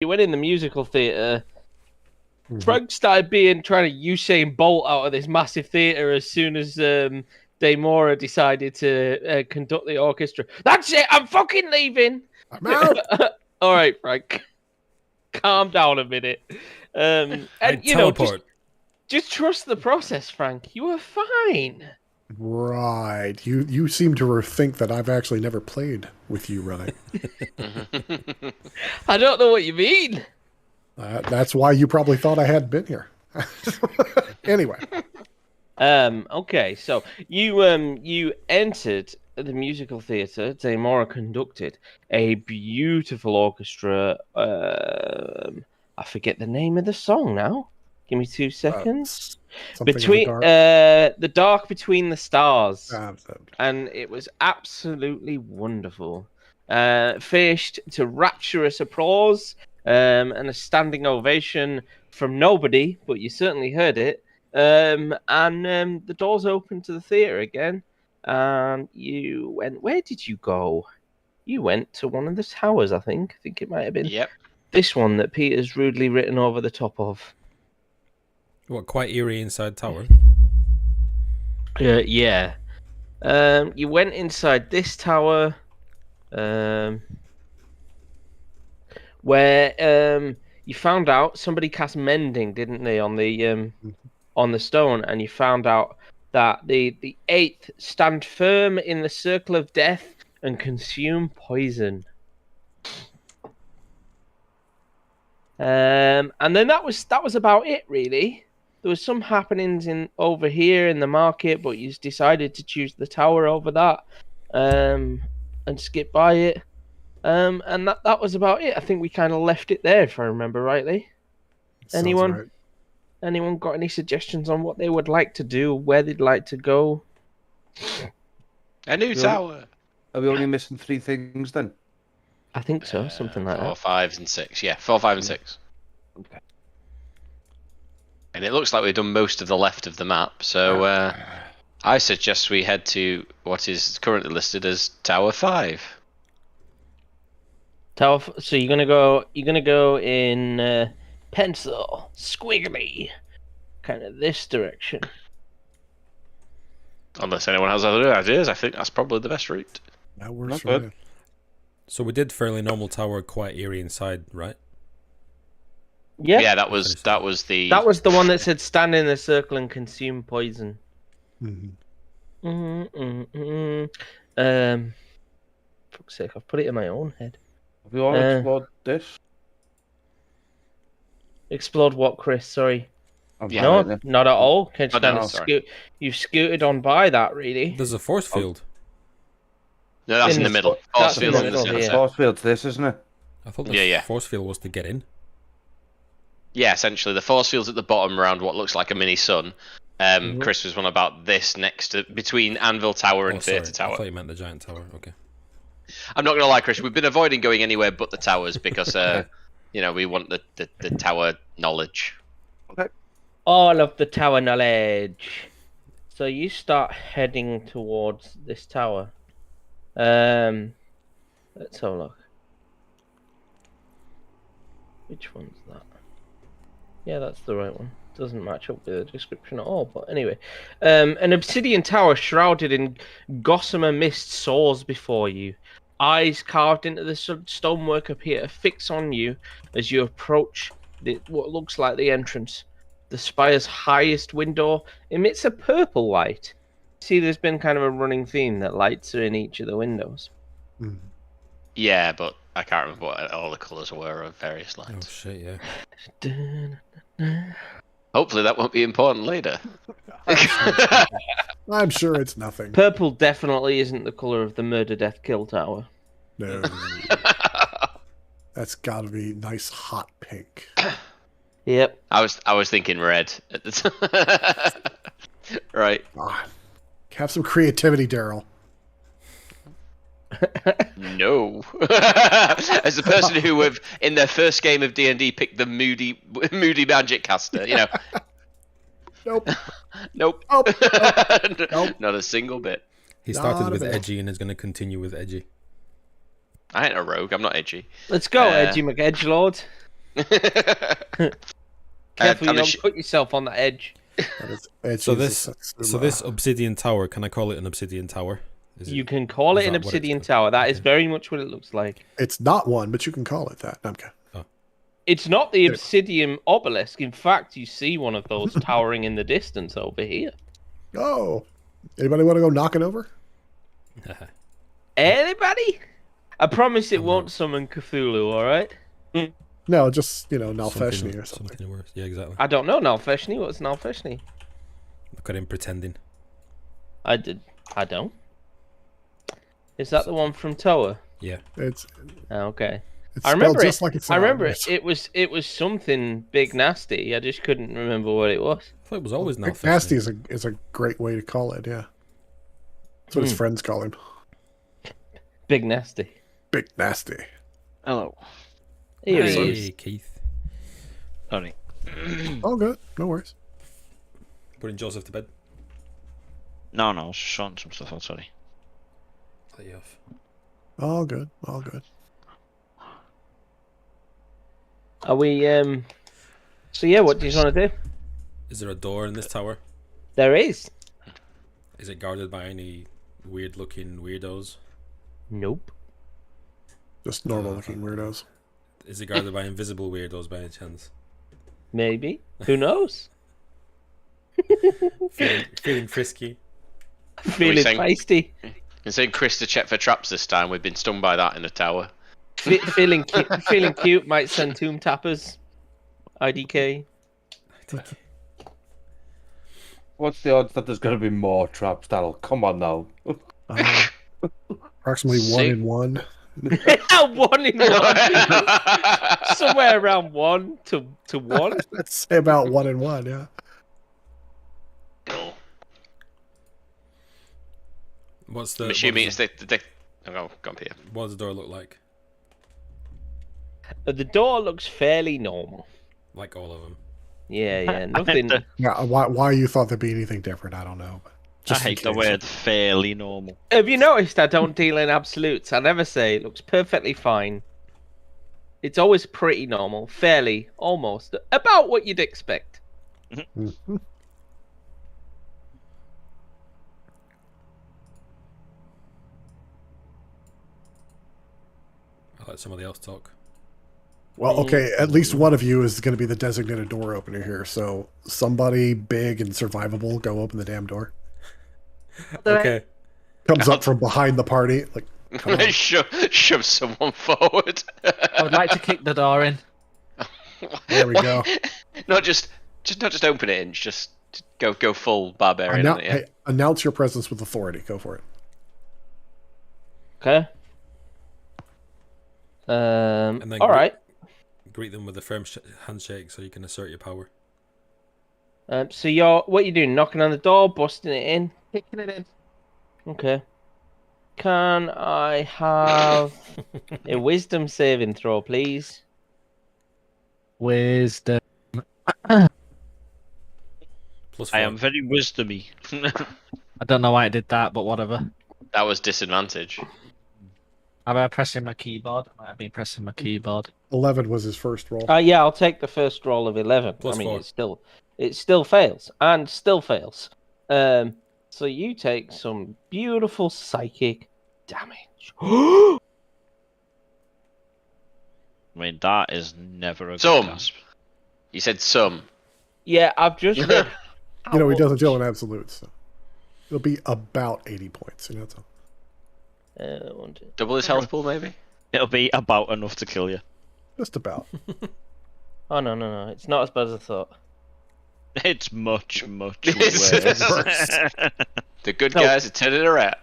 you went in the musical theatre. Frank started trying to Usain Bolt out of this massive theatre as soon as Damora decided to conduct the orchestra. That's it. I'm fucking leaving. I'm out. All right, Frank. Calm down a minute. And just trust the process, Frank. You were fine. Right. You seem to think that I've actually never played with you, Rime. I don't know what you mean. That's why you probably thought I hadn't been here. Anyway. Okay, so you entered the musical theatre. Damora conducted a beautiful orchestra. I forget the name of the song now. Give me 2 seconds. Between the dark between the stars, and it was absolutely wonderful. Finished to rapturous applause and a standing ovation from nobody, but you certainly heard it. And the doors opened to the theatre again, and you went. Where did you go? You went to one of the towers, I think. I think it might have been. Yep. This one that Peter's rudely written over the top of. What, quite eerie inside tower? Yeah. You went inside this tower, where you found out somebody cast mending, didn't they, on the stone, and you found out that the eighth stand firm in the circle of death and consume poison. And then that was about it, really. There was some happenings over here in the market, but you decided to choose the tower over that, and skip by it. And that was about it. I think we kind of left it there, if I remember rightly. Anyone got any suggestions on what they would like to do, where they'd like to go? A new tower. Are we only missing 3 things then? I think so, something like 4, that. 5, and 6. Yeah, 4, 5, and 6. Okay. And it looks like we've done most of the left of the map, so I suggest we head to what is currently listed as Tower 5. So you're gonna go in pencil, squiggly, kind of this direction. Unless anyone has other ideas, I think that's probably the best route. That works for me. So we did fairly normal tower, quite eerie inside, right? Yeah. Yeah, that was the one that said stand in the circle and consume poison. Fuck's sake, I've put it in my own head. Have we all explored this? Explored what, Chris? Sorry. Yeah. Not at all. You've scooted on by that, really. There's a force field. No, that's in the middle. Force field's in the center. Force field's this, isn't it? I thought the force field was to get in. Yeah, essentially. The force field's at the bottom around what looks like a mini sun. Chris was one about this next to between Anvil Tower and Theatre Tower. I thought you meant the giant tower. Okay. I'm not going to lie, Chris. We've been avoiding going anywhere but the towers because, we want the tower knowledge. Okay. All of the tower knowledge. So you start heading towards this tower. Let's have a look. Which one's that? Yeah, that's the right one. Doesn't match up with the description at all, but anyway. An obsidian tower shrouded in gossamer mist soars before you. Eyes carved into the stonework appear to fix on you as you approach what looks like the entrance. The spire's highest window emits a purple light. See, there's been kind of a running theme that lights are in each of the windows. Yeah, but I can't remember what all the colours were of various lights. Oh shit, yeah. Hopefully that won't be important later. I'm sure it's nothing. Purple definitely isn't the colour of the murder, death, kill tower. No. That's gotta be nice hot pink. Yep. I was thinking red at the time. Right. Have some creativity, Daryl. No. As the person who have in their first game of D&D picked the moody magic caster, Nope. Nope. Nope. Not a single bit. He started with edgy and is going to continue with edgy. I ain't a rogue. I'm not edgy. Let's go, Edgy McEdgelord. Careful, you I'm don't assu- put yourself on the edge. So this obsidian tower, can I call it an obsidian tower? You can call is it an that what it's obsidian called? tower. That is Okay. very much what it looks like. It's not one, but you can call it that. Okay. It's not the obsidian obelisk. In fact, you see one of those towering in the distance over here. Oh, anybody want to go knock it over? Anybody? I promise it I'm won't not- summon Cthulhu, alright? No, just Nalfeshni or something. Something worse. Yeah, exactly. I don't know Nalfeshni. What's Nalfeshni? Look at him pretending. I don't. Is that the one from Toa? Yeah. It's Okay. it's I spelled remember just it. like it's I remember sounds. it was something big nasty. I just couldn't remember what it was. I thought it was always Big Nalfeshni. Nasty is a great way to call it. Yeah, that's what his Hmm. friends call him. Big nasty. Big Nasty. Hello. Here he Hey, is. Keith. Sorry. All good. No worries. Putting Joseph to bed. No, I was showing some stuff out, sorry. Let you off. All good. All good. Are we So yeah, what do you want to do? Is there a door in this tower? There is. Is it guarded by any weird-looking weirdos? Nope. Just normal looking weirdos. Is it guarded by invisible weirdos by any chance? Maybe. Who knows? Feeling frisky? Feeling saying- feisty. And saying Chris to check for traps this time. We've been stung by that in the tower. Feeling cute might send tomb tappers. IDK. What's the odds that there's going to be more traps, Daryl? Come on now. Approximately Sick. 1 in 1. 1 in 1. Somewhere around 1 to 1. Let's say about 1 in 1. Yeah. No. What's the? I'm assuming it's the. Oh, go on, Peter. What does the door look like? The door looks fairly normal. Like all of them. Yeah, nothing. Yeah. Why you thought there'd be anything different? I don't know. But I just in hate the case. word fairly normal. Have you noticed I don't deal in absolutes? I never say it looks perfectly fine. It's always pretty normal, fairly, almost, about what you'd expect. Mhm. I'll let somebody else talk. Well, okay. At least one of you is going to be the designated door opener here. So somebody big and survivable, go open the damn door. Okay. Comes up from behind the party, like, come on. Shove someone forward. I would like to kick the door in. There we go. Not just open it and just go full barbarian. on it, yeah. Hey, announce your presence with authority. Go for it. Okay. then All right. Greet them with a firm handshake so you can assert your power. So what you doing? Knocking on the door, busting it in. Kicking it in. Okay. Can I have a wisdom saving throw, please? Wisdom. Plus I 4. am very wisdomy. I don't know why it did that, but whatever. That was disadvantage. Have I pressing my keyboard? I might have been pressing my keyboard. 11 was his first roll. Yeah, I'll take the first roll of 11. Plus I mean, 4. it still fails and still fails. So you take some beautiful psychic damage. I mean, that is never a good Some. gasp. You said some. Yeah, I've just read. You know, he doesn't deal in absolutes. So. It'll be about 80 points. You know, so. Double his health pool, maybe? It'll be about enough to kill you. Just about. Oh no! It's not as bad as I thought. It's much, much It's worse. The good No. guys are turning around.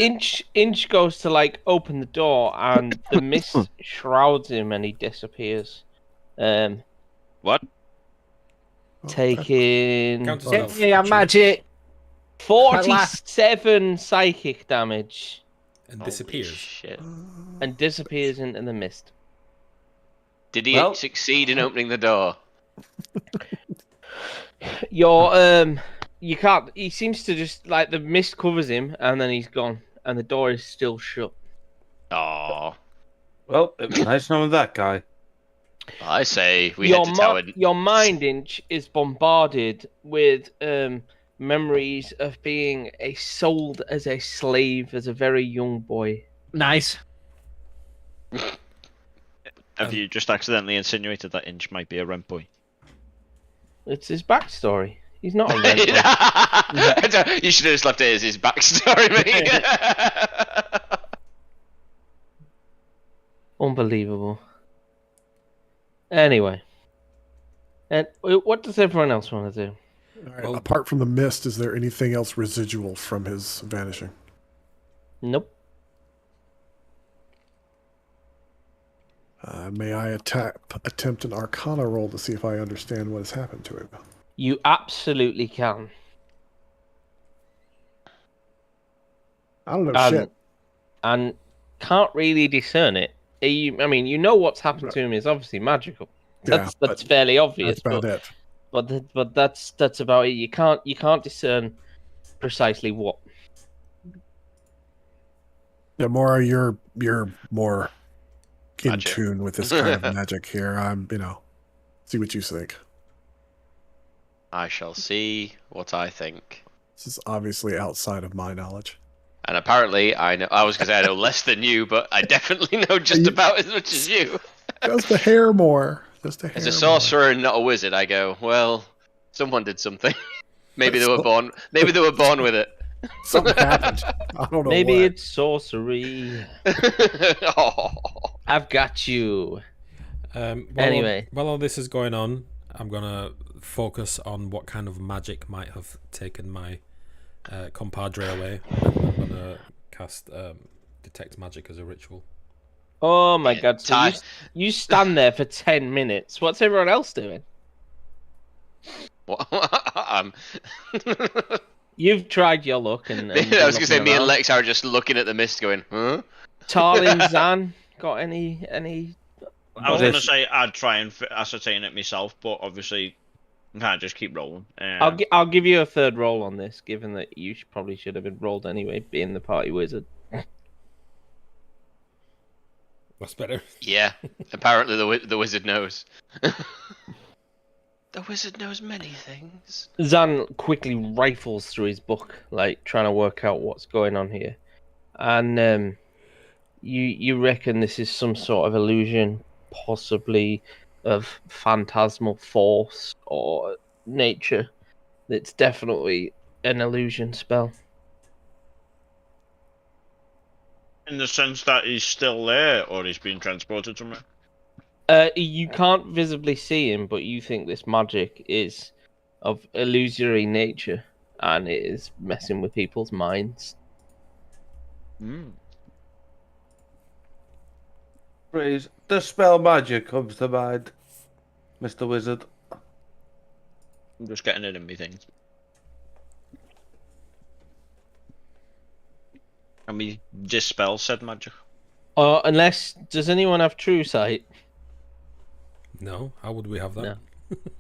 Inch goes to like open the door, and the mist shrouds him, and he disappears. What? Taking Count as well. Yeah, magic. 47 psychic damage, And Holy disappears. Shit. and disappears into the mist. Did he Well- succeed in opening the door? You can't. He seems to just like the mist covers him, and then he's gone, and the door is still shut. Oh. Well, it was nice knowing that guy. I say we head to tower. Your mind inch is bombarded with memories of being sold as a slave as a very young boy. Nice. Have you just accidentally insinuated that Inch might be a rent boy? It's his backstory. He's not a rent boy. You should have just left it as his backstory, mate. Unbelievable. Anyway, and what does everyone else want to do? All right, apart from the mist, is there anything else residual from his vanishing? Nope. May I attempt an Arcana roll to see if I understand what has happened to him? You absolutely can. I don't know shit. And can't really discern it. I mean, you know what's happened to him is obviously magical. That's fairly obvious. That's about it. But that's about it. You can't discern precisely what. Yeah, Mora, you're more in Magic. tune with this kind of magic here. See what you think. I shall see what I think. This is obviously outside of my knowledge. And apparently, I know. I was going to say I know less than you, but I definitely know just about as much as you. Just a hair more. Just a hair. As a sorcerer and not a wizard, I go, well, someone did something. Maybe they were born. Maybe they were born with it. Something happened. I don't know. Maybe what. it's sorcery. Oh. I've got you. Anyway, while all this is going on, I'm gonna focus on what kind of magic might have taken my compadre away. I'm gonna cast detect magic as a ritual. Oh my god! So you stand there for 10 minutes. What's everyone else doing? What? You've tried your luck, and I was gonna say me and Lex are just looking at the mist, going, "Huh?" Tarlin, Zan, got any? I was gonna say I'd try and ascertain it myself, but obviously, I can't just keep rolling. I'll give you a third roll on this, given that you probably should have been rolled anyway, being the party wizard. That's better. Yeah, apparently the wizard knows. The wizard knows many things. Zan quickly rifles through his book, like trying to work out what's going on here, and you reckon this is some sort of illusion, possibly of phantasmal force or nature. It's definitely an illusion spell. In the sense that he's still there, or he's been transported somewhere? You can't visibly see him, but you think this magic is of illusory nature, and it is messing with people's minds. Please, the spell magic comes to mind, Mr. Wizard. I'm just getting it in me things. Can we dispel said magic? Unless, does anyone have true sight? No, how would we have that? No.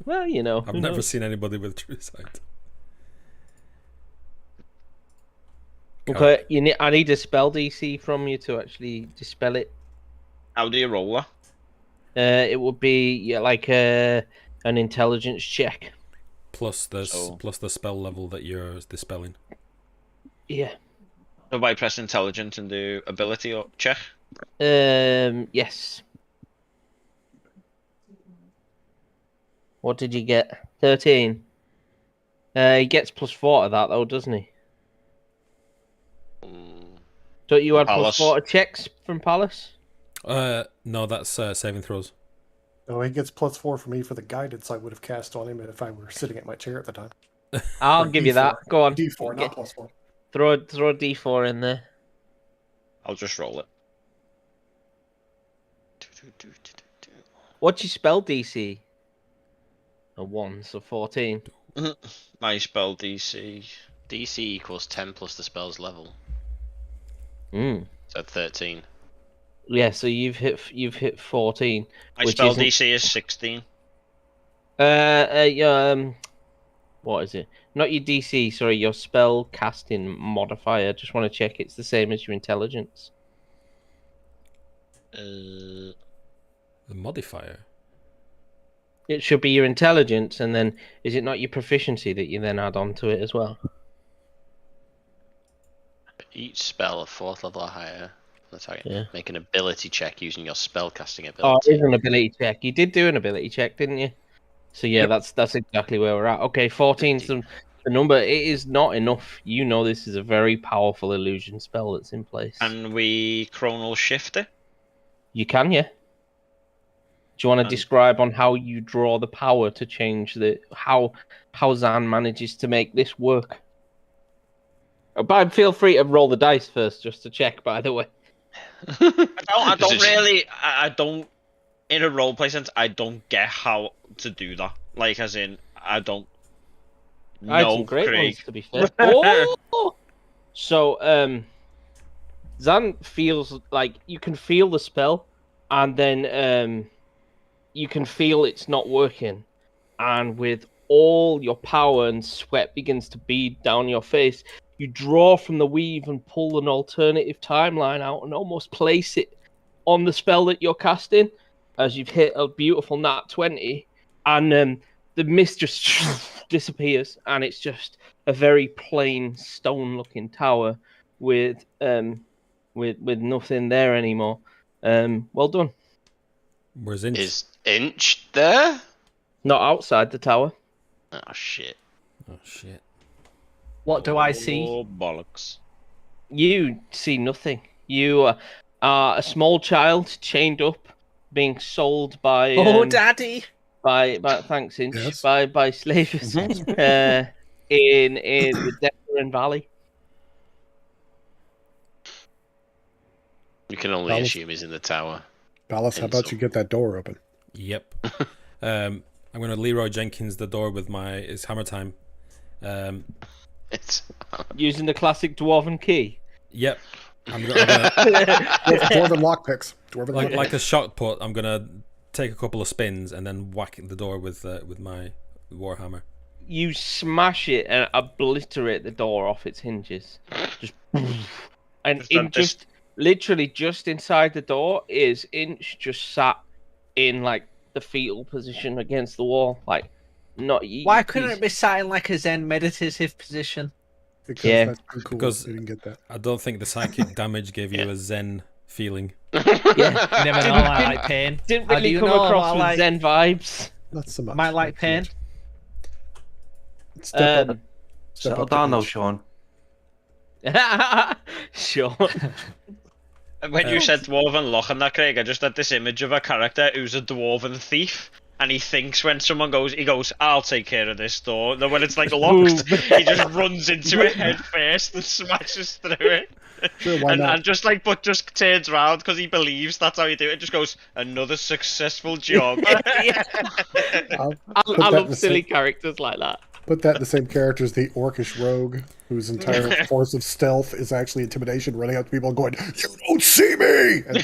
Well, you know. I've never seen anybody with true sight. Okay, I need a spell DC from you to actually dispel it. How do you roll that? It would be like an intelligence check. Plus the spell level that you're dispelling. Yeah. So if I press intelligence and do ability or check? Yes. What did you get? 13. He gets +4 to that though, doesn't he? Don't you add +4 to checks from Palace? No, that's saving throws. No, he gets +4 for me for the guidance I would have cast on him if I were sitting at my chair at the time. I'll give you that. Go on. D4, not +4. Throw a D4 in there. I'll just roll it. What's your spell DC? A 1, so 14. My spell DC. DC equals 10 plus the spell's level. So 13. Yeah, so you've hit 14. My spell DC is 16. What is it? Not your DC, sorry, your spell casting modifier. Just want to check it's the same as your intelligence. The modifier? It should be your intelligence, and then is it not your proficiency that you then add on to it as well? Each spell of 4th level or higher. Yeah. Make an ability check using your spellcasting Oh, ability. it is an ability check. You did do an ability check, didn't you? So yeah, that's exactly where we're at. Okay, 14's the number. It is not enough. You know this is a very powerful illusion spell that's in place. Can we chronal shift it? You can, yeah. Do you want to describe on how you draw the power to change how Zan manages to make this work? But feel free to roll the dice first, just to check. By the way, I don't. In a roleplay sense, I don't get how to do that. Like, as in, I don't. I had some great ones, to be fair. Oh! So, Zan feels like you can feel the spell, and then you can feel it's not working, and with all your power and sweat begins to bead down your face, you draw from the weave and pull an alternative timeline out and almost place it on the spell that you're casting, as you've hit a beautiful nat 20, and the mist just disappears, and it's just a very plain stone-looking tower with nothing there anymore. Well done. Where's Inch? Is Inch there? Not outside the tower. Oh shit. Oh shit. What do I see? Oh bollocks! You see nothing. You are a small child chained up, being sold by Daddy! by thanks Inch, Yes. by slavers in the Deveron Valley. We can only Ballas- assume he's in the tower. Ballas, how about you get that door open? Yep. I'm gonna Leroy Jenkins the door with it's hammer time. It's Using the classic dwarven key. Yep. I'm gonna Dwarven lockpicks. like a shot put. I'm gonna take a couple of spins and then whack the door with my warhammer. You smash it and obliterate the door off its hinges. Just and literally just inside the door is Inch, just sat in like the fetal position against the wall, like not. Why couldn't it be sat in like a Zen meditative position? Because Yeah. that's too cool. Because We didn't get that. I don't think the psychic damage gave you a zen feeling. Yeah, You never know, I like pain. didn't How do really you come know across I with like- Zen vibes. Not so much. Might like pain. Step up. Step Settle up to down now, Inch. Sean. Sure. When you said dwarven lock and that, Craig, I just had this image of a character who's a dwarven thief, and he thinks when someone goes, "I'll take care of this door." Then when it's like locked, he just runs into it head first and smashes through it. Sure, why not? And just turns around because he believes that's how you do it. Just goes, another successful job. Yeah. I'll I put that in love the silly same- characters like that. Put that in the same character as the orcish rogue, whose entire force of stealth is actually intimidation, running up to people and going, "You don't see me!" And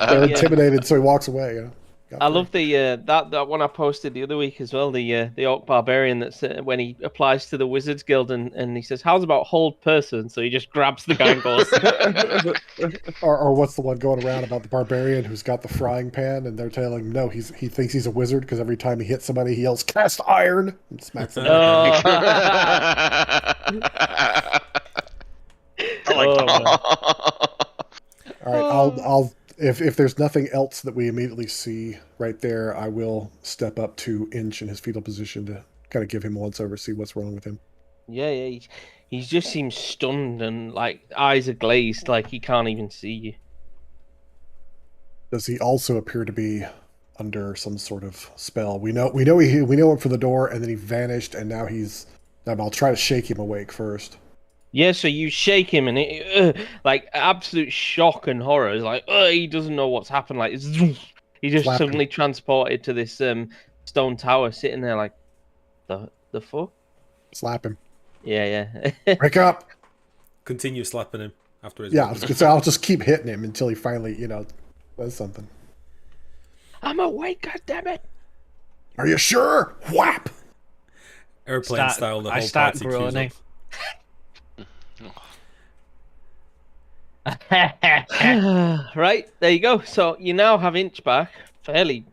they're intimidated, so he walks away. You know? I love the that one I posted the other week as well. The orc barbarian that's when he applies to the Wizards Guild and he says, "How's about hold person?" So he just grabs the guy and goes. or what's the one going around about the barbarian who's got the frying pan, and they're telling him no, he thinks he's a wizard because every time he hits somebody, he yells "Cast iron" and smacks them. Oh. I like that. man. All right, I'll if there's nothing else that we immediately see right there, I will step up to Inch in his fetal position to kind of give him a once over, see what's wrong with him. Yeah. He just seems stunned and like eyes are glazed, like he can't even see you. Does he also appear to be under some sort of spell? We know him from the door, and then he vanished, and now he's. I'll try to shake him awake first. Yeah, so you shake him and it, like absolute shock and horror. It's like he doesn't know what's happened. Like he just Slap him. suddenly transported to this stone tower, sitting there like the fuck. Slap him. Yeah. Wake up! Continue slapping him after his. Yeah, I was gonna say, I'll just keep hitting him until he finally, does something. I'm awake, goddammit. Are you sure? Whap! Airplane style. The whole I start party queues groaning. up. Right, there you go. So you now have Inch back, fairly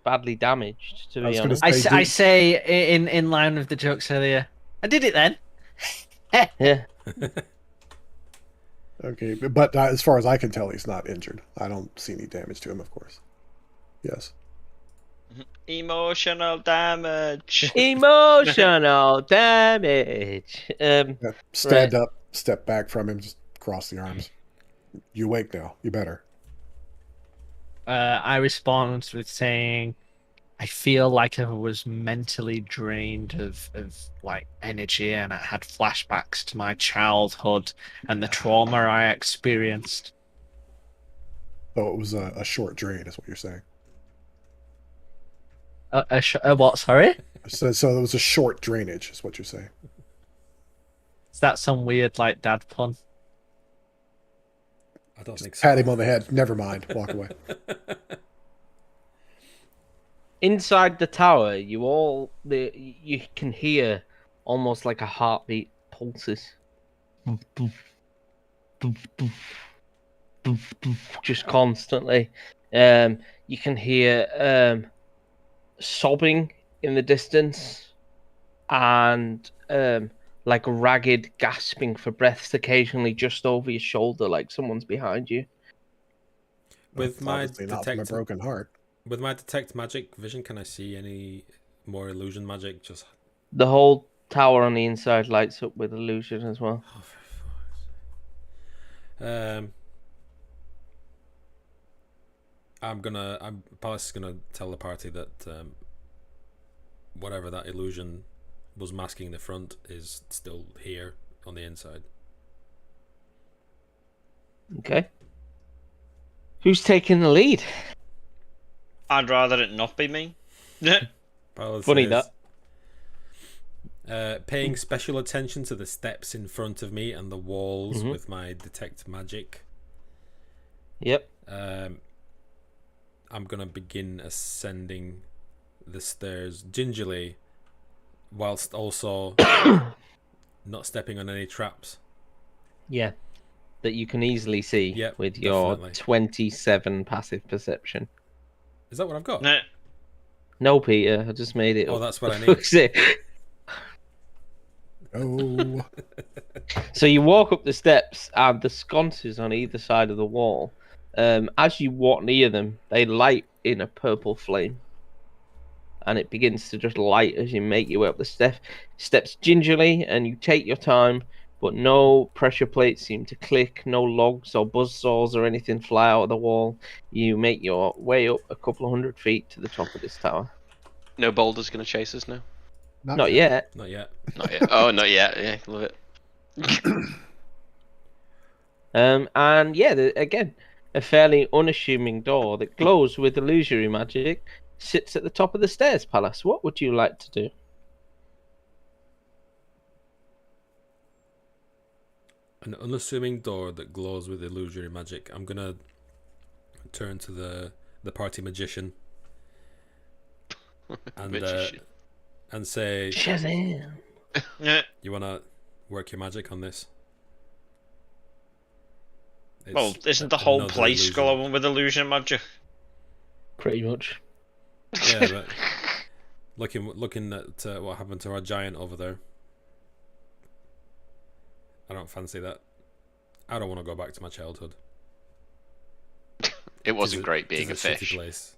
badly damaged, to I was be gonna honest. say- I say in line with the jokes earlier. I did it then. Yeah. Okay, but as far as I can tell, he's not injured. I don't see any damage to him, of course. Yes. Emotional damage. Emotional damage. Yeah, stand up, step back from him, just cross the arms. You awake now. You better. I respond with saying, I feel like I was mentally drained of like energy, and I had flashbacks to my childhood and the trauma I experienced. So it was a short drain, is what you're saying. What? Sorry? So it was a short drainage, is what you're saying. Is that some weird like dad pun? I don't think so. Pat him on the head. Never mind. Walk away. Inside the tower, you can hear almost like a heartbeat pulses. Just constantly. You can hear sobbing in the distance and like ragged gasping for breaths occasionally just over your shoulder, like someone's behind you. That's obviously not from a broken heart. With my detect magic vision, can I see any more illusion magic? Just The whole tower on the inside lights up with illusion as well. oh, for fuck's sake. Palace is gonna tell the party that whatever that illusion was masking the front is still here on the inside. Okay. Who's taking the lead? I'd rather it not be me. Palace Funny says, paying special attention to the steps in front of me and the walls with my detect magic. Yep. I'm gonna begin ascending the stairs gingerly, whilst also not stepping on any traps. Yeah. That you can easily see with your definitely. 27 passive perception. Is that what I've got? Nah. No, Peter, I just made it up. Oh, that's what I need. Oh. So you walk up the steps and the sconces on either side of the wall. As you walk near them, they light in a purple flame. And it begins to just light as you make your way up the steps gingerly, and you take your time, but no pressure plates seem to click, no logs or buzzsaws or anything fly out of the wall. You make your way up a couple of 100 feet to the top of this tower. No boulders gonna chase us now? Not yet. Not yet. Not yet. Oh, not yet. Yeah, love it. And yeah, again, a fairly unassuming door that glows with illusory magic sits at the top of the stairs, Palace. What would you like to do? An unassuming door that glows with illusory magic. I'm gonna turn to the party magician and say, Shazam! You wanna work your magic on this? Well, isn't the whole another place illusion. glowing with illusion magic? Pretty much. Yeah, but looking at what happened to our giant over there, I don't fancy that. I don't want to go back to my childhood. It wasn't great being a shitty fish. place.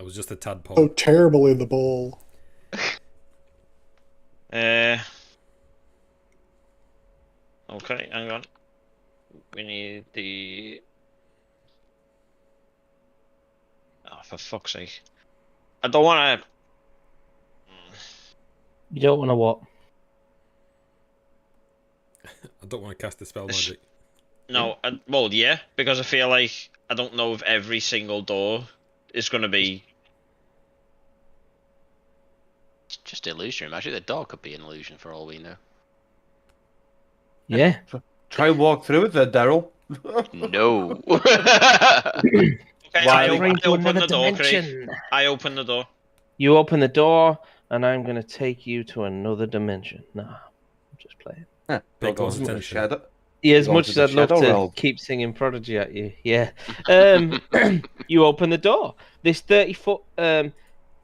I was just a tadpole. Oh, terrible in the bowl. Okay, hang on. We need the... Oh, for fuck's sake. I don't want to... You don't want to what? I don't want to cast the spell magic. No, well, yeah, because I feel like I don't know if every single door is going to be... It's just illusion magic. The door could be an illusion for all we know. Yeah. Try and walk through it then, Daryl. No. Okay, Why? I open another the door, dimension. Craig. I open the door. You open the door, and I'm going to take you to another dimension. Nah, I'm just playing. Don't Big go close into the attention. shed. Yeah, as Go much to as the I'd love Shadow to Realm. keep singing Prodigy at you, yeah. You open the door. This 30-foot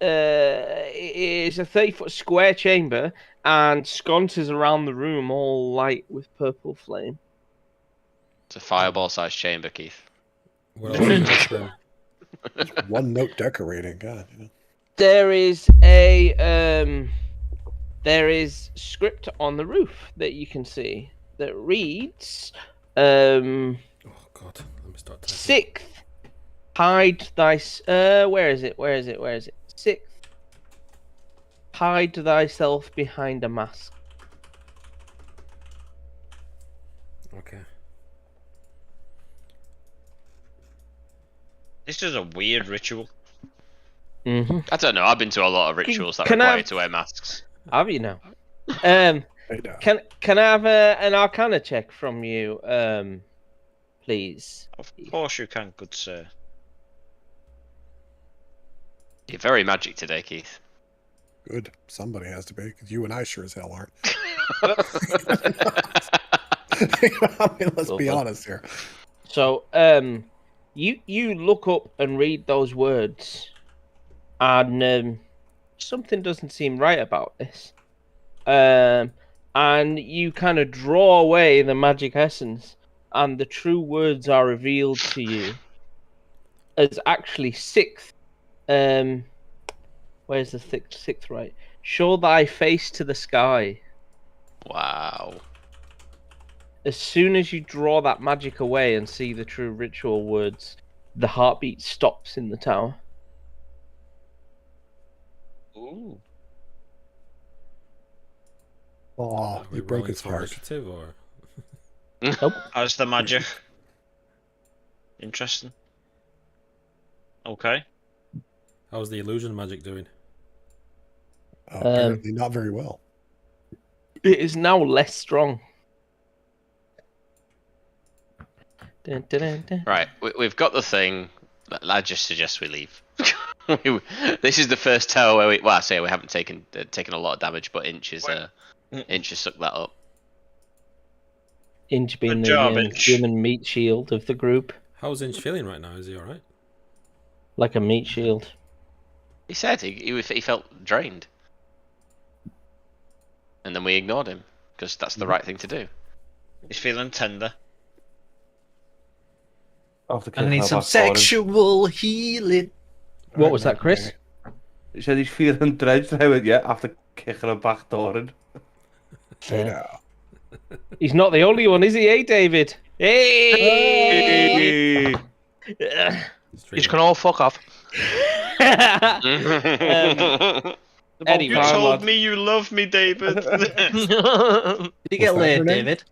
is a 30-foot square chamber, and sconces around the room, all light with purple flame. It's a fireball-sized chamber, Keith. What else is whispering? One note decorating. God. You know. There is script on the roof that you can see that reads, Oh God, let me start typing. Sixth, hide thy. Where is it? Where is it? Where is it? Sixth, hide thyself behind a mask. Okay. This is a weird ritual. Mm-hmm. I don't know. I've been to a lot of rituals that Can require I- you to wear masks. Have you now? Hey, now. Can I have an Arcana check from you, please? Of course you can, good sir. You're very magic today, Keith. Good. Somebody has to be, because you and I sure as hell aren't. I mean, let's be honest here. So, you look up and read those words, and something doesn't seem right about this. And you kind of draw away the magic essence, and the true words are revealed to you as actually sixth. Where's the sixth right? Show thy face to the sky. Wow. As soon as you draw that magic away and see the true ritual words, the heartbeat stops in the tower. Ooh. Oh, Are we you broke rolling his for heart. initiative or? How's the magic? Interesting. Okay. How's the illusion magic doing? Apparently not very well. It is now less strong. Dun, dun, dun, dun. Right, we've got the thing. I just suggest we leave. This is the first tower where I say we haven't taken a lot of damage, but Inch has sucked that up. Inch being Good the job, Inch. human meat shield of the group. How's Inch feeling right now? Is he alright? Like a meat shield. He said he felt drained, and then we ignored him because that's the right thing to do. He's feeling tender. I need some sexual healing. What was that, Chris? He said he's feeling drenched. I went, yeah, after kicking him back door in. Hey, now. He's not the only one, is he, eh, David? Hey! You can all fuck off. Anyway, You told me you love me, David. Did you get that laid, her name? David?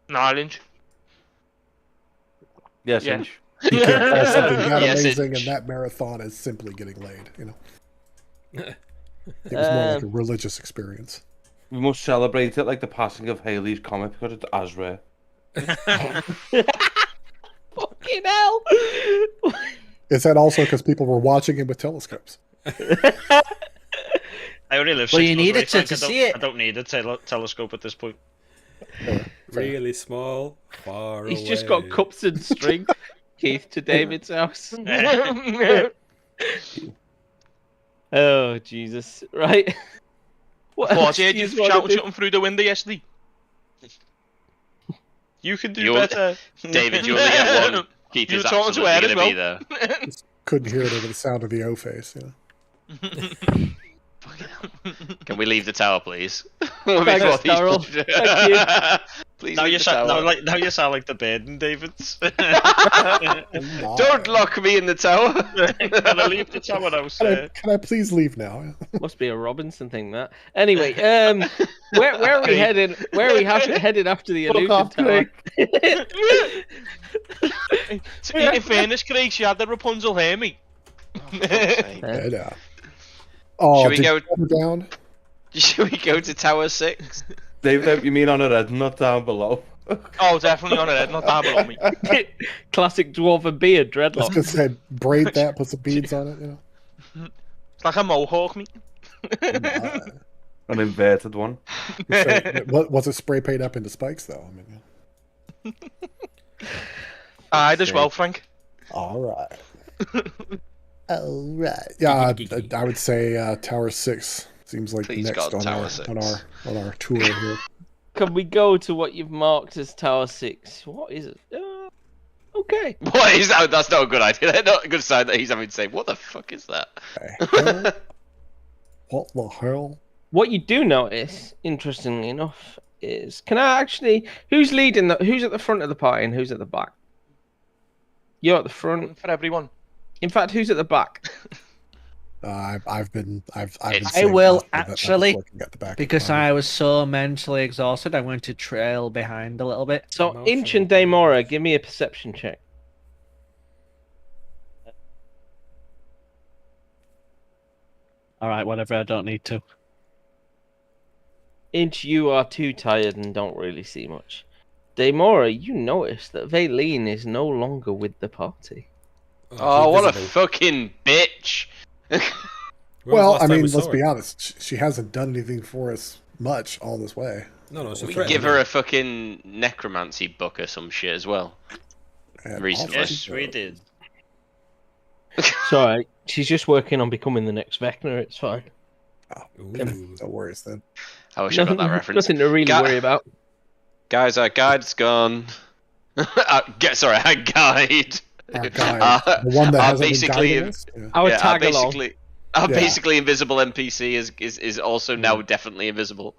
Knowledge. Yes, Yeah. Inch. You can't call something that Yes, amazing, Inch. and that marathon is simply getting laid. You know, it was more like a religious experience. We must celebrate it like the passing of Haley's comet because it's as rare. Fucking hell! Is that also because people were watching him with telescopes? I already live 6 Well, you months need away, it Frank. to I don't- see it. I don't need a telescope at this point. Really small, far He's away. just got cups and string, Keith, to David's house. Oh, Jesus. Right. What Thought else you do you just wanna shouting do? something through the window yesterday. You can do You- better. David, you only get one. Keith You is were talking to absolutely Ed going as to be there. Couldn't hear it over the sound of the O face. You know? Can we leave the tower, please? Thanks, Darryl. Thank you. Please Now leave you the sound tower. now you sound like the Baden Davids. Don't lock me in the tower. Can I leave the tower now, sir? Can I please leave now? Must be a Robinson thing, that. Anyway, where are we headed? Where are we headed after the illusion off, tower? In fairness, Craig, she had the Rapunzel hair, mate. And, oh, Should we did go- you put her down? Should we go to Tower 6? David, you mean on a red, not down below? Oh, definitely on her head, not down below me. Classic dwarven beard, I was dreadlock. gonna say braid that, put some beads on it. You It's like a mohawk, mate. know. An inverted one. What was it spray paint up into spikes though? I mean, I'd as well, Frank. all right. All right. Yeah, I would say Tower 6 seems like Please next God, on Tower our 6. on our tour here. Can we go to what you've marked as Tower 6? What is it? Okay. What is that? That's not a good idea. That's not a good sign that he's having to say, what the fuck is that? Hell? What the hell? What you do notice, interestingly enough, is who's leading who's at the front of the party and who's at the back? You're at the front. For everyone. In fact, who's at the back? I've been I saying will that I was actually, looking at the back of the because party. I was so mentally exhausted, I went to trail behind a little bit. So, Inch and Daemora, give me a perception check. All right, whatever. I don't need to. Inch, you are too tired and don't really see much. Daemora, you notice that Valine is no longer with the party. Oh, what a fucking bitch! Well, I mean, let's be honest. She hasn't done anything for us much all this way. No, We could give her a fucking necromancy book or some shit as well. Recently. Yes, we did. It's alright. She's just working on becoming the next Vecna. It's fine. Oh, no worries then. I wish I got that reference. Nothing to really worry about. Guys, our guide's gone. Our guide. Our guide. The one that hasn't been guiding us? Yeah. Our tag along. Our basically invisible NPC is also now definitely invisible.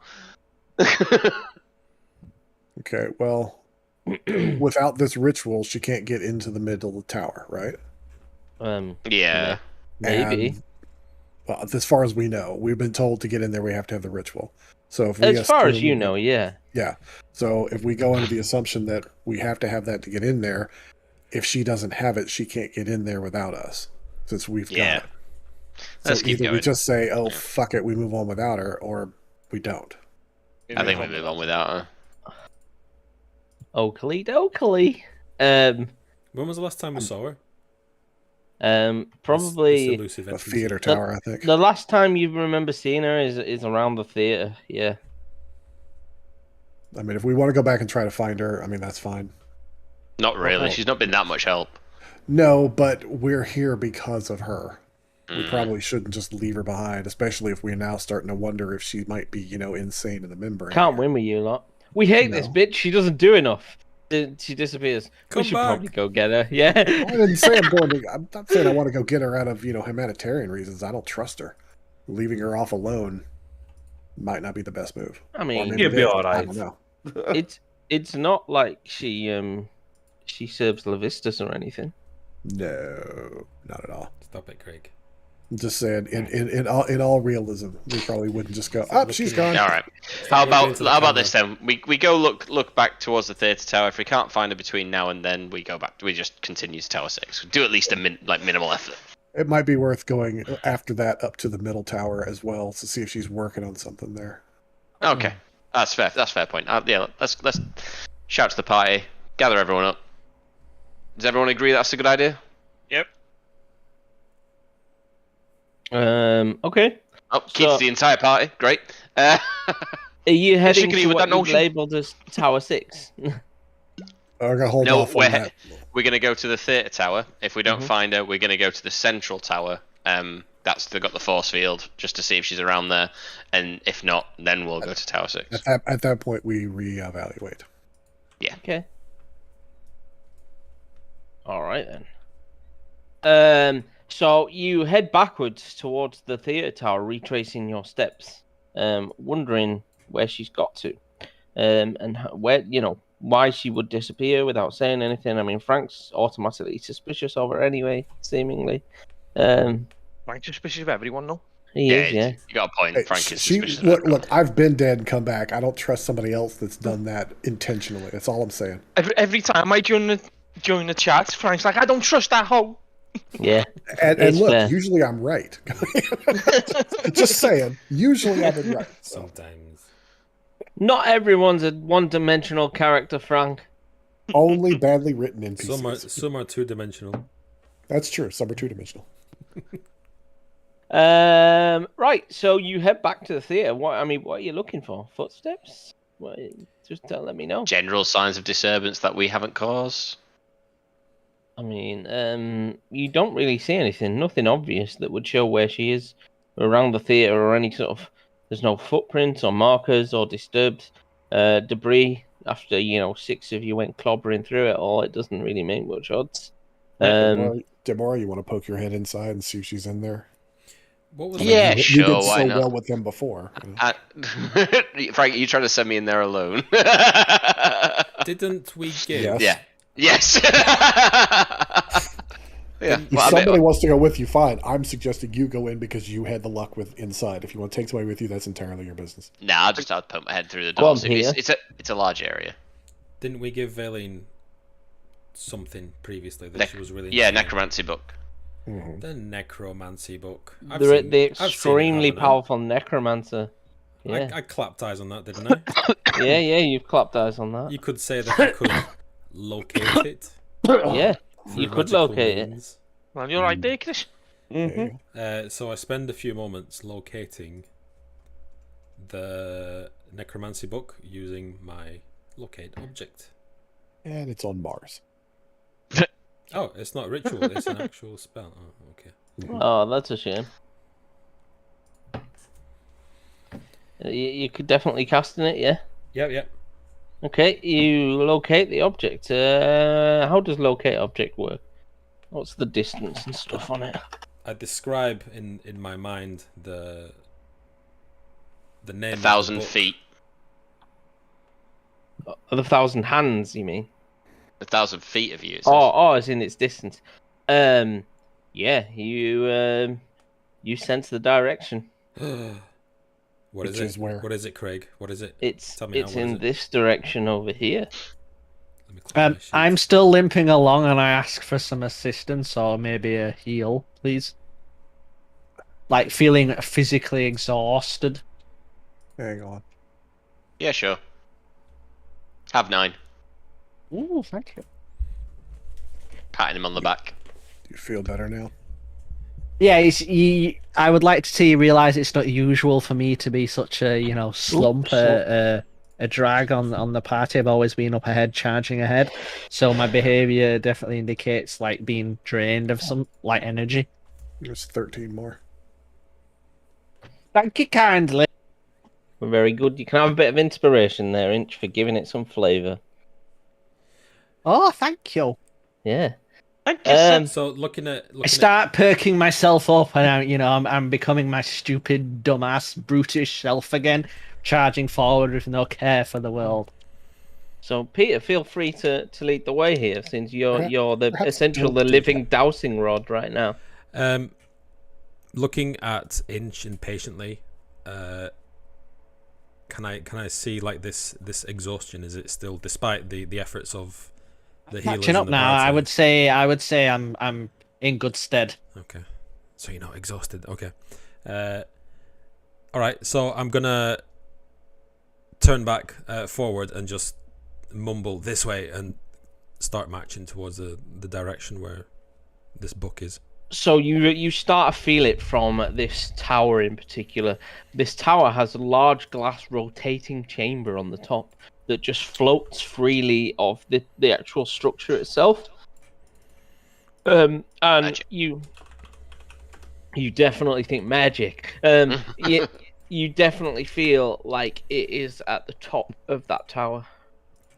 Okay, well, without this ritual, she can't get into the middle of the tower, right? Yeah. Maybe. And, well, as far as we know, we've been told to get in there, we have to have the ritual. So if we as far as you know, yeah. Yeah. So if we go under the assumption that we have to have that to get in there, if she doesn't have it, she can't get in there without us, since we've got it. Let's So keep either going. we just say, "Oh fuck it," we move on without her, or we don't. I think we move on without her. Oakley. When was the last time we saw her? Probably This elusive A NPC. theater tower, I think. the last time you remember seeing her is around the theater. Yeah. I mean, if we want to go back and try to find her, I mean, that's fine. Not really. Okay. She's not been that much help. No, but we're here because of her. We probably shouldn't just leave her behind, especially if we're now starting to wonder if she might be, insane in the membrane. Can't win with you lot. We hate this bitch. She doesn't do enough. She disappears. Come we should back. probably go get her. Yeah. I didn't say I'm not saying I want to go get her out of, humanitarian reasons. I don't trust her. Leaving her off alone might not be the best move. I Or mean, maybe You'll it be is. all I right. don't know. it's not like she serves Levistus or anything. No, not at all. Stop it, Craig. I'm just saying, in all realism, we probably wouldn't just go, "Oh, she's gone." All right. How about this then? We go look back towards the theatre tower. If we can't find her between now and then, we go back. We just continue to Tower 6. Do at least a minimal effort. It might be worth going after that up to the middle tower as well to see if she's working on something there. Okay, that's fair. That's a fair point. Yeah, let's shout to the party, gather everyone up. Does everyone agree that's a good idea? Yep. Okay. Oh, keeps the entire party. Great. Are you heading agree to with what that you've notion? labelled as Tower 6? I'm gonna hold No, off on that. we're gonna go to the theatre tower. If we don't find her, we're gonna go to the central tower. They've got the force field just to see if she's around there, and if not, then we'll go to Tower 6. At that point, we reevaluate. Okay. All right then. So you head backwards towards the theatre tower, retracing your steps, wondering where she's got to, and where why she would disappear without saying anything. I mean, Frank's automatically suspicious of her anyway, seemingly. Frank's suspicious of everyone, no? He is, yeah. You got a point. Hey, Frank is suspicious. of look, everyone. I've been dead and come back. I don't trust somebody else that's done that intentionally. That's all I'm saying. Every time I join the chat, Frank's like, I don't trust that hoe. Yeah. And It's look, fair. usually I'm right. Just saying. Usually I'm right. So. Sometimes. Not everyone's a one-dimensional character, Frank. Only badly written NPCs. Some are two-dimensional. That's true. Some are two-dimensional. Right. So you head back to the theater. What are you looking for? Footsteps? What, just let me know. General signs of disturbance that we haven't caused. I mean, you don't really see anything, nothing obvious that would show where she is around the theater or any sort of. There's no footprints or markers or disturbed debris. After 6 of you went clobbering through it all, it doesn't really make much odds. Deborah, you want to poke your head inside and see if she's in there? What was Yeah, you sure. did Why so not? well with them before. Frank, you trying to send me in there alone? Didn't we give? Yes. Yes. Yeah. If somebody wants to go with you, fine. I'm suggesting you go in because you had the luck with inside. If you want to take somebody with you, that's entirely your business. Nah, I'll poke my head through the Go on, door. Peter. It's a large area. Didn't we give Valine something previously that she was really necromancy book. Mm-hmm. The necromancy book. The extremely powerful necromancer. Yeah. I clapped eyes on that, didn't I? yeah, you've clapped eyes on that. You could say that I could locate it. Yeah, you could locate it. Well, you're right there, Chris. Mm-hmm. So I spend a few moments locating the necromancy book using my locate object. And it's on Mars. Oh, it's not ritual, it's an actual spell. Oh, okay. Oh, that's a shame. You could definitely cast in it, yeah? Yep. Okay, you locate the object. How does locate object work? What's the distance and stuff on it? I describe in my mind the name 1,000 of the book. feet. The 1,000 hands, you mean? 1,000 feet of you. As in its distance. Yeah, you sense the direction. What is it? Where? What is it, Craig? What is it? It's Tell me now, what in is it? this direction over here. Let me click my sheet. I'm still limping along, and I ask for some assistance or maybe a heal, please. Like feeling physically exhausted. Hang on. Yeah, sure. Have 9. Ooh, thank you. Patting him on the back. Do you feel better now? Yeah, I would like to see you realise it's not usual for me to be such a slump, a drag on the party. I've always been up ahead, charging ahead. So my behaviour definitely indicates like being drained of some energy. There's 13 more. Thank you kindly. Very good. You can have a bit of inspiration there, Inch, for giving it some flavour. Oh, thank you. Yeah. Thank you, So looking at I start perking myself up, and I'm becoming my stupid, dumbass, brutish self again, charging forward with no care for the world. So Peter, feel free to lead the way here, since you're the don't do living dowsing rod right now. looking at Inch impatiently, can I see like this exhaustion? Is it still, despite the efforts of the healers? Catching up now, I would say I'm in good stead. Okay, so you're not exhausted. Okay, all right. So I'm gonna turn back forward and just mumble this way and start marching towards the direction where this book is. So you start to feel it from this tower in particular. This tower has a large glass rotating chamber on the top that just floats freely off the actual structure itself. And Magic. you definitely think magic. You definitely feel like it is at the top of that tower.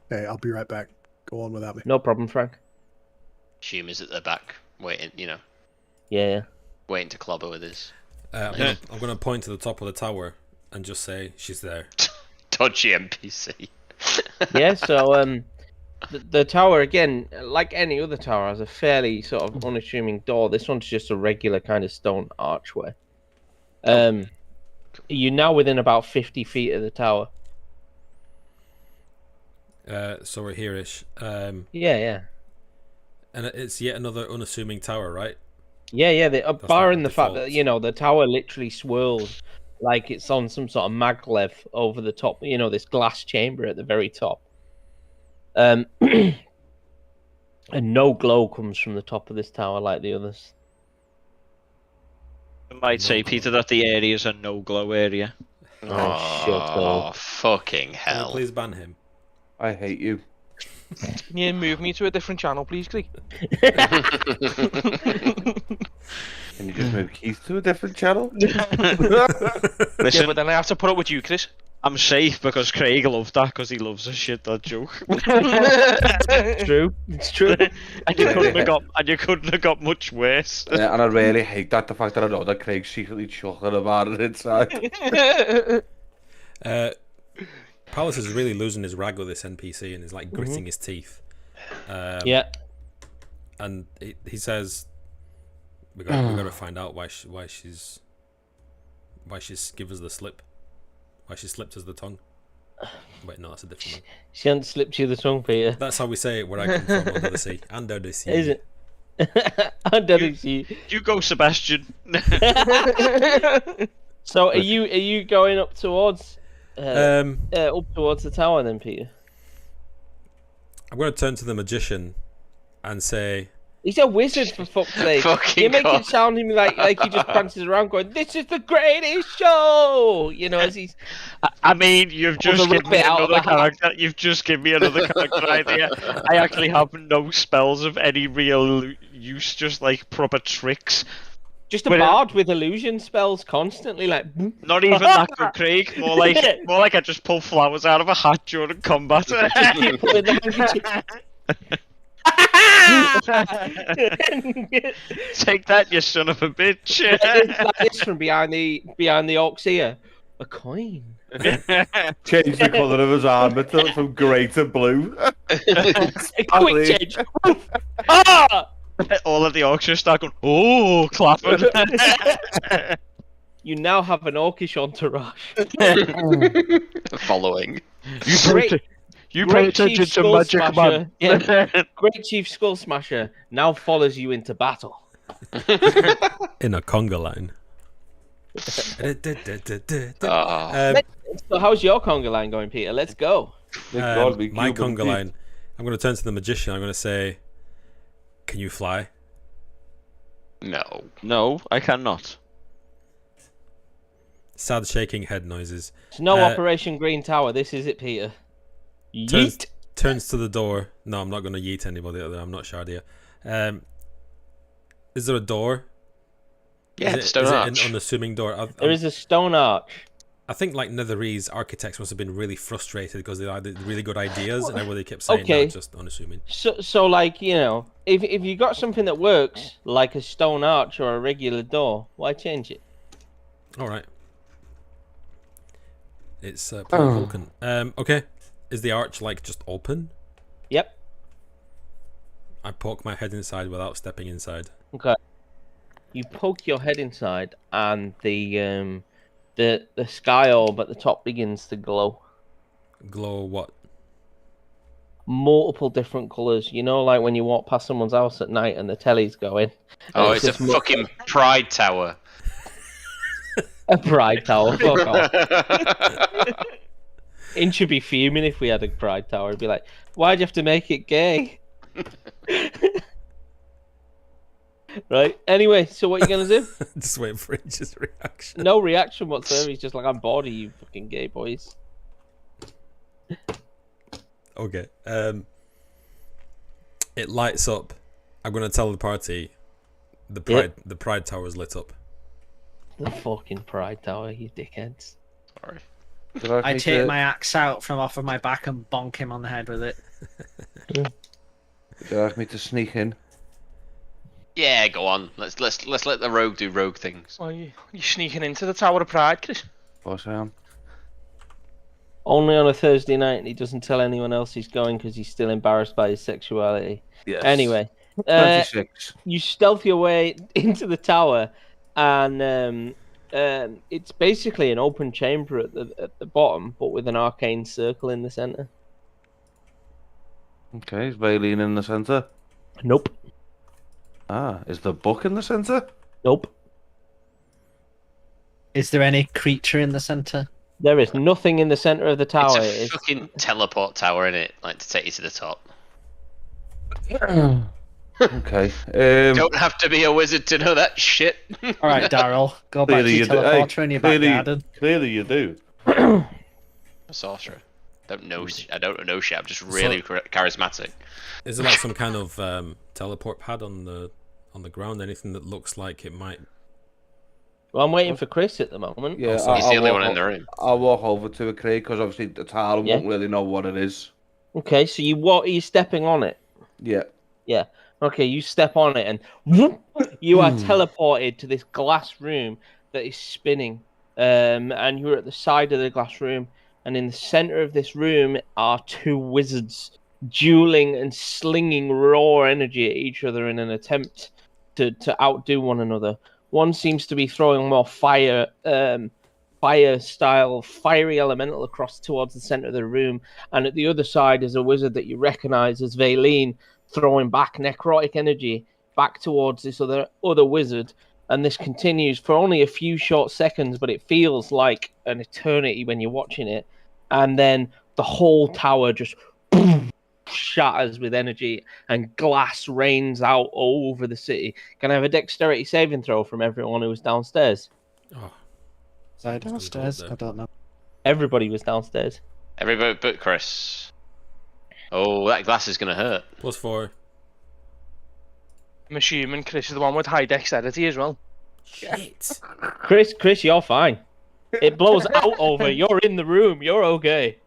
Hey, I'll be right back. Go on without me. No problem, Frank. Assume is at the back, waiting, Yeah. waiting to clobber with his I'm gonna point to the top of the tower and just say she's there. dodgy NPC. Yeah, so the tower, again, like any other tower, has a fairly sort of unassuming door. This one's just a regular kind of stone archway. You're now within about 50 feet of the tower. So we're here-ish. Yeah. And it's yet another unassuming tower, right? Yeah. Barring the fact default. that, the tower literally swirls like it's on some sort of maglev over the top, this glass chamber at the very top. And no glow comes from the top of this tower like the others. I might say, Peter, that the area is a no-glow area. Oh, fucking Can hell. we please ban him? I hate you. Can you move me to a different channel, please, Craig? Can you just move Keith to a different channel? Yeah, Listen, but then I have to put up with you, Chris. I'm safe because Craig loved that because he loves a shit that joke. True. It's true. and you couldn't have got much worse. Yeah, and I really hate that, the fact that I know that Craig's secretly chuckling about it inside. Palace is really losing his rag with this NPC and is like gritting his teeth. Yeah. And he says, we got to find out why she's give us the slip. Why she slipped us the tongue. Wait, no, that's a different one. She hasn't slipped you the tongue, Peter. That's how we say it where I come from, under the sea. Under the sea. Is it? Under the sea. You go, Sebastian. So are you going up towards the tower then, Peter? I'm going to turn to the magician and say, he's a wizard, for fuck's sake. You make it sound like he just prances around going, "This is the greatest show!" You know, as he's... I mean, you've just given me another character. You've just given me another character idea. I actually have no spells of any real use, just like proper tricks. Just a bard with illusion spells constantly, like... Not even that good, Craig. More like I just pull flowers out of a hat during combat. Take that, you son of a bitch! Like this from behind the orc's ear. A coin. Change the colour of his armour from grey to blue. A quick change. Ah! All of the orcs just start going, oh, clapping. You now have an orcish entourage. Following. You pay attention to Magic Man. Yeah. Great Chief Skull Smasher now follows you into battle. in a conga line. So how's your conga line going, Peter? Let's go. My conga line. I'm going to turn to the magician. I'm going to say, can you fly? No, I cannot. Sad shaking head noises. It's no Operation Green Tower. This is it, Peter. Yeet. Turns to the door. No, I'm not going to yeet anybody out there. I'm not Shardia. Is there a door? Yeah, is stone arch. It an unassuming door? There is a stone arch. I think like Netherese architects must have been really frustrated because they had really good ideas and everybody kept saying no, just unassuming. So like, you know, if you got something that works like a stone arch or a regular door, why change it? All right. It's Vulcan. Okay. Is the arch like just open? Yep. I poke my head inside without stepping inside. Okay. You poke your head inside and the sky orb at the top begins to glow. Glow what? Multiple different colours. You know, like when you walk past someone's house at night and the telly's going. Oh, it's a fucking pride tower. A pride tower. Fuck off. Inch should be fuming if we had a pride tower. He'd be like, why'd you have to make it gay? Right. Anyway, so what are you gonna do? Just waiting for Inch's reaction. No reaction whatsoever. He's just like, I'm bored of you fucking gay boys. Okay. It lights up. I'm gonna tell the party the pride tower's lit up. The fucking pride tower, you dickheads. Sorry. I take my axe out from off of my back and bonk him on the head with it. Would you like me to sneak in? Yeah, go on. Let's let the rogue do rogue things. Are you sneaking into the Tower of Pride, Chris? Of course I am. Only on a Thursday night, and he doesn't tell anyone else he's going because he's still embarrassed by his sexuality. Yes. Anyway, 26. you stealth your way into the tower, and it's basically an open chamber at the bottom, but with an arcane circle in the center. Okay, is Valine in the center? Nope. Ah, is the book in the center? Nope. Is there any creature in the center? There is nothing in the center of the tower. It's a fucking teleport tower in it, like to take you to the top. Okay. Don't have to be a wizard to know that shit. All right, Daryl, go back to Clearly your you do. Hey, teleporter in your back garden. clearly you do. A sorcerer. Don't know. I don't know shit. I'm just really charismatic. Is there like some kind of teleport pad on the ground? Anything that looks like it might? Well, I'm waiting for Chris at the moment. Yeah, He's the only one in the room. I'll walk over to it, Craig, because obviously the Tara Yeah. won't really know what it is. Okay, so are you stepping on it? Yeah. Yeah. Okay, you step on it and whoop, you are teleported to this glass room that is spinning. And you're at the side of the glass room, and in the center of this room are two wizards dueling and slinging raw energy at each other in an attempt to outdo one another. One seems to be throwing more fire style, fiery elemental across towards the center of the room, and at the other side is a wizard that you recognize as Valine, throwing back necrotic energy back towards this other wizard. And this continues for only a few short seconds, but it feels like an eternity when you're watching it. And then the whole tower just shatters with energy, and glass rains out over the city. Can I have a dexterity saving throw from everyone who was downstairs? Oh, Was I downstairs? I don't know. Everybody was downstairs. Everybody but Chris. Oh, that glass is gonna hurt. +4. I'm assuming Chris is the one with high dexterity as well. Shit. Chris, you're fine. It blows out over. You're in the room. You're okay.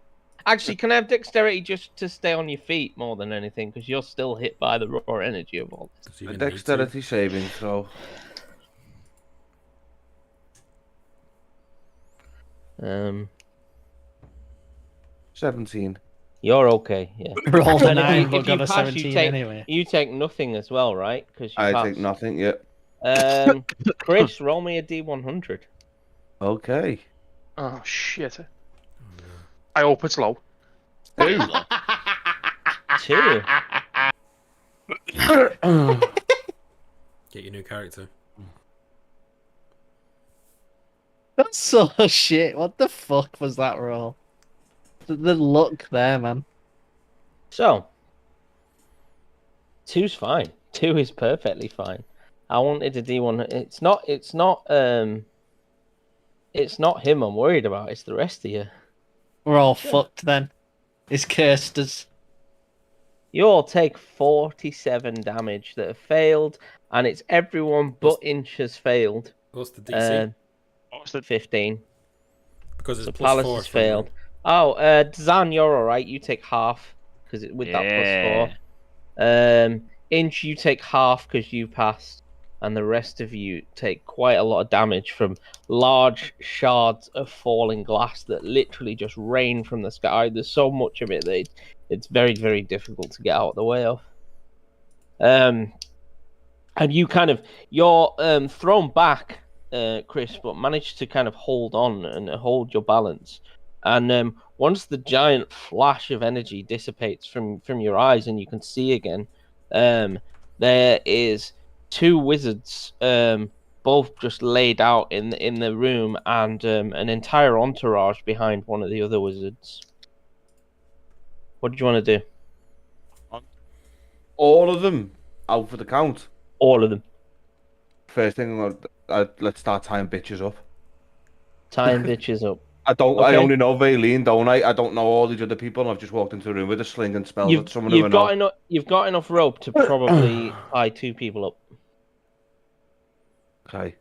Actually, can I have dexterity just to stay on your feet more than anything? Because you're still hit by the raw energy of all this. A dexterity saving throw. Um, 17. You're okay. Yeah. Rolled a And 9, but if you got a pass, 17 anyway. You take nothing as well, right? Because I take nothing. Yeah. Chris, roll me a D100. Okay. Oh shit. I hope it's low. 2. Get your new character. That's so shit. What the fuck was that roll? The look there, man. So, 2's fine. 2 is perfectly fine. I wanted a D1. It's not him I'm worried about. It's the rest of you. We're all fucked then. It's cursed us. You all take 47 damage that have failed, and it's everyone but Inch has failed. What's the DC? What's the 15. Because it's So +4. Palace has from- failed. Oh, Zan, you're alright. You take half because with that +4. Inch, you take half because you passed, and the rest of you take quite a lot of damage from large shards of falling glass that literally just rain from the sky. There's so much of it that it's very, very difficult to get out of the way of. And you're thrown back, Chris, but managed to kind of hold on and hold your balance. And once the giant flash of energy dissipates from your eyes and you can see again, there is 2 wizards, both just laid out in the room, and an entire entourage behind one of the other wizards. What do you want to do? All of them out for the count. All of them. First thing, let's start tying bitches up. Tying bitches up. I don't. Okay. I only know Valine, don't I? I don't know all these other people. And I've just walked into a room with a sling and spells at someone who I know. You've got enough rope to probably tie 2 people up. Okay.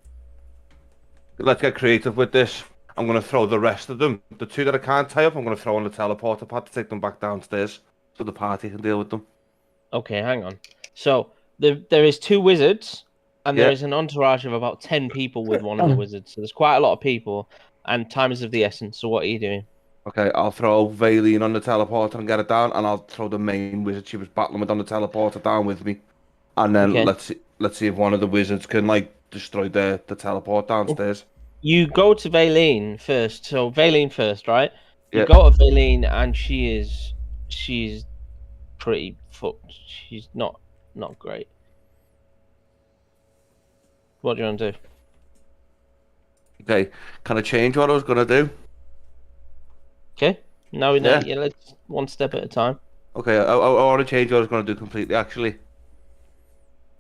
Let's get creative with this. I'm going to throw the rest of them. The 2 that I can't tie up, I'm going to throw on the teleporter pad to take them back downstairs so the party can deal with them. Okay, hang on. So there is 2 wizards, and there Yeah. is an entourage of about 10 people with one of the wizards. So there's quite a lot of people, and time is of the essence. So what are you doing? Okay, I'll throw Valine on the teleporter and get it down, and I'll throw the main wizard she was battling with on the teleporter down with me. And then Okay. let's see if one of the wizards can destroy the teleport downstairs. You go to Valine first. So Valine first, right? You Yeah. go to Valine, and she's pretty fucked. She's not great. What do you want to do? Okay, can I change what I was gonna do? Okay. Now we know. Yeah. Yeah, let's 1 step at a time. Okay, I want to change what I was gonna do completely. Actually,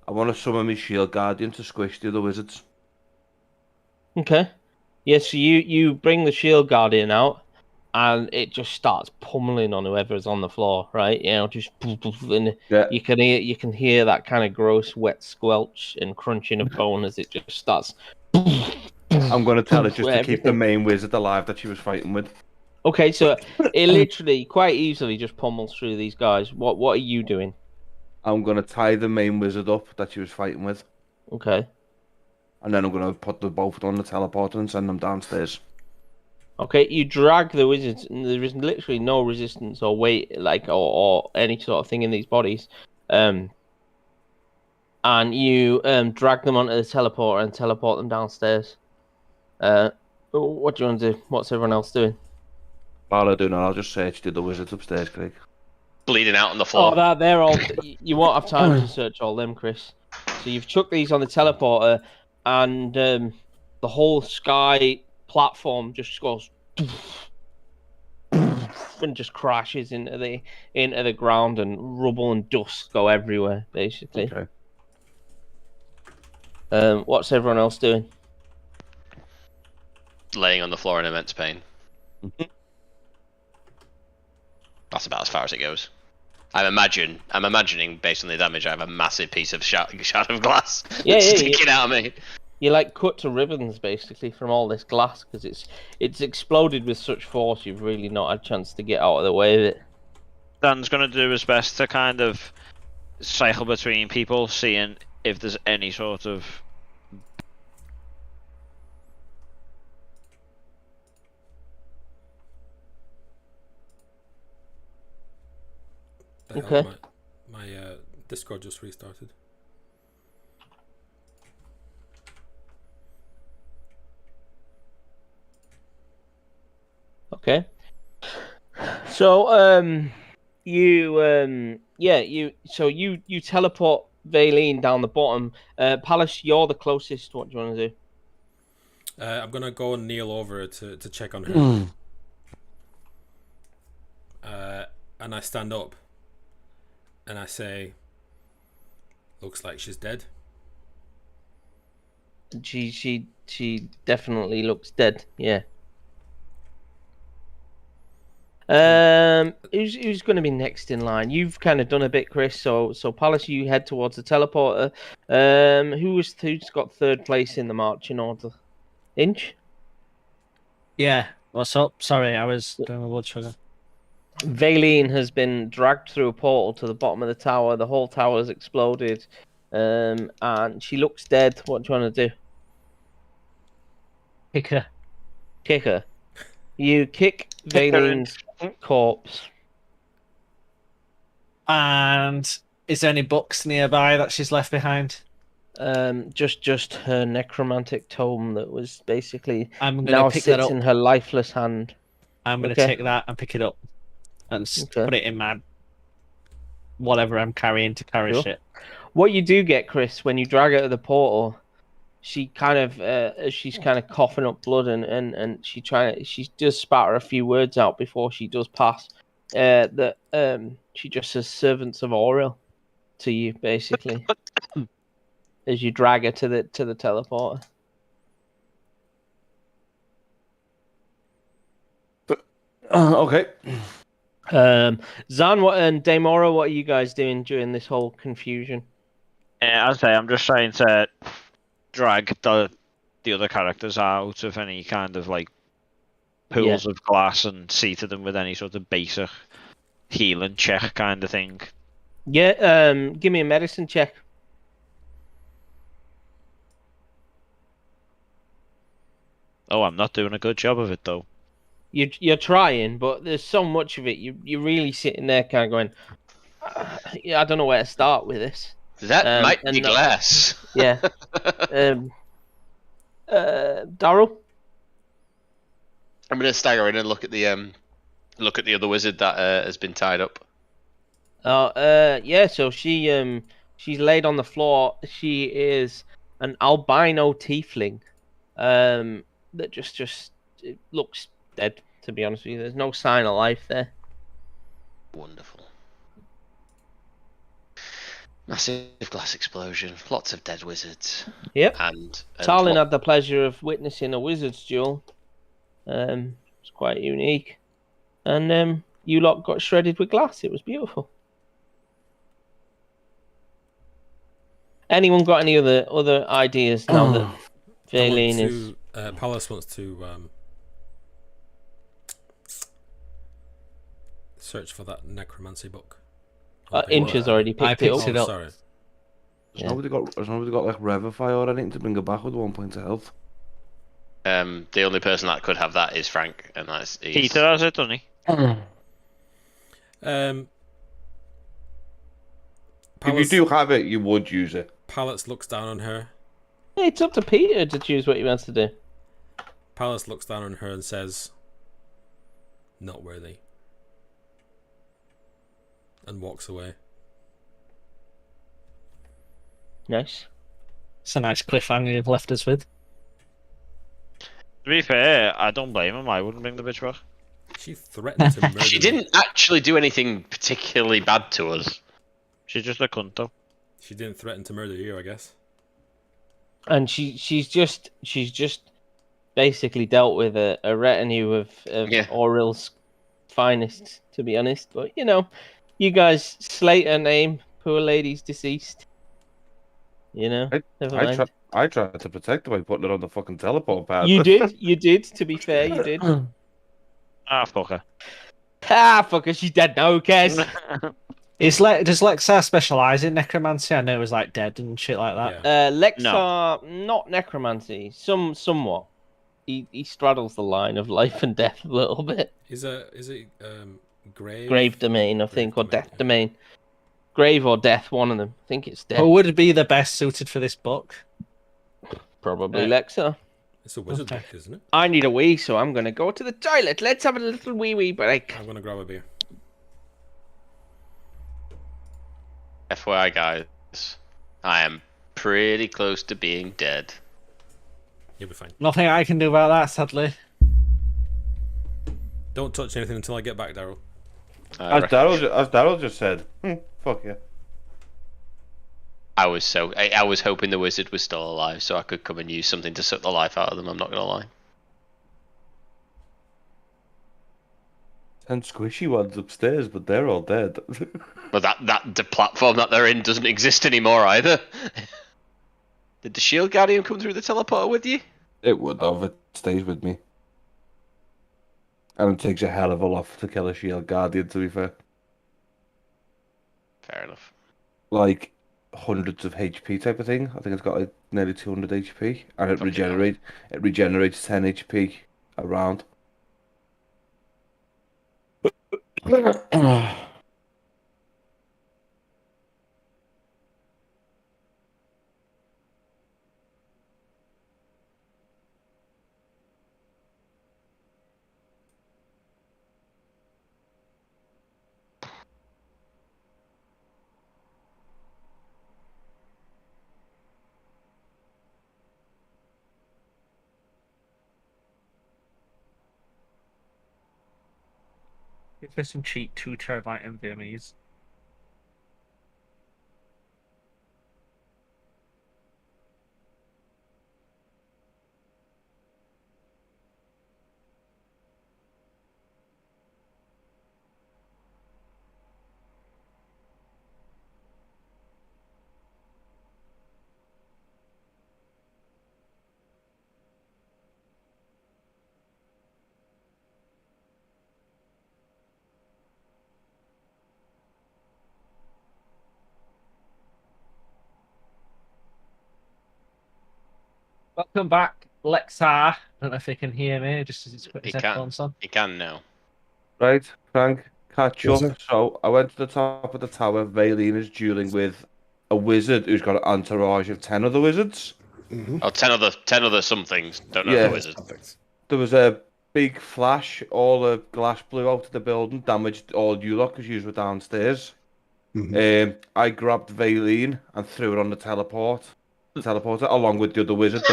I want to summon my shield guardian to squish the other wizards. Okay. Yeah, so you bring the shield guardian out, and it just starts pummeling on whoever's on the floor, right? You know, just poof, poof, and Yeah. you can hear that kind of gross wet squelch and crunching of bone as it just starts. I'm going to tell it just to keep the everything. main wizard alive that she was fighting with. Okay, so it literally quite easily just pummels through these guys. What are you doing? I'm going to tie the main wizard up that she was fighting with. Okay. And then I'm going to put the both on the teleporter and send them downstairs. Okay, you drag the wizards, and there is literally no resistance or weight, or any sort of thing in these bodies. And you drag them onto the teleporter and teleport them downstairs. What do you want to do? What's everyone else doing? While I do now, I'll just search the wizards upstairs, Craig. Bleeding out on the floor. Oh, they're all. You won't have time to search all them, Chris. So you've chucked these on the teleporter, and the whole sky platform just goes and just crashes into the ground, and rubble and dust go everywhere, basically. Okay. What's everyone else doing? Laying on the floor in immense pain. That's about as far as it goes. I'm imagining, based on the damage, I have a massive piece of shard of glass sticking out of me. You're like cut to ribbons, basically, from all this glass, because it's exploded with such force. You've really not had a chance to get out of the way of it. Dan's gonna do his best to kind of cycle between people, seeing if there's any sort of Okay. My Discord just restarted. Okay. So you teleport Valine down the bottom. Palace, you're the closest. What do you want to do? I'm gonna go and kneel over her to check on her. And I stand up and I say, looks like she's dead. She definitely looks dead, yeah. Who's going to be next in line? You've kind of done a bit, Chris. So Palace, you head towards the teleporter. Who's got third place in the marching order? Inch. Yeah. What's up? Sorry, I was doing my blood sugar. Valine has been dragged through a portal to the bottom of the tower. The whole tower has exploded, and she looks dead. What do you want to do? Kick her. Kick her. You kick Valine's corpse. And is there any books nearby that she's left behind? Just her necromantic tome that was basically I'm gonna now pick that sits up. in her lifeless hand. I'm gonna take that and pick it up and put it in my whatever I'm carrying to carry shit. What you do get, Chris, when you drag her to the portal, she kind of she's kind of coughing up blood and she does spatter a few words out before she does pass. She just says servants of Auriel to you, basically, as you drag her to the teleporter. Okay. Zan, and Daemora, what are you guys doing during this whole confusion? As I say, I'm just trying to drag the other characters out of any kind of like pools of glass and see to them with any sort of basic healing check kind of thing. Yeah, give me a medicine check. Oh, I'm not doing a good job of it though. You're trying, but there's so much of it. You're really sitting there, kind of going, I don't know where to start with this. That might be glass. Yeah. Daryl. I'm gonna stagger in and look at the other wizard that has been tied up. Yeah. So she's laid on the floor. She is an albino tiefling. That just it looks dead. To be honest with you, there's no sign of life there. Wonderful. Massive glass explosion, lots of dead wizards. Yep. And Talon what- had the pleasure of witnessing a wizard's duel. It's quite unique. And you lot got shredded with glass. It was beautiful. Anyone got any other ideas now that Valine is... Palace wants to search for that necromancy book. Inch has already picked it up. picked it up. Sorry. Has Yeah. nobody got like Revivify or anything to bring her back with 1 point of health? the only person that could have that is Frank, and that's Peter has it, doesn't he? Palace, If you do have it, you would use it. Palace looks down on her. It's up to Peter to choose what he wants to do. Palace looks down on her and says, "Not worthy," and walks away. Nice. It's a nice cliffhanger you've left us with. To be fair, I don't blame him. I wouldn't bring the bitch back. She threatened to murder She me. didn't actually do anything particularly bad to us. She's just a cunt, though. She didn't threaten to murder you, I guess. And she's just basically dealt with a retinue of Yeah. Auril's finest, to be honest. But you guys slate her name. Poor lady's deceased. Never mind. I tried to protect her by putting her on the fucking teleport pad. You did. To be fair, you did. Ah, fuck her. Fuck her, she's dead now. Who cares? Does Lexar specialise in necromancy? I know it was like dead and shit like that. Yeah. Lexar, not necromancy. Somewhat. He straddles the line of life and death a little bit. Is it grave? Grave domain, I think, or death domain. Grave or death, one of them. I think it's death. Who would be the best suited for this book? Probably Lexar. It's a wizard Okay. book, isn't it? I need a wee, so I'm gonna go to the toilet. Let's have a little wee break. I'm gonna grab a beer. FYI, guys, I am pretty close to being dead. You'll be fine. Nothing I can do about that, sadly. Don't touch anything until I get back, Daryl. As Daryl just said, fuck yeah. I was hoping the wizard was still alive so I could come and use something to suck the life out of them. I'm not gonna lie. And squishy ones upstairs, but they're all dead. But the platform that they're in doesn't exist anymore either. Did the shield guardian come through the teleporter with you? It would have. It stays with me. And it takes a hell of a lot to kill a shield guardian, to be fair. Fair enough. Like hundreds of HP type of thing. I think it's got like nearly 200 HP, and it Fucking regenerates 10 HP a round. If there's some cheap 2 terabyte NVMEs. Welcome back, Lexar. I don't know if they can hear me, just as he's put his He can. headphones on. You can now. Right, Frank, catch Yes, up. sir. So I went to the top of the tower. Valine is dueling with a wizard who's got an entourage of 10 other wizards. Oh, 10 other somethings. Don't know Yeah. the wizard. There was a big flash. All the glass blew out of the building, damaged all you lot because you were downstairs. I grabbed Valine and threw her on the teleporter, along with the other wizard.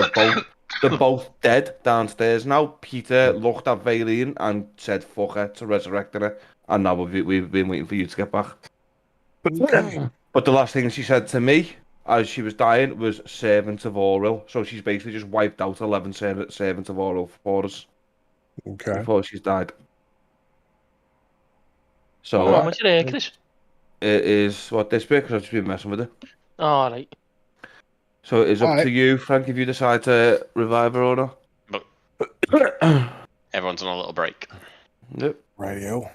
They're both dead downstairs now. Peter looked at Valine and said, "Fuck her," to resurrect her, and now we've been waiting for you to get back. But the last thing she said to me as she was dying was servant of Auril. So she's basically just wiped out 11 servants of Auril for us Okay. before she's died. How So much are there, Chris? it is what this bit because I've just been messing with it. All right. So it is up Alright. to you, Frank, if you decide to revive her or not. Everyone's on a little break. Yep. Radio.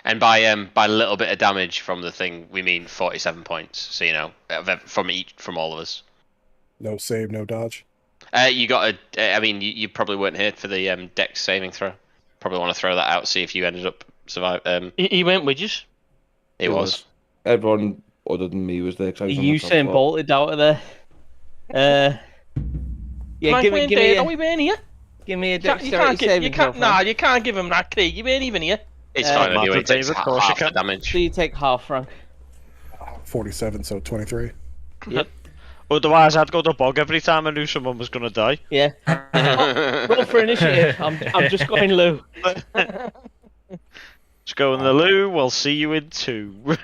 And by a little bit of damage from the thing, we mean 47 points. So from all of us. No save, no dodge. You got a. I mean, you probably weren't here for the Dex saving throw. Probably want to throw that out. See if you ended up survive. He went with you. It was. Everyone other than me was there. 'Cause I was on the top Usain floor. bolted out of there. Yeah, Frank give me, went give dead. me, Are we being here? give me a You can't dexterity give. saving You throw. can't. Nah, you can't give him that, Craig. You ain't even here. It's fine Matter, anyway. It takes David, of course you half the can. damage. So you take half, Frank. 47, so 23. Yep. Otherwise, I'd go to bog every time I knew someone was going to die. Yeah. Roll for initiative. I'm just going Lou. Let's go in the loo. We'll see you in 2.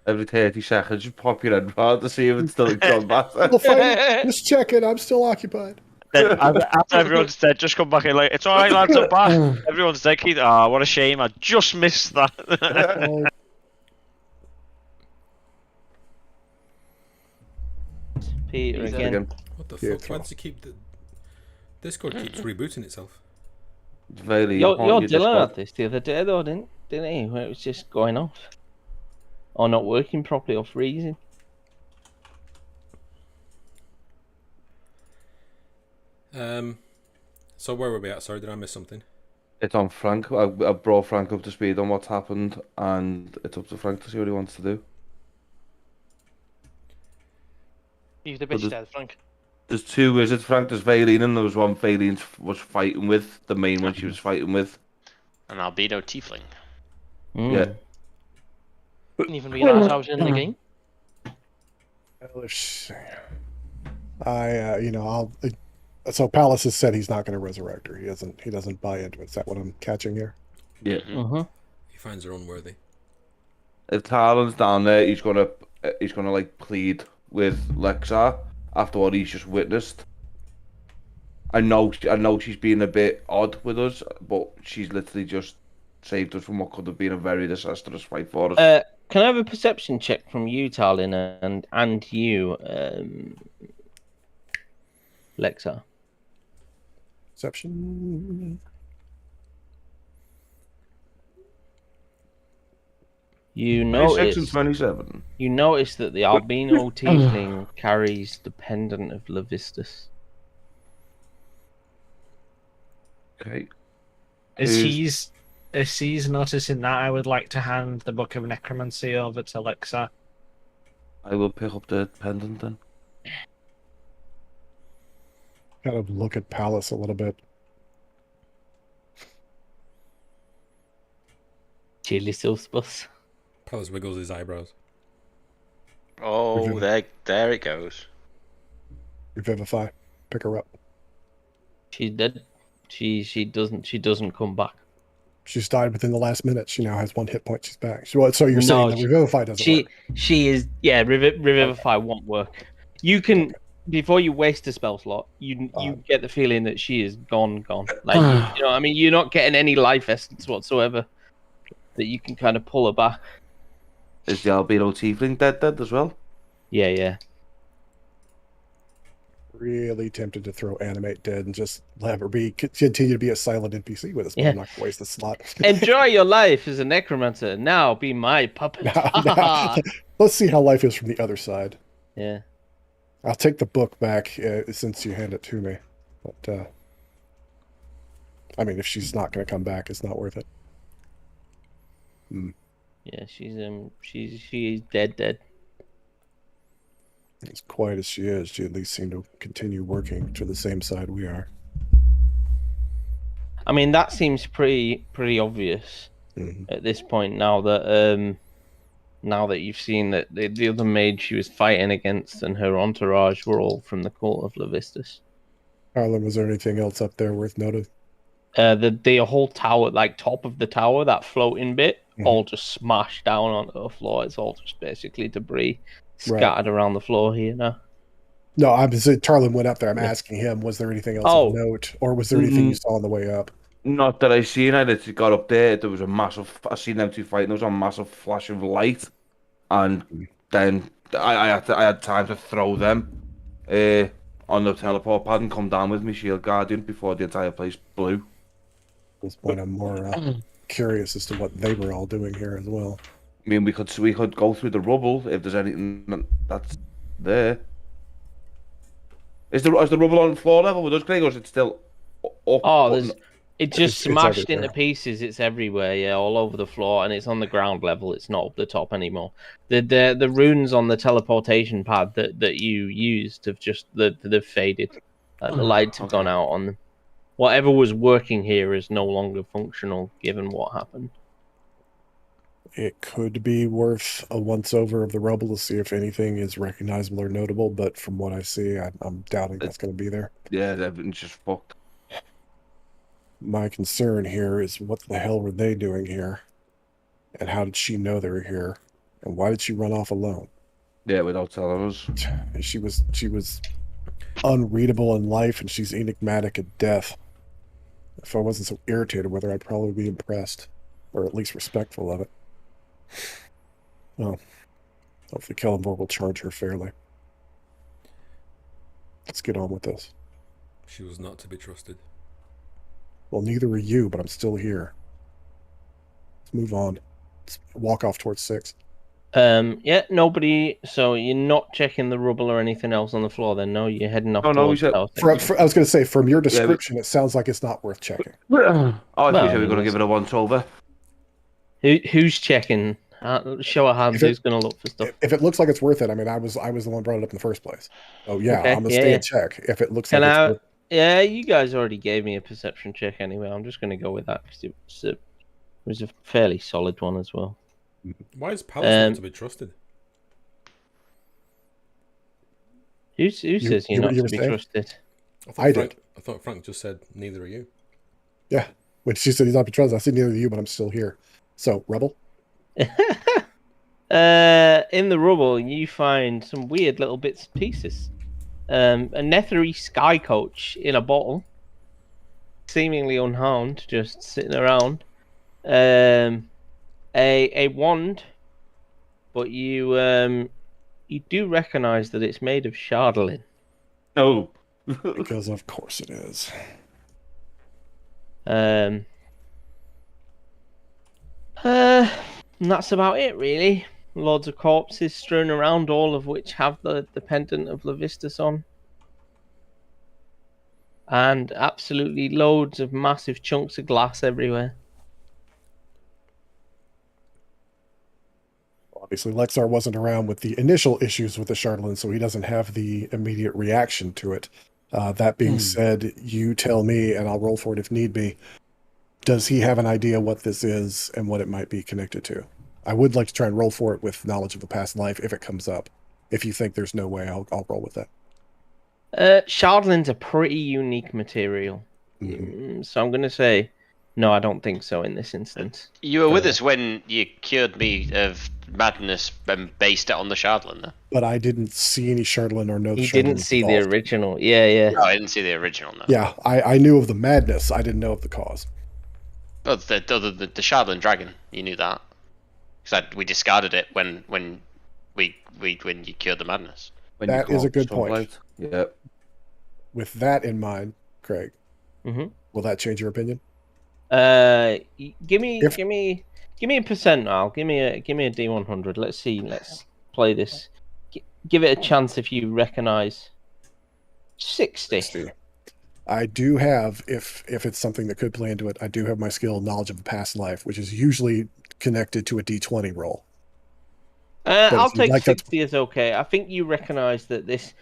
Every 30 seconds, you pop your head round to see if it's still in combat. Well, fine. Just checking. I'm still occupied. Then after everyone's dead, just come back and like, it's alright lads, I'm back. Everyone's dead, Keith. Ah, what a shame, I just missed that. Oh, Peter He's again. What the Yeah, fuck? Why does it keep the Discord keeps rebooting itself? Very Your important, you just Dylan got- had this the other day though, didn't he? Where it was just going off. Or not working properly or freezing. So where were we at? Sorry, did I miss something? It's on Frank. I brought Frank up to speed on what's happened, and it's up to Frank to see what he wants to do. He's the But bitch dead, Frank. There's 2 wizards, Frank. There's Valine, and there was one Valine was fighting with, the main one she was fighting with. An albino tiefling. Mm. Yeah. Didn't even realise I was in the game. let's see. I'll. So Palace has said he's not going to resurrect her. He doesn't buy into it. Is that what I'm catching here? Yeah. Mm-hmm. He finds her unworthy. If Talon's down there, he's gonna like plead with Lexar after what he's just witnessed. I know she's been a bit odd with us, but she's literally just saved us from what could have been a very disastrous fight for us. Can I have a perception check from you, Talin, and you, Lexa? Perception. You 26 and notice 27. you notice that the albino tiefling carries the pendant of Levistus. Okay. If he's noticing that, I would like to hand the Book of Necromancy over to Lexa. I will pick up the pendant then. Kind of look at Palace a little bit. Chili sauce. Palace wiggles his eyebrows. Oh, there it goes. Revivify. Pick her up. She's dead. She doesn't come back. She's died within the last minute. She now has 1 hit point. She's back. So you're saying that Revivify doesn't work? She is Revivify won't work. You can before you waste a spell slot, you get the feeling that she is gone. Like you know, I mean, you're not getting any life essence whatsoever. That you can kind of pull her back. Is the albino tiefling dead as well? Yeah. Really tempted to throw Animate Dead and just have her continue to be a silent NPC with us, but I'm not going to waste the slot. Enjoy your life as a necromancer. Now be my puppet. Now, let's see how life is from the other side. Yeah. I'll take the book back since you hand it to me. But, I mean, if she's not going to come back, it's not worth it. Yeah, she's dead. As quiet as she is, she at least seemed to continue working to the same side we are. I mean, that seems pretty obvious at this point. Now that you've seen that the other mage she was fighting against and her entourage were all from the cult of Levistus. Harlan, was there anything else up there worth noting? The whole tower, like top of the tower, that floating bit, all just smashed down onto the floor. It's all just basically debris scattered around the floor here now. No, I'm just saying Tarlin went up there. I'm asking him, was there anything else of note, or was there anything you saw on the way up? Not that I seen. I literally got up there. There was a massive. I seen them two fighting. There was a massive flash of light, and then I had time to throw them on the teleport pad and come down with me shield guardian before the entire place blew. At this point, I'm more curious as to what they were all doing here as well. I mean, we could go through the rubble if there's anything that's there. Is the rubble on floor level with us, Craig, or is it still up? Oh, it just It's smashed into everywhere. pieces. It's everywhere, yeah, all over the floor, and it's on the ground level. It's not up the top anymore. The runes on the teleportation pad that you used have just they've faded. The lights have gone out on them. Whatever was working here is no longer functional, given what happened. It could be worth a once-over of the rubble to see if anything is recognizable or notable, but from what I see, I'm doubting that's going to be there. Yeah, everything's just fucked. My concern here is what the hell were they doing here? And how did she know they were here? And why did she run off alone? Yeah, without telling us. She was unreadable in life, and she's enigmatic at death. If I wasn't so irritated with her, I'd probably be impressed, or at least respectful of it. Well, hopefully Kellenborg will charge her fairly. Let's get on with this. She was not to be trusted. Well, neither are you, but I'm still here. Let's move on. Let's walk off towards 6. Yeah, nobody. So you're not checking the rubble or anything else on the floor, then? No, you're heading off. No, we said. I was going to say, from your description, it sounds like it's not worth checking. I thought we were going to give it a once-over. Who's checking? Show of hands. Who's going to look for stuff? If it looks like it's worth it, I mean, I was the one who brought it up in the first place. Oh yeah, Okay, I'm gonna stay and check if it looks like it's worth it. Yeah, you guys already gave me a perception check anyway. I'm just going to go with that because it was a fairly solid one as well. Why is Palace not to be trusted? Who says you're not to be trusted? I did. I thought Frank just said neither are you. Yeah, when she said he's not to be trusted, I said neither are you, but I'm still here. So, Rebel? In the rubble, you find some weird little bits and pieces. A Nethery sky coach in a bottle, seemingly unharmed, just sitting around. A wand, but you do recognize that it's made of shardolin. No. Because of course it is. And that's about it, really. Loads of corpses strewn around, all of which have the pendant of Levistus on. And absolutely loads of massive chunks of glass everywhere. Obviously, Lexar wasn't around with the initial issues with the Shardolin, so he doesn't have the immediate reaction to it. That being said, you tell me, and I'll roll for it if need be. Does he have an idea what this is and what it might be connected to? I would like to try and roll for it with knowledge of a past life if it comes up. If you think there's no way, I'll roll with that. Shardlin's a pretty unique material. So I'm going to say, no, I don't think so in this instance. You were with us when you cured me of madness and based it on the Shardlin, though. But I didn't see any Shardlin or know the Shardlin. You didn't see the original. Yeah. No, I didn't see the original, no. Yeah, I knew of the madness. I didn't know of the cause. Oh, the Shardlin dragon, you knew that. Because we discarded it when you cured the madness. That is a good point. Yeah. With that in mind, Craig, will that change your opinion? Give me a percentile. Give me a D100. Let's see. Let's play this. Give it a chance if you recognize 60. I do have, if it's something that could play into it, I do have my skill knowledge of a past life, which is usually connected to a D20 roll. I'll take 60 as okay. I think you recognize that this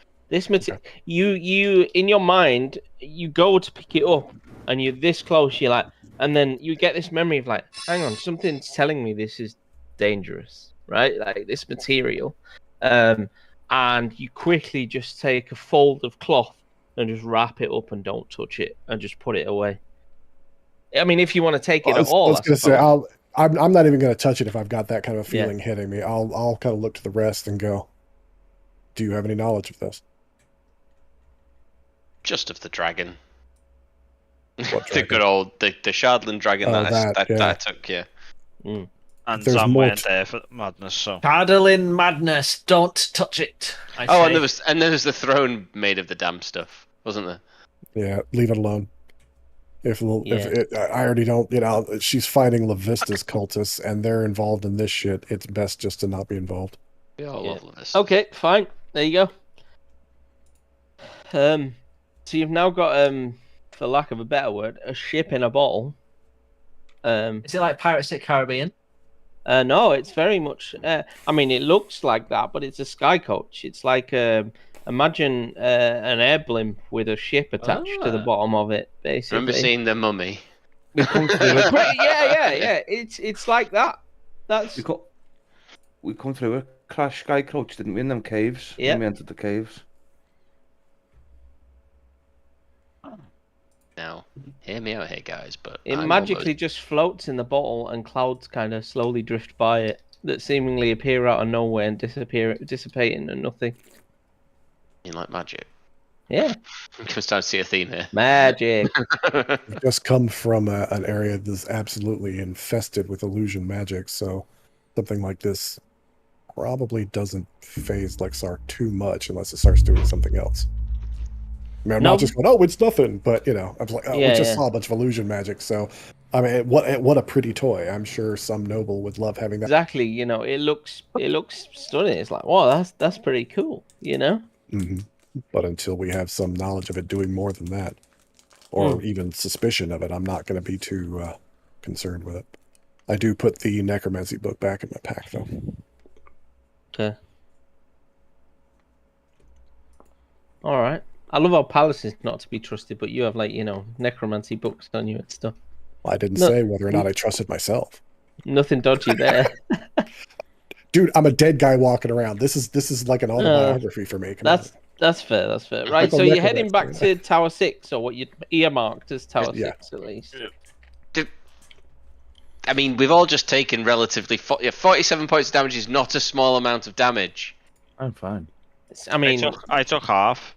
material. You in your mind, you go to pick it up, and you're this close. You're like, and then you get this memory of like, hang on, something's telling me this is dangerous, right? Like this material, and you quickly just take a fold of cloth and just wrap it up and don't touch it and just put it away. I mean, if you want to take it I at all, was I going to say, suppose. I'm not even going to touch it if I've got that kind of Yeah. feeling hitting me. I'll kind of look to the rest and go, do you have any knowledge of this? Just of the dragon. What The dragon? good old the Shardland dragon Oh, that yeah. I took. Yeah. And There's Zam more weren't there for madness, so. Paddling madness. Don't touch it. I Oh, say. and there was the throne made of the damn stuff, wasn't there? Yeah, leave it alone. If Yeah. I already don't, she's fighting Levista's cultists, and they're involved in this shit. It's best just to not be involved. We all Yeah. love this. Okay, fine. There you go. So you've now got, for lack of a better word, a ship in a bottle. Is it like Pirates of the Caribbean? No, it's very much. I mean, it looks like that, but it's a sky coach. It's like imagine an air blimp with a ship attached to the bottom of it. Basically, Remember seeing the mummy? We come through it. yeah. It's like that. That's We come through a crash sky coach, didn't we? In them caves. Yeah. When we entered the caves. Now, hear me out here, guys. But it I'm magically just floats in the bottle, and clouds kind of slowly drift by it that seemingly appear out of nowhere and dissipate into nothing. You like magic? Yeah, I'm starting to see a theme here. magic. We've just come from an area that's absolutely infested with illusion magic, so something like this probably doesn't phase Lexar too much unless it starts doing something else. I mean, I'm not just going, oh, it's nothing, but I was like, we just saw a bunch of illusion magic, so I mean, what a pretty toy. I'm sure some noble would love having that. Exactly, it looks stunning. It's like, wow, that's pretty cool, Mm-hmm. But until we have some knowledge of it doing more than that, or even suspicion of it, I'm not going to be too concerned with it. I do put the necromancy book back in my pack, though. Okay. All right. I love how Palace is not to be trusted, but you have necromancy books on you and stuff. Well, I didn't say whether or not I trusted myself. Nothing dodgy there. Dude, I'm a dead guy walking around. This is like an autobiography for me. That's fair. That's fair. Right. So you're heading back to Tower 6, or what you earmarked as Tower 6 at least. I mean, we've all just taken relatively 47 points of damage is not a small amount of damage. I'm fine. I mean, I took half.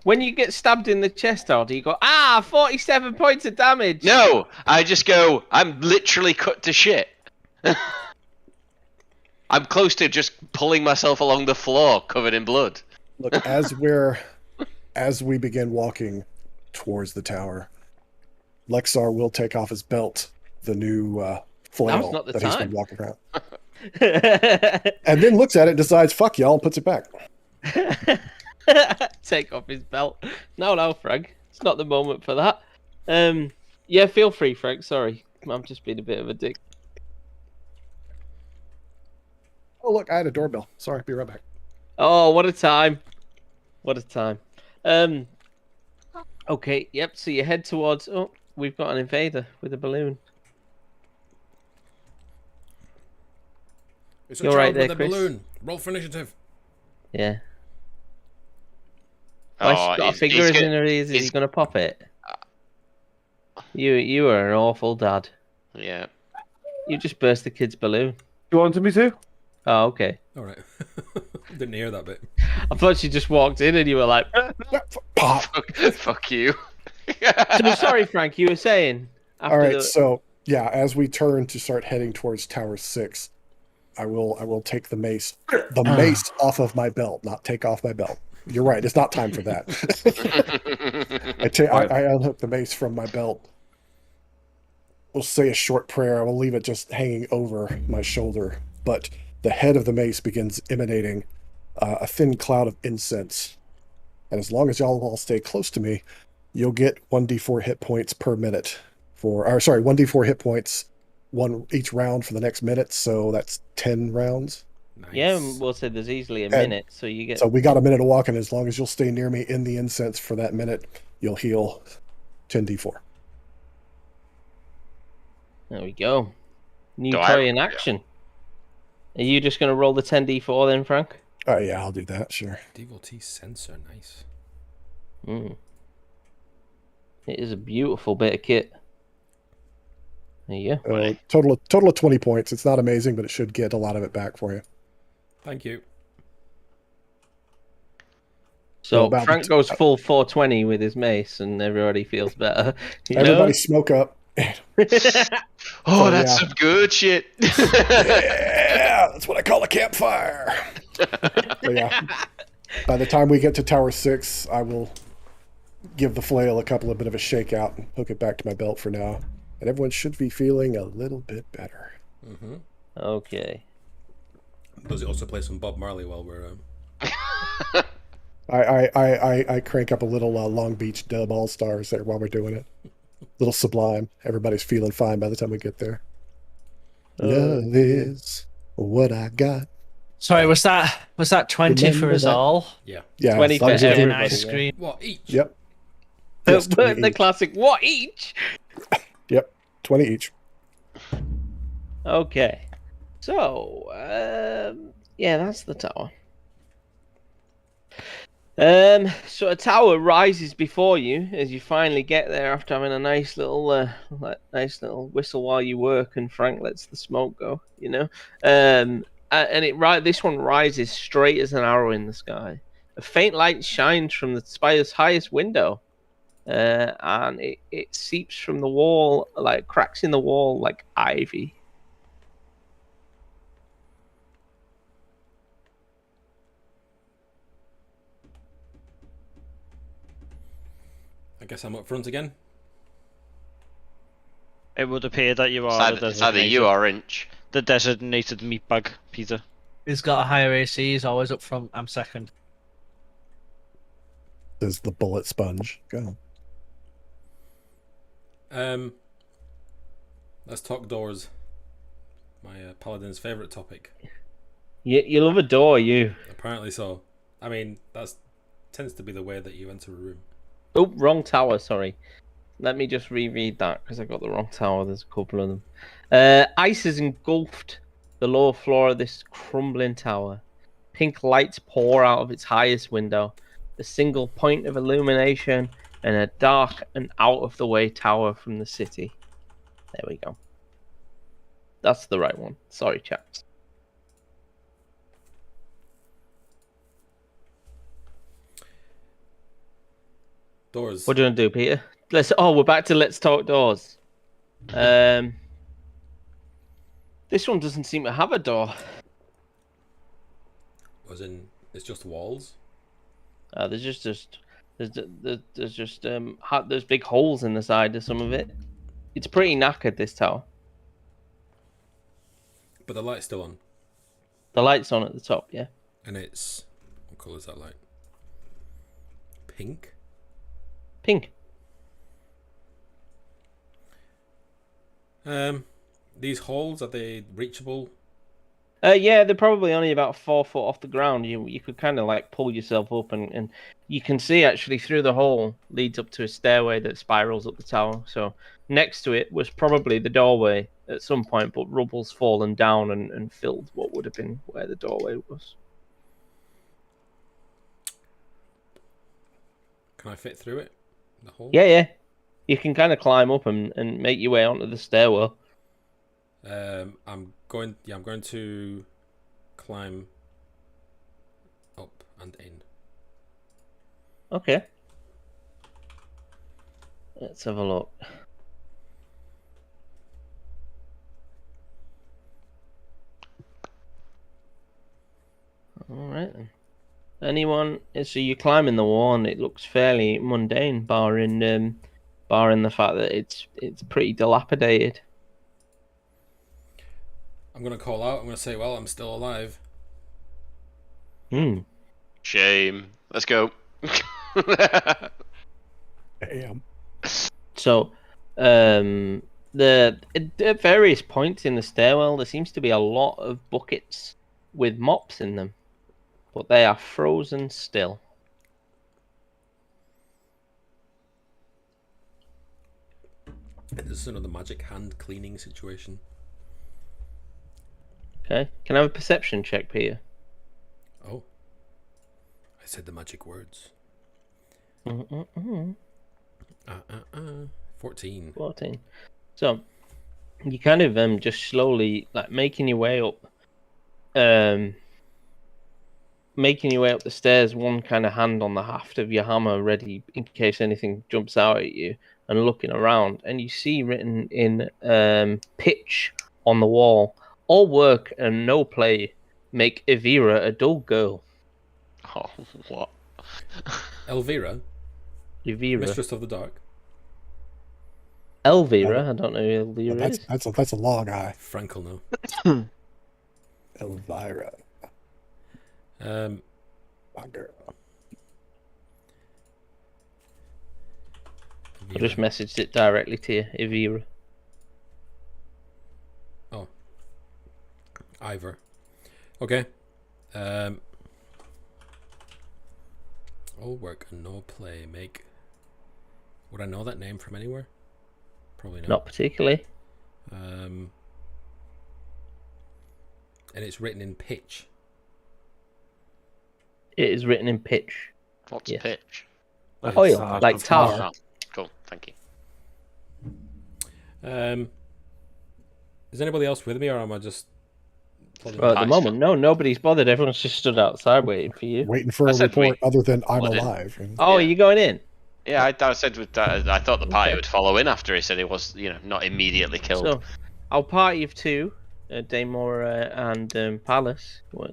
When you get stabbed in the chest, do you go, 47 points of damage? No, I just go, I'm literally cut to shit. I'm close to just pulling myself along the floor, covered in blood. Look, as we begin walking towards the tower, Lexar will take off his belt, the new flail that he's been walking around, and then looks at it, decides, "Fuck y'all," and puts it back. Take off his belt. No, Frank. It's not the moment for that. Yeah, feel free, Frank. Sorry, I'm just being a bit of a dick. Oh, look, I had a doorbell. Sorry, be right back. Oh, what a time. What a time. Okay, yep, so you head towards... Oh, we've got an invader with a balloon. It's a child with a balloon. Roll for initiative. Yeah. He's got a figure in her ears. Is he going to pop it? You are an awful dad. Yeah. You just burst the kid's balloon. You wanted me to? Oh, okay. All right. Didn't hear that bit. I thought she just walked in and you were like, pop. Fuck you. So sorry, Frank. You were saying. All right. So yeah, as we turn to start heading towards Tower 6, I will take the mace off of my belt, not take off my belt. You're right. It's not time for that. I unhook the mace from my belt. We'll say a short prayer. I will leave it just hanging over my shoulder, but the head of the mace begins emanating a thin cloud of incense. And as long as y'all all stay close to me, you'll get 1d4 hit points per minute 1d4 hit points each round for the next minute. So that's 10 rounds. Nice. Yeah, we'll say there's easily a minute, so you get. So we got a minute of walking. As long as you'll stay near me in the incense for that minute, you'll heal 10d4. There we go. New toy in action. Are you just going to roll the 10d4 then, Frank? Yeah, I'll do that. Sure. Devotee sensor, nice. It is a beautiful bit of kit. Yeah. Total of 20 points. It's not amazing, but it should get a lot of it back for you. Thank you. So Frank goes full 420 with his mace, and everybody feels better. Everybody smoke up. That's some good shit. Yeah, that's what I call a campfire. So yeah, by the time we get to Tower 6, I will give the flail a bit of a shake out and hook it back to my belt for now. And everyone should be feeling a little bit better. Mm-hmm. Okay. Does it also play some Bob Marley while we're... I crank up a little Long Beach Dub All-Stars there while we're doing it. Little Sublime. Everybody's feeling fine by the time we get there. Love is what I got. Sorry, was that 20 Remember for us that? all? Yeah. 20 for everybody. Ice cream. What, each? Yep. Yes, the classic, what each? Yep, 20 each. Okay. So, yeah, that's the tower. So a tower rises before you as you finally get there after having a nice little whistle while you work, and Frank lets the smoke go. And this one rises straight as an arrow in the sky. A faint light shines from the spire's highest window, and it seeps from the wall, like cracks in the wall, like ivy. I guess I'm up front again. It would appear that you are It's either you or Inch. the designated meatbag, Peter. He's got a higher AC. He's always up front. I'm second. Is the bullet sponge. Go. Let's talk doors. My paladin's favourite topic. You love a door, you. Apparently so. I mean, that tends to be the way that you enter a room. Oh, wrong tower, sorry. Let me just reread that because I got the wrong tower. There's a couple of them. Ice has engulfed the lower floor of this crumbling tower. Pink lights pour out of its highest window. A single point of illumination and a dark and out-of-the-way tower from the city. There we go. That's the right one. Sorry, chaps. Doors. What do you want to do, Peter? We're back to let's talk doors. This one doesn't seem to have a door. As in, it's just walls. There's big holes in the side of some of it. It's pretty knackered, this tower. But the light's still on. The light's on at the top, yeah. And it's... What colour is that light? Pink? Pink. These holes, are they reachable? Yeah, they're probably only about 4 foot off the ground. You could kind of like pull yourself up, and you can see actually through the hole leads up to a stairway that spirals up the tower. So next to it was probably the doorway at some point, but rubble's fallen down and filled what would have been where the doorway was. Can I fit through it? The hole? Yeah. You can kind of climb up and make your way onto the stairwell. I'm going to climb up and in. Okay. Let's have a look. All right then. Anyone? So you're climbing the wall, and it looks fairly mundane, barring the fact that it's pretty dilapidated. I'm going to call out. I'm going to say, well, I'm still alive. Shame. Let's go. Damn. So, at various points in the stairwell, there seems to be a lot of buckets with mops in them, but they are frozen still. This is another magic hand cleaning situation. Okay, can I have a perception check, Peter? Oh, I said the magic words. 14. 14. 14. So, you kind of just slowly like making your way up the stairs, one kind of hand on the haft of your hammer ready in case anything jumps out at you, and looking around, and you see written in pitch on the wall, all work and no play make Evira a dull girl. Oh, what? Elvira, Evira. Mistress of the Dark. Elvira, I don't know who Elvira is. That's a law guy. Frank will know. Elvira. Um, My girl. I just messaged it directly to you, Evira. Oh. Ivor. Okay. All work and no play make... Would I know that name from anywhere? Probably not. Not particularly. And it's written in pitch. It is written in pitch. What's Yes. pitch? Oil, like tar. Oh, cool, thank you. Is anybody else with me, or am I just... Well, at the moment, no, nobody's bothered. Everyone's just stood outside waiting for you. Waiting for a said report we other than I'm wanted- alive. Oh, Yeah. are you going in? Yeah, I said I thought the party would follow in after he said he was, not immediately killed. So, I'll party of two, Daemora and Palace. What?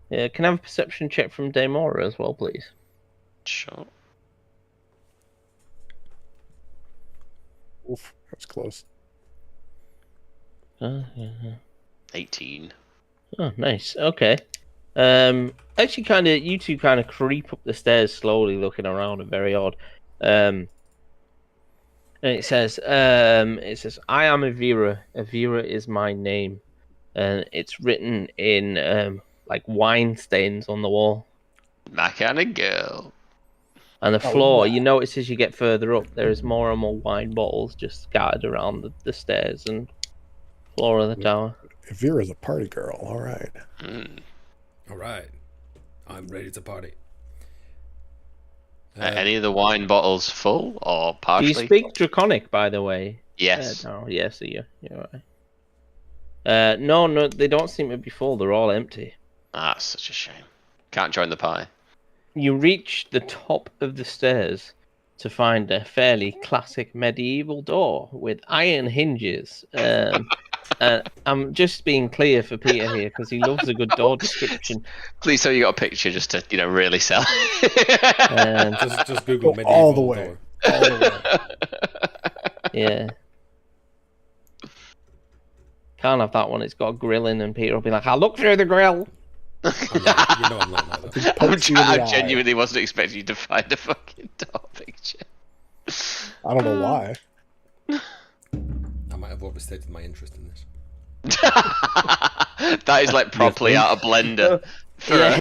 Can I have a perception check from Daemora as well, please? Sure. Oof, that's close. 18. Oh, nice. Okay. Actually, you two kind of creep up the stairs slowly, looking around, and very odd. And it says, "I am Evira. Evira is my name," and it's written in like wine stains on the wall My kind of girl. and the floor. You notice as you get further up, there is more and more wine bottles just scattered around the stairs and floor of the tower. Vera's a party girl. All right. All right. I'm ready to party. Any of the wine bottles full or Do partially? you speak Draconic, by the way? Yes. No, yes, you're right. No, they don't seem to be full. They're all empty. Ah, such a shame. Can't join the party. You reach the top of the stairs to find a fairly classic medieval door with iron hinges. I'm just being clear for Peter here because he loves a good door description. Please tell you got a picture just to, really sell. Just Google Go medieval all the way. door. All the way. Yeah. Can't have that one. It's got a grill in, and Peter will be like, "I'll look through the grill." I'm not like that. I genuinely wasn't expecting you to find a fucking door picture. I don't know why. I might have overstated my interest in this. That is like properly out of Blender for a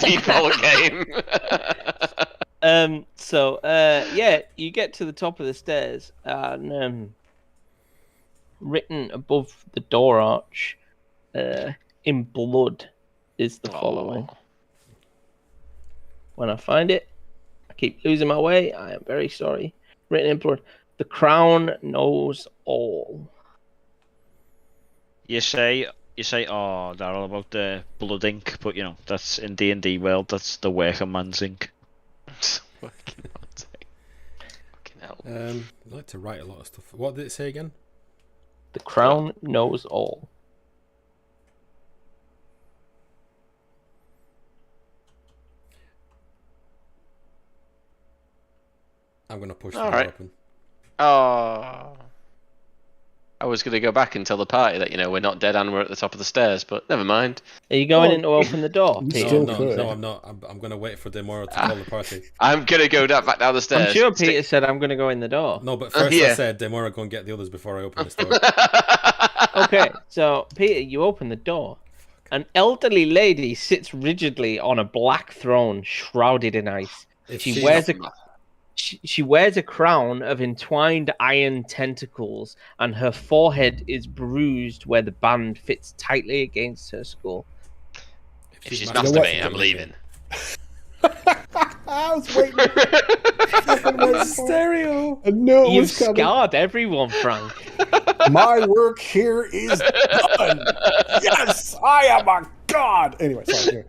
default game. So you get to the top of the stairs, and written above the door arch, in blood, is the following. When I find it, I keep losing my way. I am very sorry. Written in blood. The crown knows all. You say, oh, they're all about the blood ink, but that's in D&D world. That's the working man's ink. Fucking hell. I like to write a lot of stuff. What did it say again? The crown knows all. I'm gonna push the All door right. open. Oh. I was going to go back and tell the party that, we're not dead and we're at the top of the stairs, but never mind. Are you going in to open the door, You Peter? still No, could. I'm not. I'm gonna wait for Demora to call the party. I'm going to go back down the stairs. I'm sure Peter said I'm going to go in the door. No, but first Yeah. I said Demora go and get the others before I open this door. Okay, so Peter, you open the door. An elderly lady sits rigidly on a black throne, shrouded in ice. If She she's- wears a she wears a crown of entwined iron tentacles, and her forehead is bruised where the band fits tightly against her skull. If she's masturbating, masturbating, I'm leaving. I was waiting. stereo. I knew it You've was coming. scarred everyone, Frank. My work here is done. Yes, I am a god. Anyway, sorry.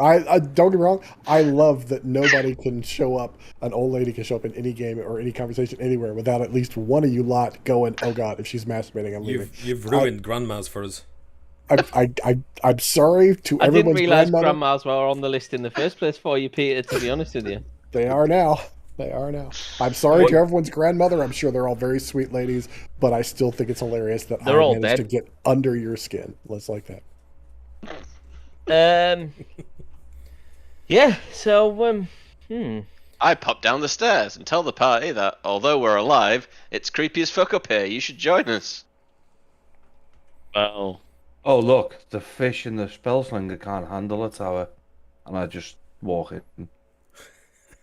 I don't get me wrong. I love that nobody can show up. An old lady can show up in any game or any conversation anywhere without at least one of you lot going, "Oh God, if she's masturbating, I'm leaving." You've ruined grandmas for us. I'm sorry to I didn't everyone's realise grandmother. grandmas were on the list in the first place for you, Peter. To be honest with you, They are now. They are now. I'm sorry to everyone's grandmother. I'm sure they're all very sweet ladies, but I still think it's hilarious that They're I all managed dead. to get under your skin. Let's like that. Yeah. So I pop down the stairs and tell the party that although we're alive, it's creepy as fuck up here. You should join us. Well, Oh, look, the fish in the spellslinger can't handle a tower. And I just walk in.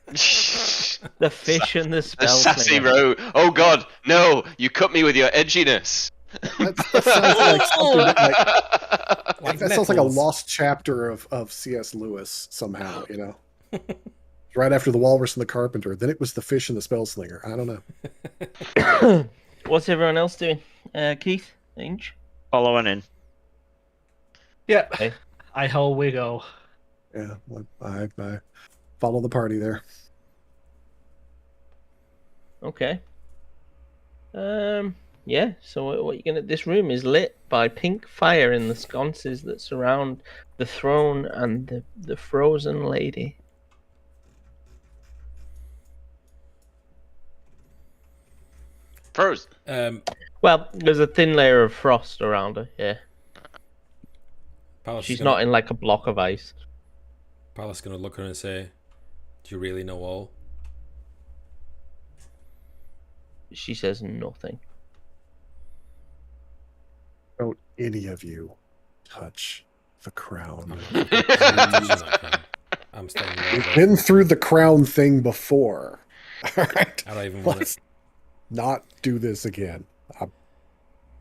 the fish and the The spell. sassy rogue. Oh God, no! You cut me with your edginess. That sounds like something Like that sounds like a nipples. lost chapter of C.S. Lewis somehow, you know? Right after the Walrus and the Carpenter. Then it was the fish and the Spellslinger. I don't know. What's everyone else doing? Keith, Inch. following in. Yeah. Okay. I ho we go. Yeah, well, I follow the party there. Okay. Yeah. So what you gonna? This room is lit by pink fire in the sconces that surround the throne and the frozen lady. Frozen. Well, there's a thin layer of frost around her. Yeah. Palace She's is gonna, not in like a block of ice. Palace is gonna look at her and say, "Do you really know all?" She says nothing. Don't any of you touch the crown. I'm staying We've there. been through the crown thing before. All right. I don't even want Let's it. not do this again.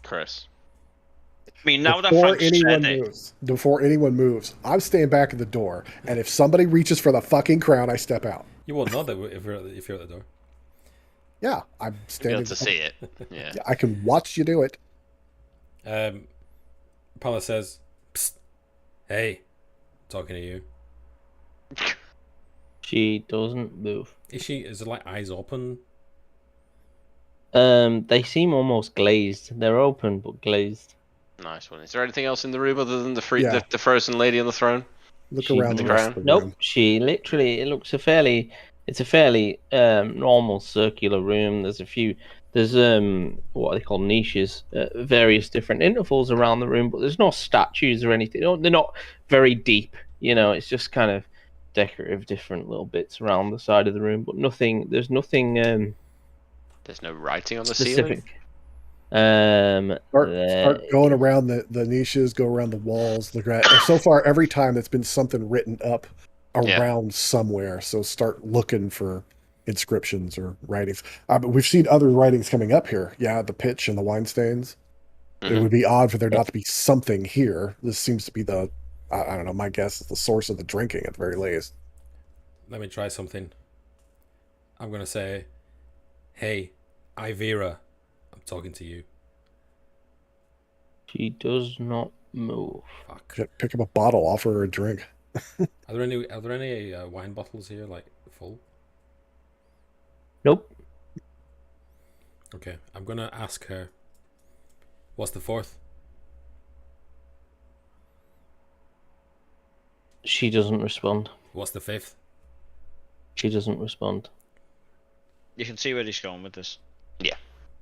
Chris. I mean, now that Before Frank anyone said it, moves, I'm staying back at the door. And if somebody reaches for the fucking crown, I step out. You won't know that if you're at the door. Yeah, I'm Be able standing. to see it. Yeah. Yeah, I can watch you do it. Palace says, "Psst, hey, talking to you." She doesn't move. Is it like eyes open? They seem almost glazed. They're open but glazed. Nice one. Is there anything else in the room other than the Yeah. the frozen lady on the throne? Look She- around the the rest ground? of the Nope. room. She literally. It looks it's a fairly normal circular room. There's what are they call niches, various different intervals around the room, but there's no statues or anything. They're not very deep. You know, it's just kind of decorative, different little bits around the side of the room, but nothing. There's nothing There's no writing on the ceiling. specific. There- Start going around the niches, go around the walls. Look at so far every time that's been something written up around somewhere. So start looking for inscriptions or writings. But we've seen other writings coming up here. Yeah, the pitch and the wine stains. It Mhm. would be odd for there not to be something here. This seems to be I don't know. My guess is the source of the drinking at the very least. Let me try something. I'm gonna say, "Hey, Ivera, I'm talking to you." She does not move. Fuck. Pick up a bottle, offer her a drink. Are there any wine bottles here, like full? Nope. Okay, I'm gonna ask her. What's the fourth? She doesn't respond. What's the fifth? She doesn't respond. you can see where he's going with this.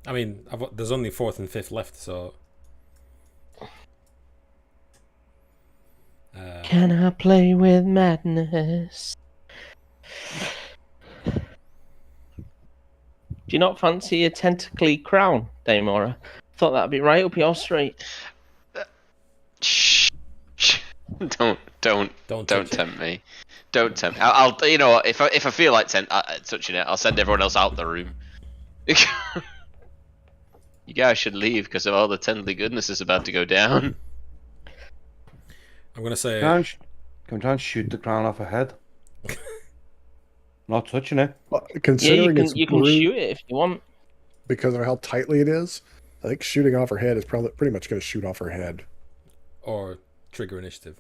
I mean, there's only fourth and fifth left, so. Can I play with madness? Do you not fancy a tentacly crown, Daemora? Thought that'd be right up your street. Shh. Shh. Don't touch it. tempt me. Don't tempt. I'll you know what, if I feel like touching it, I'll send everyone else out the room. You guys should leave because of all the tendly goodness is about to go down. I'm gonna say. Can we try and shoot the crown off her head? Not touching it. Well, Yeah, considering you it's can brewed, shoot it if you want. because of how tightly it is, I think shooting off her head is probably pretty much going to shoot off her head. Or trigger initiative.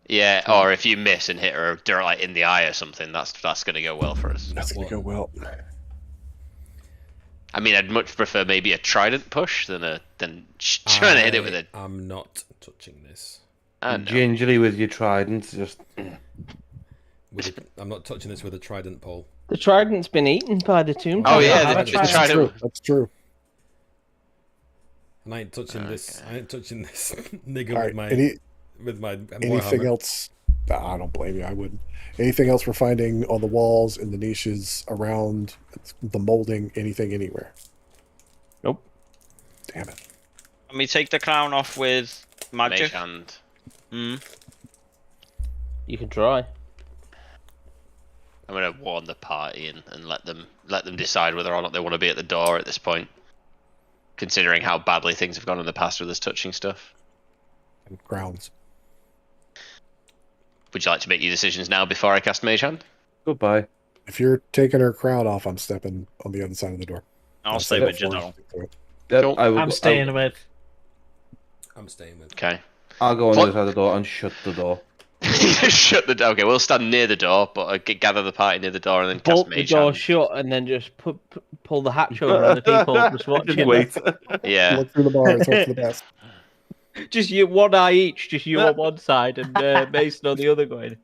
Yeah, or if you miss and hit her like in the eye or something, that's going to go well for us. That's going to go well. I mean, I'd much prefer maybe a trident push than trying to hit it with it. I'm not touching this. Gingerly with your trident, just. I'm not touching this with a trident pole. The trident's been eaten by the tomb. Oh yeah, That's the trident. That's true. And I ain't touching this. I ain't touching this nigga All with right, my anything Warhammer. else? I don't blame you. I wouldn't. Anything else we're finding on the walls, in the niches, around the molding, anything, anywhere? Nope. Damn it. Let me take the crown off with magic. Mage hand. You can try. I'm gonna warn the party and let them decide whether or not they want to be at the door at this point. Considering how badly things have gone in the past with us touching stuff. And grounds. Would you like to make your decisions now before I cast Mage Hand? Goodbye. If you're taking her crown off, I'm stepping on the other side of the door. I'll stay with you, though. Yep, Cool. I'm staying with. I'm staying with. Okay. I'll go on the other side of the door and shut the door. Shut the door. Okay, we'll stand near the door, but gather the party near the door and then cast Bolt the Mage door Hand. shut and then just pull the hatch over and the people just watching. Wait. Yeah. Look through the bars, hope for the best. Just you, one eye each, just you on one side and Mason on the other going.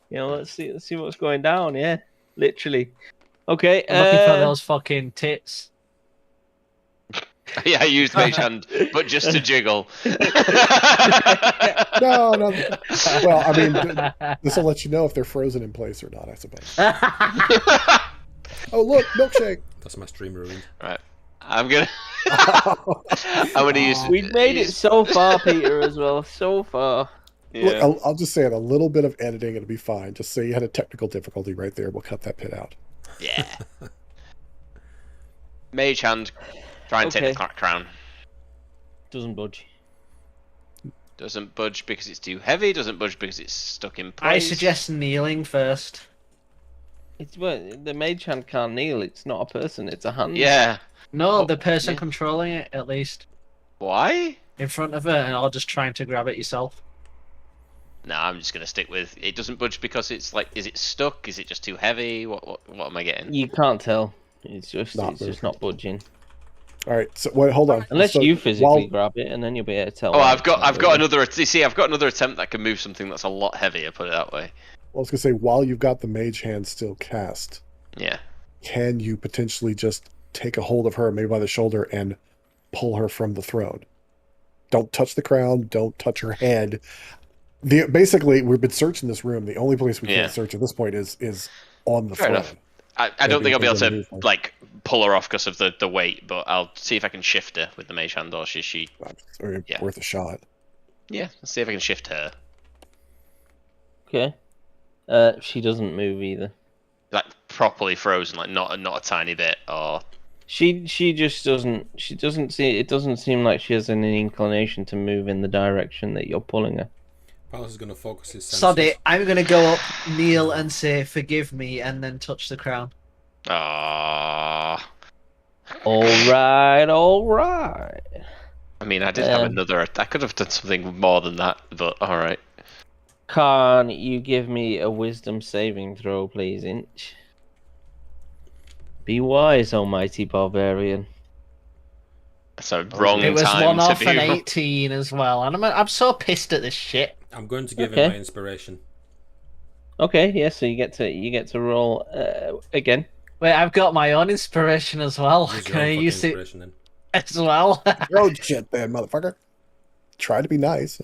You know, let's see what's going down. Yeah, literally. Okay. I'm looking for those fucking tits. Yeah, I used Mage Hand, but just to jiggle. No. Well, I mean, this will let you know if they're frozen in place or not, I suppose. Oh, look, milkshake. That's my stream ruined. Right. I'm gonna use. We've made it so far, Peter, as well. So far. Yeah. Look, I'll just say it. A little bit of editing, it'll be fine. Just say you had a technical difficulty right there. We'll cut that bit out. Yeah. Mage Hand. Try and take the crown. Doesn't budge. Doesn't budge because it's too heavy. Doesn't budge because it's stuck in place. I suggest kneeling first. It's the mage hand can't kneel. It's not a person. It's a hand. Yeah. No, the person controlling it, at least. Why? In front of her, and I'll just trying to grab it yourself. No, I'm just gonna stick with it. Doesn't budge because it's like, is it stuck? Is it just too heavy? What am I getting? You can't tell. It's just not budging. All right. So wait, hold on. Unless So you physically grab it, and then you'll be able to tell. Oh, I've got another. You see, I've got another attempt that can move something that's a lot heavier. Put it that way. Well, I was gonna say, while you've got the mage hand still cast, Yeah. can you potentially just take a hold of her, maybe by the shoulder, and pull her from the throne? Don't touch the crown. Don't touch her head. Basically, we've been searching this room. The only place we can't search at this point is on the Fair throne. enough. I don't think I'll be able to like pull her off because of the weight, but I'll see if I can shift her with the mage hand, or she. Worth a shot. Yeah, let's see if I can shift her. Okay. She doesn't move either. Like properly frozen, like not a tiny bit, or. She just doesn't. She doesn't see. It doesn't seem like she has any inclination to move in the direction that you're pulling her. Paulus is going to focus his senses. Sod it. I'm going to go up, kneel, and say, "Forgive me," and then touch the crown. Ah. All right. I mean, I did have another. I could have done something more than that, but all right. Can you give me a wisdom saving throw, please, Inch? Be wise, almighty barbarian. That's a wrong It was time one to off be. an 18 as well, and I'm so pissed at this shit. I'm going to give him my inspiration. Okay, yeah. So you get to roll again. Wait, I've got my own inspiration as well. Use your Can I own use fucking it inspiration then. as well? Your own shit, then, motherfucker. Try to be nice.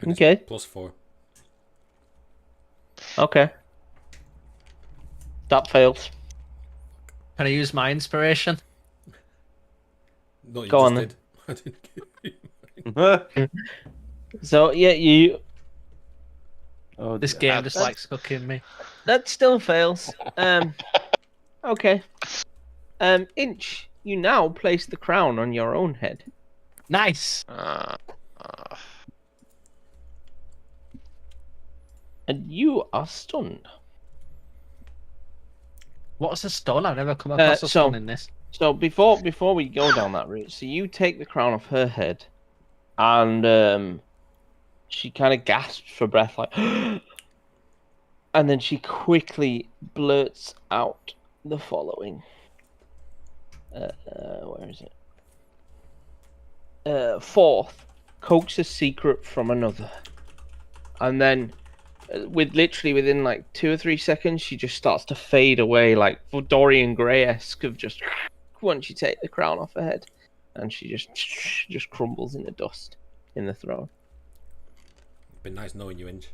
And it's Okay. +4. Okay. That fails. Can I use my inspiration? No, you Go just on, did. I didn't give you. So yeah, you. Oh, This game just likes cooking me. That still fails. Okay. Inch, you now place the crown on your own head. Nice. And you are stunned. What's a stun? I've never come across a stun in this. So before we go down that route, so you take the crown off her head, and she kind of gasps for breath, like, and then she quickly blurts out the following. Where is it? Fourth, coax a secret from another, and then within like 2 or 3 seconds, she just starts to fade away, like Dorian Gray-esque of just once you take the crown off her head, and she just crumbles into dust in the throne. Been nice knowing you, Inge.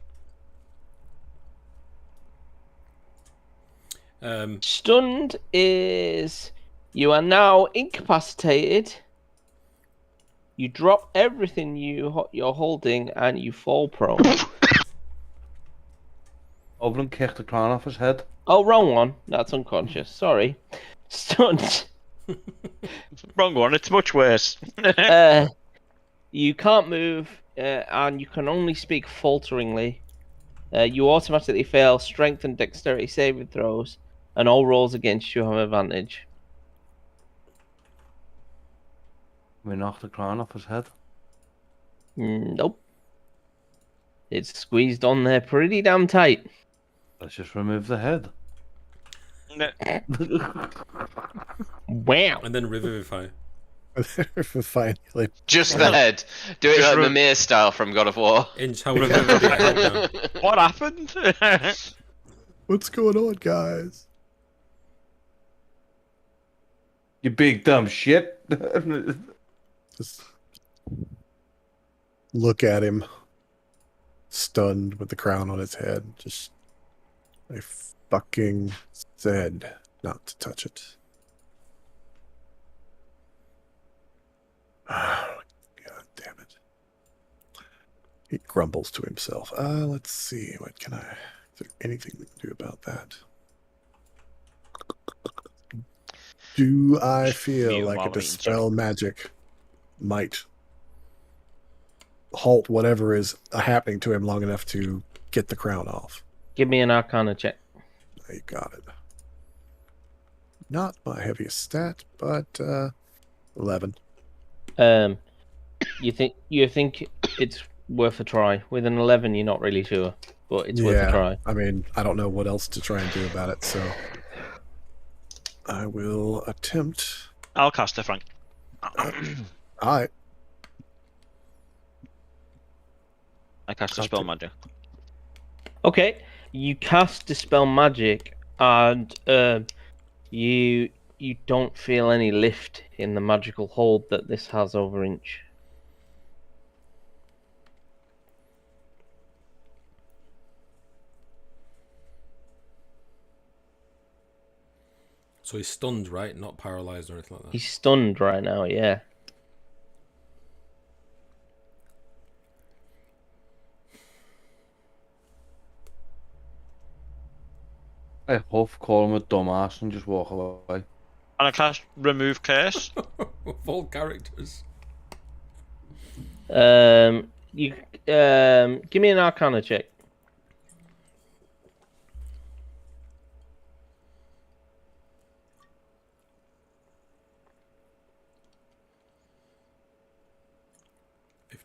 Stunned is you are now incapacitated. You drop everything you're holding and you fall prone. Over and kick the crown off his head. Oh, wrong one. That's unconscious. Sorry. Stunned. Wrong one. It's much worse. You can't move, and you can only speak falteringly. You automatically fail strength and dexterity saving throws, and all rolls against you have advantage. We knocked the crown off his head. Nope. It's squeezed on there pretty damn tight. Let's just remove the head. No. Wow. And then revivify. Finally. Just the head. Do it like Mimir style from God of War. Inch, how would I What happened? What's going on, guys? You big dumb shit. Just look at him, stunned with the crown on his head. Just, I fucking said not to touch it. God damn it. He grumbles to himself. Let's see. What can I... Is there anything we can do about that? Do I feel like a dispel magic might halt whatever is happening to him long enough to get the crown off? Give me an Arcana check. You got it. Not my heaviest stat, but 11. You think it's worth a try? With an 11, you're not really sure, but it's worth a try. I mean, I don't know what else to try and do about it, so I will attempt. I'll cast it, Frank. I cast a spell magic. Okay, you cast Dispel Magic, and you don't feel any lift in the magical hold that this has over Inch. So he's stunned, right? Not paralyzed or anything like that. He's stunned right now, yeah. I huff, call him a dumbass, and just walk away. And I cast Remove Curse. Full characters. You give me an Arcana check.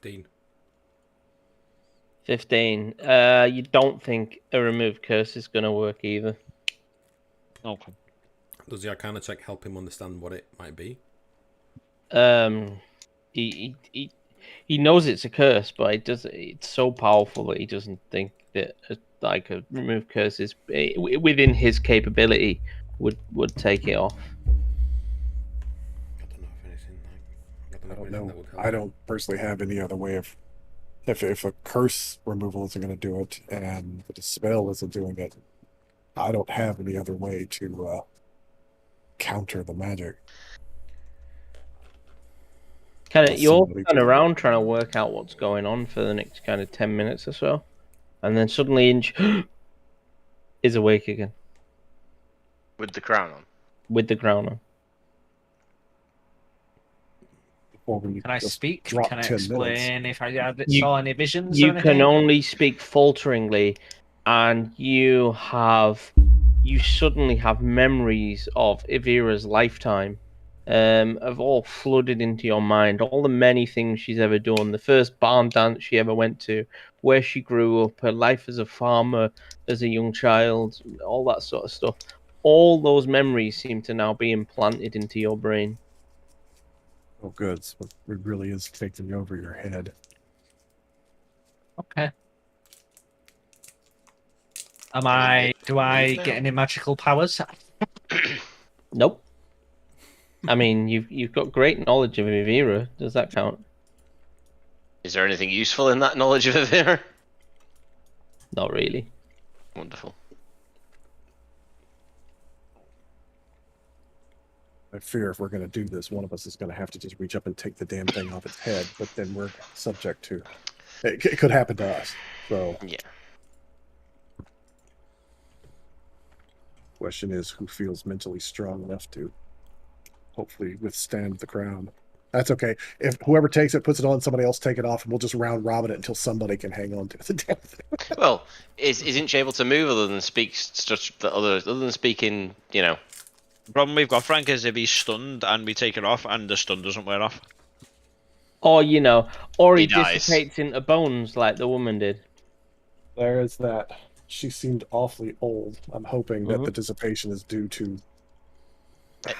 $15. 15. You don't think a Remove Curse is going to work either. Okay. Does the Arcana check help him understand what it might be? He knows it's a curse, but it's so powerful that he doesn't think that like a Remove Curse is within his capability would take it off. I don't know if anything I don't know. I don't personally have any other way of... If a curse removal isn't going to do it, and the dispel isn't doing it, I don't have any other way to counter the magic. You're kind of around trying to work out what's going on for the next kind of 10 minutes or so, and then suddenly Inch is awake again. With the crown on. With the crown on. Can I speak? Can I explain if I saw any visions? You can only speak falteringly, and you have you suddenly have memories of Evira's lifetime, have all flooded into your mind. All the many things she's ever done, the first barn dance she ever went to, where she grew up, her life as a farmer, as a young child, all that sort of stuff. All those memories seem to now be implanted into your brain. Oh, good. So it really is taking over your head. Okay. Do I get any magical powers? Nope. I mean, you've got great knowledge of Evira. Does that count? Is there anything useful in that knowledge of there? Not really. Wonderful. I fear if we're going to do this, one of us is going to have to just reach up and take the damn thing off its head, but then we're subject to... It could happen to us, so... Yeah. Question is, who feels mentally strong enough to hopefully withstand the crown? That's okay. If whoever takes it, puts it on, somebody else take it off, and we'll just round robin it until somebody can hang on to the damn thing. Well, isn't she able to move other than speak other than speaking, you know? The problem we've got, Frank, is if he's stunned and we take it off and the stun doesn't wear off. Or, or he dies. dissipates into bones like the woman did. There is that. She seemed awfully old. I'm hoping that the dissipation is due to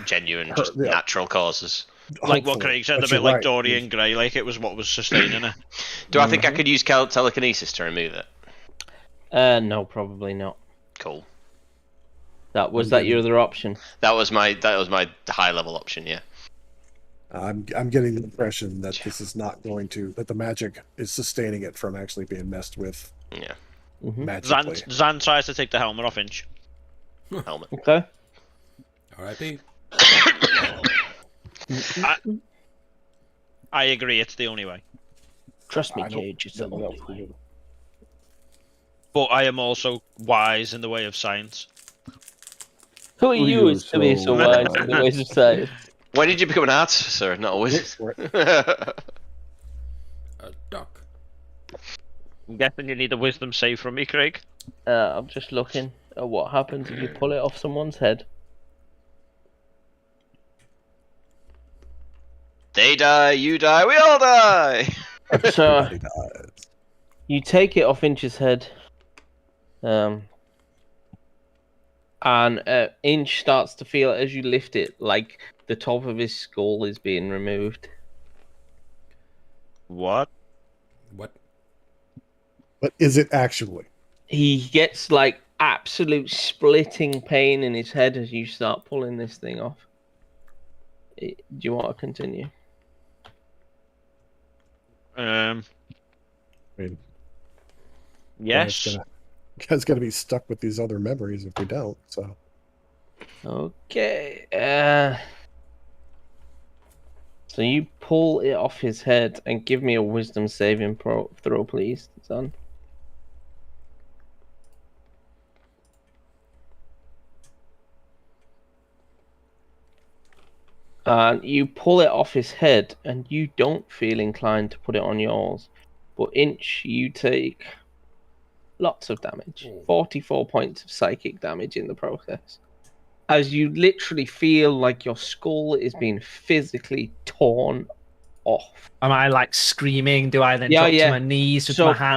Genuine, just natural causes. Like what Craig said, a bit like Dorian Gray, like it was what was sustaining her. Do I think I could use telekinesis to remove it? No, probably not. Cool. Was that your other option? That was my high level option, yeah. I'm getting the impression that this is not going to, that the magic is sustaining it from actually being messed with. Yeah. Magically. Zan tries to take the helmet off Inch. Helmet. Okay. R.I.P. I agree, it's the only way. Trust me, Cage, it's the only way. But I am also wise in the way of science. Who are you as to be so wise in the ways of science? Why did you become an artificer, not a wizard? A duck. I'm guessing you need a wisdom save from me, Craig. I'm just looking at what happens if you pull it off someone's head. They die, you die, we all die! So, you take it off Inch's head, and Inch starts to feel as you lift it like the top of his skull is being removed. What? What? But is it actually? He gets like absolute splitting pain in his head as you start pulling this thing off. Do you want to continue? I mean, yes. Guy's gonna be stuck with these other memories if we don't. So. Okay. So you pull it off his head and give me a wisdom saving throw, please, son. And you pull it off his head, and you don't feel inclined to put it on yours. But Inch, you take lots of damage. 44 points of psychic damage in the process. As you literally feel like your skull is being physically torn off. Am I like screaming? Do I then drop to my knees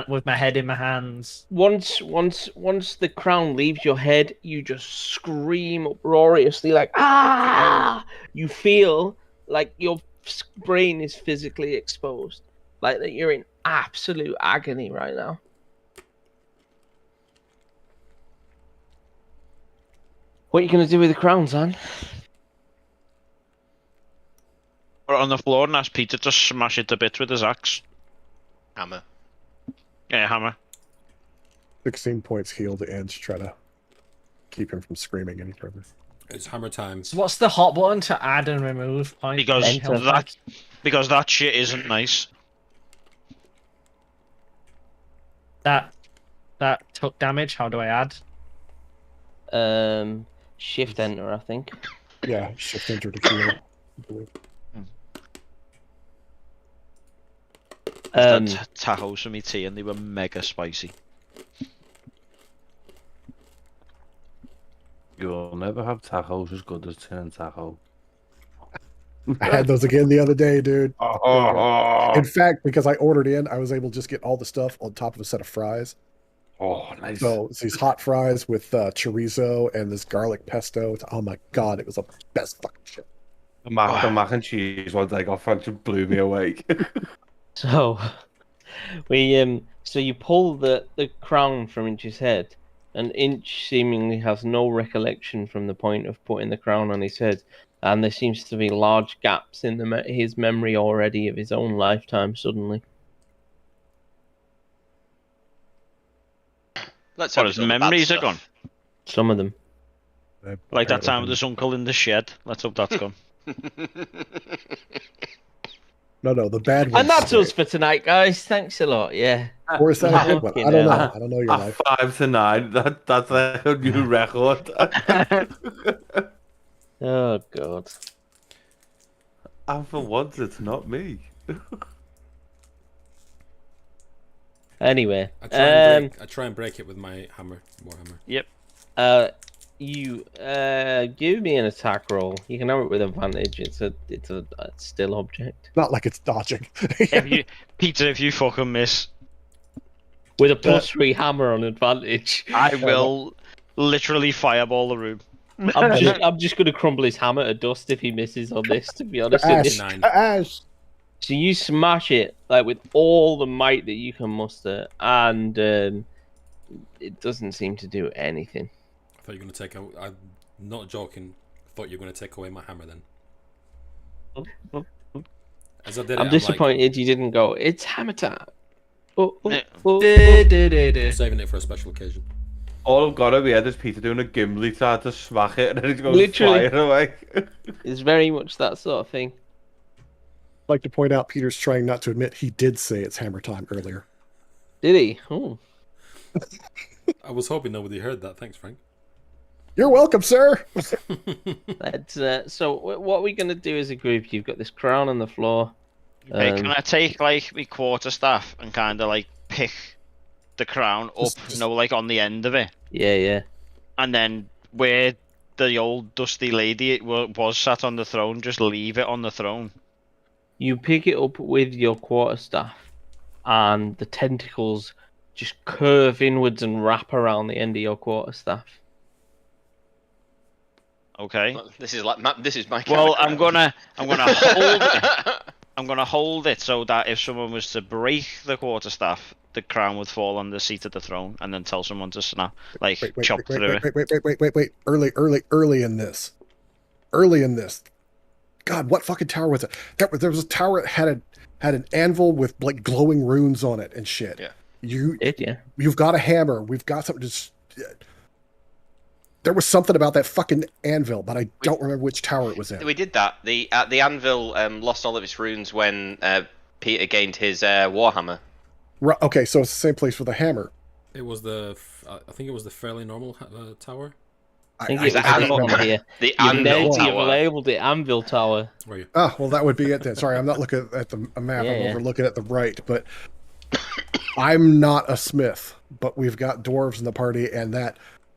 with my head in my hands? Once the crown leaves your head, you just scream uproariously like ah! You feel like your brain is physically exposed, like that you're in absolute agony right now. What are you gonna do with the crown, son? Put it on the floor and ask Peter to smash it to bits with his axe. Hammer. Yeah, hammer. 16 points healed to Inch. Try to keep him from screaming any further. It's hammer time. So what's the hot button to add and remove points? Because that shit isn't nice. That took damage. How do I add? Shift enter, I think. Yeah, shift enter to heal. Tacos for me tea, and they were mega spicy. You'll never have tacos as good as Tin and Taco. I had those again the other day, dude. Oh, In fact, because I ordered in, I was able to just get all the stuff on top of a set of fries. nice. So it's these hot fries with chorizo and this garlic pesto. Oh my god, it was the best fucking shit. The mac and cheese ones I got fucking blew me away. So so you pull the crown from Inch's head, and Inch seemingly has no recollection from the point of putting the crown on his head, and there seems to be large gaps in his memory already of his own lifetime suddenly. Let's What, hope his it's all the bad memories are stuff. gone? Some of them. Like that time with his uncle in the shed. Let's hope that's gone. No, the bad one. And that's us for tonight, guys. Thanks a lot. Yeah. Or is that a good one? I don't know. I don't know your A life. 5 to 9. That's like a new record. Oh god. And for once, it's not me. Anyway, I try and break it with my warhammer. Yep. You give me an attack roll. You can have it with advantage. It's a still object Not like it's dodging. If you fucking miss, with a +3 hammer on advantage. I will literally fireball the room. I'm just gonna crumble his hammer to dust if he misses on this. To be honest with you. Ash. So you smash it like with all the might that you can muster, and it doesn't seem to do anything. I thought you were going to take out... I'm not joking. I thought you were going to take away my hammer then. As I did I'm disappointed you didn't go, it's hammer time. Saving it for a special occasion. All I've got to be head is Peter doing a Gimli try to smack it and then he's going Literally. flying away. It's very much that sort of thing. I'd like to point out Peter's trying not to admit he did say it's hammer time earlier. Did he? Oh. I was hoping nobody heard that. Thanks, Frank. You're welcome, sir. So what are we going to do as a group? You've got this crown on the floor. Okay, can I take like my quarterstaff and kind of like pick the crown up, like on the end of it? Yeah. And then where the old dusty lady was sat on the throne, just leave it on the throne. You pick it up with your quarterstaff, and the tentacles just curve inwards and wrap around the end of your quarterstaff. Okay. This is my. Well, I'm gonna hold it. I'm gonna hold it so that if someone was to break the quarterstaff, the crown would fall on the seat of the throne, and then tell someone to snap, chop through it. Wait. Early in this. God, what fucking tower was it? There was a tower that had an anvil with like glowing runes on it and shit. Yeah. You've got a hammer. We've got something. There was something about that fucking anvil, but I don't remember which tower it was in. We did that. The anvil lost all of its runes when Peter gained his warhammer. Right, okay, so it's the same place with the hammer. It was I think it was the fairly normal tower. I think it was here. The anvil tower. You've labeled it anvil tower. Were you? Oh, well, that would be it then. Sorry, I'm not looking at the map. Yeah, I'm yeah. over looking at the right, but I'm not a smith, but we've got dwarves in the party, and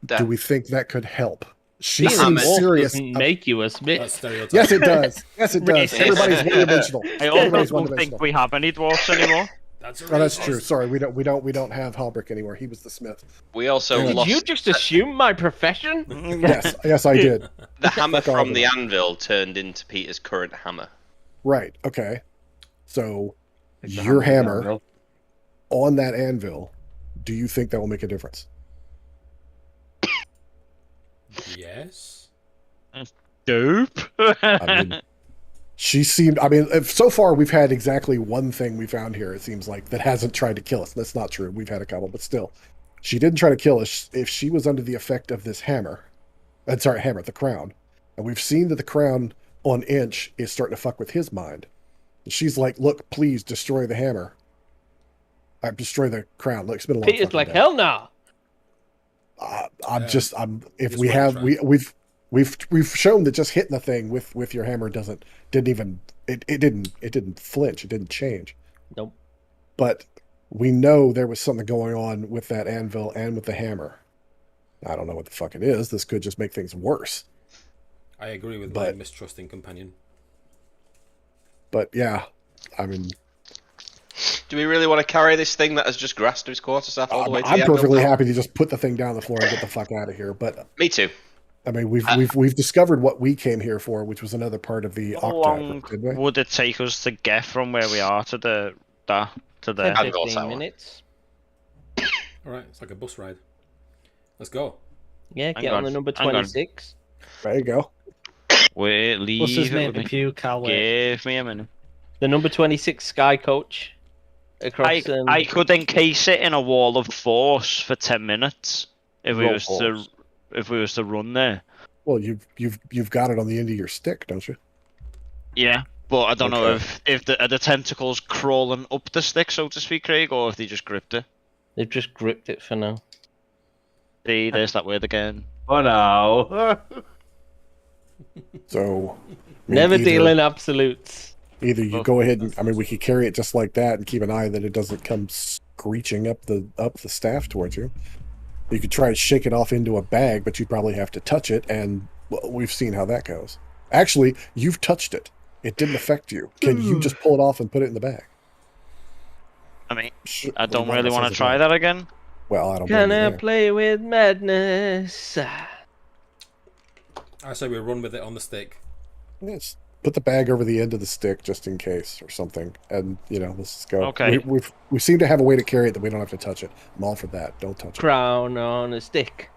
do we think that could help? She Being a seems dwarf serious. doesn't make you a That's smith. stereotype. Yes, it does. Yes, it does. Everybody's one-dimensional. I also Everybody's don't think we have any dwarfs anymore. That's true. Sorry, we don't have Halbrick anymore. He was the smith. We also Did lost you just assume my profession? Yes, I did. the hammer Fuck all from of the them. anvil turned into Peter's current hammer. Right. Okay. So It's the your hammer anvil. on that anvil, do you think that will make a difference? Yes. Dope. I mean, she seemed. I mean, so far we've had exactly one thing we found here. It seems like that hasn't tried to kill us. That's not true. We've had a couple, but still, she didn't try to kill us. If she was under the effect of this hammer, the crown, and we've seen that the crown on Inch is starting to fuck with his mind. And she's like, "Look, please destroy the hammer. Destroy the crown. Look, it's been a long Peter's fucking like, day." hell no. We've shown that just hitting the thing with your hammer didn't flinch, it didn't change. Nope. But we know there was something going on with that anvil and with the hammer. I don't know what the fuck it is. This could just make things worse. I agree with my mistrusting companion. But yeah, I mean, do we really want to carry this thing that has just grasped his quarterstaff all the way to the I'm anvil perfectly tower? happy to just put the thing down the floor and get the fuck out of here. But Me too. I mean, we've discovered what we came here for, which was another part of the How long would it take us to get from where we are to there? 10-15 minutes. All right, it's like a bus ride. Let's go. Yeah, get on the number 26. There you go. Wait, leave. What's his name? Give me a minute. The number 26 Sky Coach. Across. I could encase it in a wall of force for 10 minutes if we was to run there. Well, you've got it on the end of your stick, don't you? Yeah, but I don't know if the tentacles crawling up the stick, so to speak, Craig, or if they just gripped it. They've just gripped it for now. See, there's that word again. Oh no. So never deal in absolutes. Either you go ahead and, I mean, we could carry it just like that and keep an eye that it doesn't come screeching up the staff towards you. You could try to shake it off into a bag, but you'd probably have to touch it, and well, we've seen how that goes. Actually, you've touched it. It didn't affect you. Can you just pull it off and put it in the bag? I mean, I don't really want to try that again. Well, I don't. Can I play with madness? I say we run with it on the stick. Yes. Put the bag over the end of the stick just in case or something, and let's just go. Okay. We seem to have a way to carry it that we don't have to touch it. I'm all for that. Don't touch it. Crown on a stick.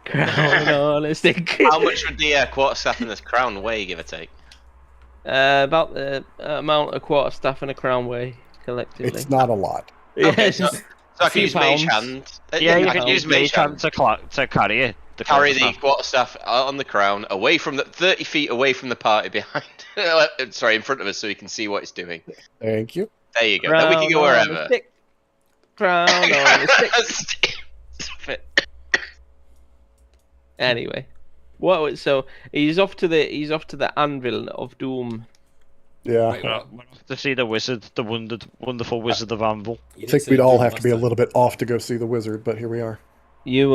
Crown on a stick. How much would the quarterstaff and this crown weigh, give or take? About the amount of quarterstaff and a crown weigh collectively. It's not a lot. Okay, Yes. so I can use mage hand. Yeah, you can use mage hand to carry it. Carry the quarterstaff on the crown away from 30 feet away from the party behind. Sorry, in front of us, so we can see what it's doing. Thank you. There you go. Then we can go wherever. Crown on a stick. Stop it. Anyway, what? So he's off to the anvil of doom. Yeah. We're off to see the wizard, the wonderful wizard of Anvil. I think we'd all have to be a little bit off to go see the wizard, but here we are. You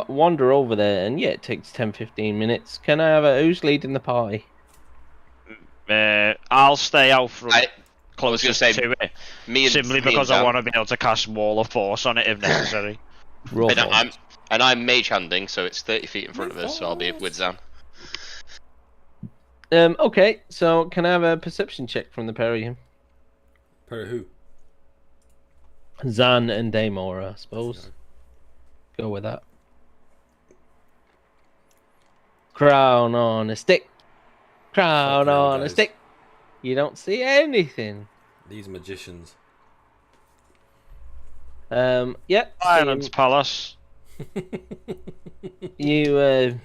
wander over there, and yeah, it takes 10-15 minutes. Can I have who's leading the party? I'll stay out front, closest to it, simply because I want to be able to cast Wall of Force on it if necessary. I'm mage handing, so it's 30 feet in front of us, so I'll be with Zan. Okay, so can I have a perception check from the pair of you? Pair of who? Zan and Daemora, I suppose. Go with that. Crown on a stick. Crown on a stick. You don't see anything. These magicians. Yeah. Silence Palace. You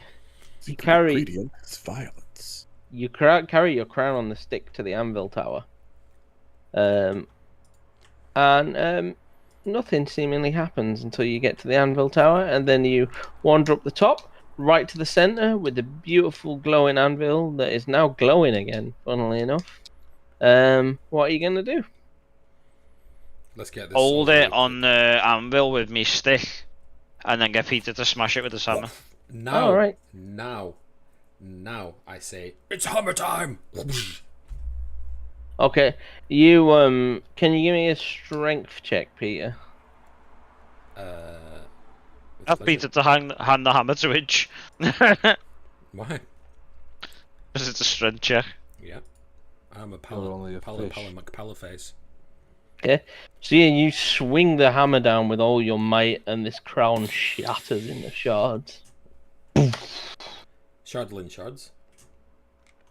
carry. Ingredient is violence. You carry your crown on the stick to the anvil tower. And nothing seemingly happens until you get to the anvil tower, and then you wander up the top, right to the center, with the beautiful glowing anvil that is now glowing again, funnily enough. What are you going to do? Let's get this. Hold it on the anvil with me stick, and then get Peter to smash it with the hammer. Now, all right. Now, I say, it's hammer time! Okay, you, can you give me a strength check, Peter? Have Peter to hand the hammer to Itch. Why? Because it's a strength check. Yeah. I'm a only a fish. McPalaface. Okay, so yeah, you swing the hammer down with all your might, and this crown shatters into shards. Shardlin shards?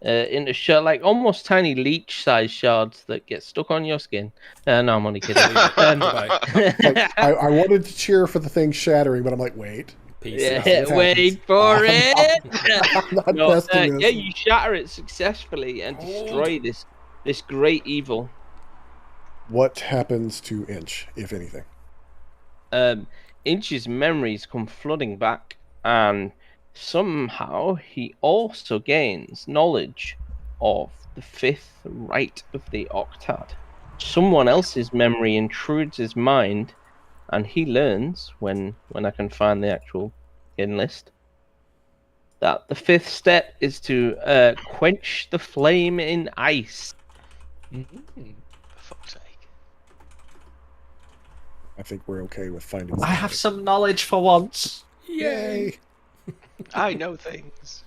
Into like almost tiny leech-sized shards that get stuck on your skin. No, I'm only kidding. I wanted to cheer for the thing shattering, but I'm like, wait. Wait for it. I'm not testing this. Yeah, you shatter it successfully and destroy this great evil. What happens to Inch, if anything? Inch's memories come flooding back, and somehow he also gains knowledge of the fifth rite of the Octad. Someone else's memory intrudes his mind, and he learns, when I can find the actual list that the fifth step is to quench the flame in ice. For fuck's sake. I think we're okay with finding. I have some knowledge for once. Yay! I know things.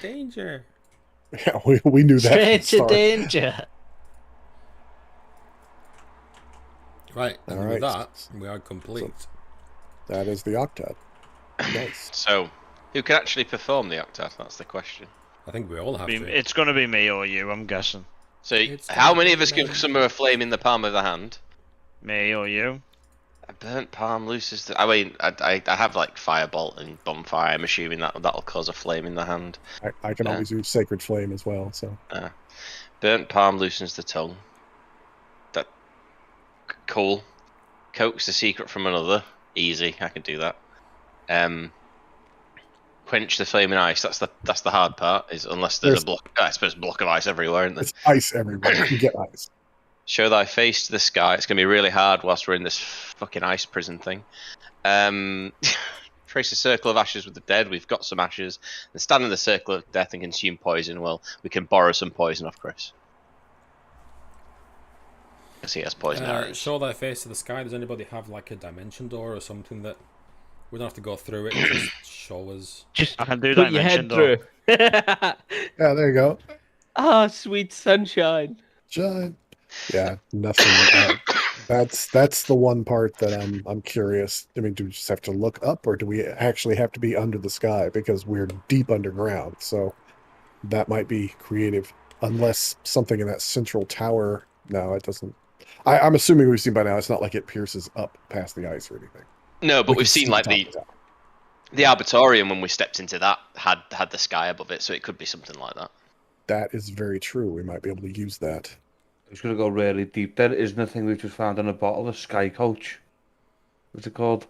Danger. Yeah, we knew that. Straight to danger. Right, and All with right. that, we are complete. That is the octet. Nice. So, who can actually perform the octet? That's the question. I think we all have to. It's gonna be me or you, I'm guessing. So, It's how gonna many be of us can me. summon a flame in the palm of the hand? Me or you. A burnt palm loses the... I mean, I have like firebolt and bonfire. I'm assuming that'll cause a flame in the hand. I can always use Sacred Flame as well. So Burnt palm loosens the tongue. That cool. Coax the secret from another. Easy, I can do that. Quench the flame in ice. That's the hard part. Is unless there's a block. I suppose a block of ice everywhere, isn't there? it's ice everywhere. You get ice. Show thy face to the sky. It's gonna be really hard whilst we're in this fucking ice prison thing. Trace a circle of ashes with the dead. We've got some ashes. And stand in the circle of death and consume poison. Well, we can borrow some poison off Chris. Because he has poison arrows. Show thy face to the sky. Does anybody have like a dimension door or something that we don't have to go through it? Just show us. Just I can do put your head dimension door. through. Yeah, there you go. Ah, sweet sunshine. John. Yeah, nothing. That's the one part that I'm curious. I mean, do we just have to look up, or do we actually have to be under the sky because we're deep underground? So that might be creative, unless something in that central tower. No, it doesn't. I'm assuming we've seen by now. It's not like it pierces up past the ice or anything. No, but We we've can seen see like top of the tower. the Arbitorium when we stepped into that had the sky above it, so it could be something like that. That is very true. We might be able to use that. It's going to go really deep. There isn't a thing we've just found in a bottle, a sky coach. What's it called?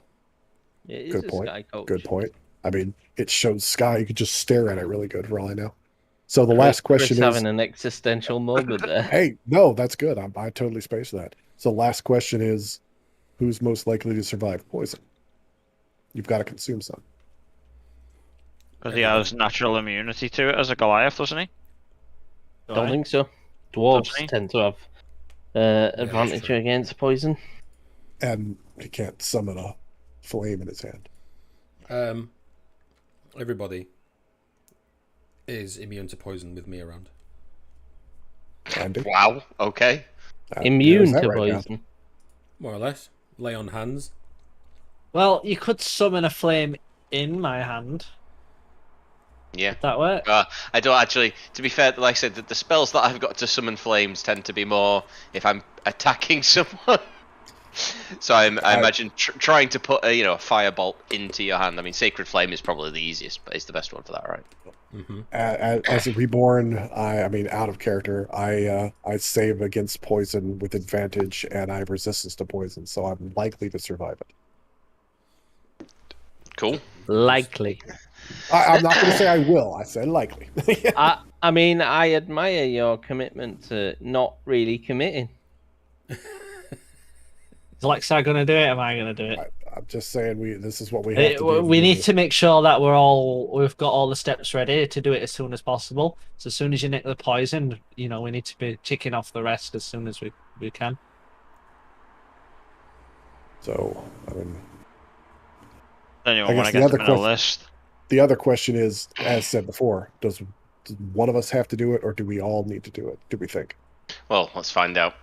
It is Good a point. sky coach. Good point. I mean, it shows sky. You could just stare at it really good for all I know. So the last question Chris is... having an existential moment there. Hey, no, that's good. I totally spaced that. So last question is, who's most likely to survive poison? You've got to consume some. Because he has natural immunity to it as a Goliath, doesn't he? Don't think so. Dwarves Doesn't he? tend to have advantage true. against poison. And he can't summon a flame in his hand. Everybody is immune to poison with me around. Andy? Wow. Okay. Immune there's that to right now. poison. More or less. Lay on hands. Well, you could summon a flame in my hand. Yeah. Would that work? I don't actually. To be fair, like I said, the spells that I've got to summon flames tend to be more if I'm attacking someone. So I imagine trying to put a firebolt into your hand. I mean, Sacred Flame is probably the easiest, but it's the best one for that, right? Mm-hmm. As a reborn, I mean, out of character, I save against poison with advantage, and I have resistance to poison, so I'm likely to survive it. Cool. Likely. I'm not going to say I will. I said likely. I mean, I admire your commitment to not really committing. Is Alexa going to do it? Am I going to do it? I'm just saying this is what we have to do. We need to make sure that we've got all the steps ready to do it as soon as possible. So as soon as you nick the poison, we need to be ticking off the rest as soon as we can. So, I mean, Then you I want to guess get them in a list. the other question is, as said before, does one of us have to do it, or do we all need to do it? Do we think? Well, let's find out.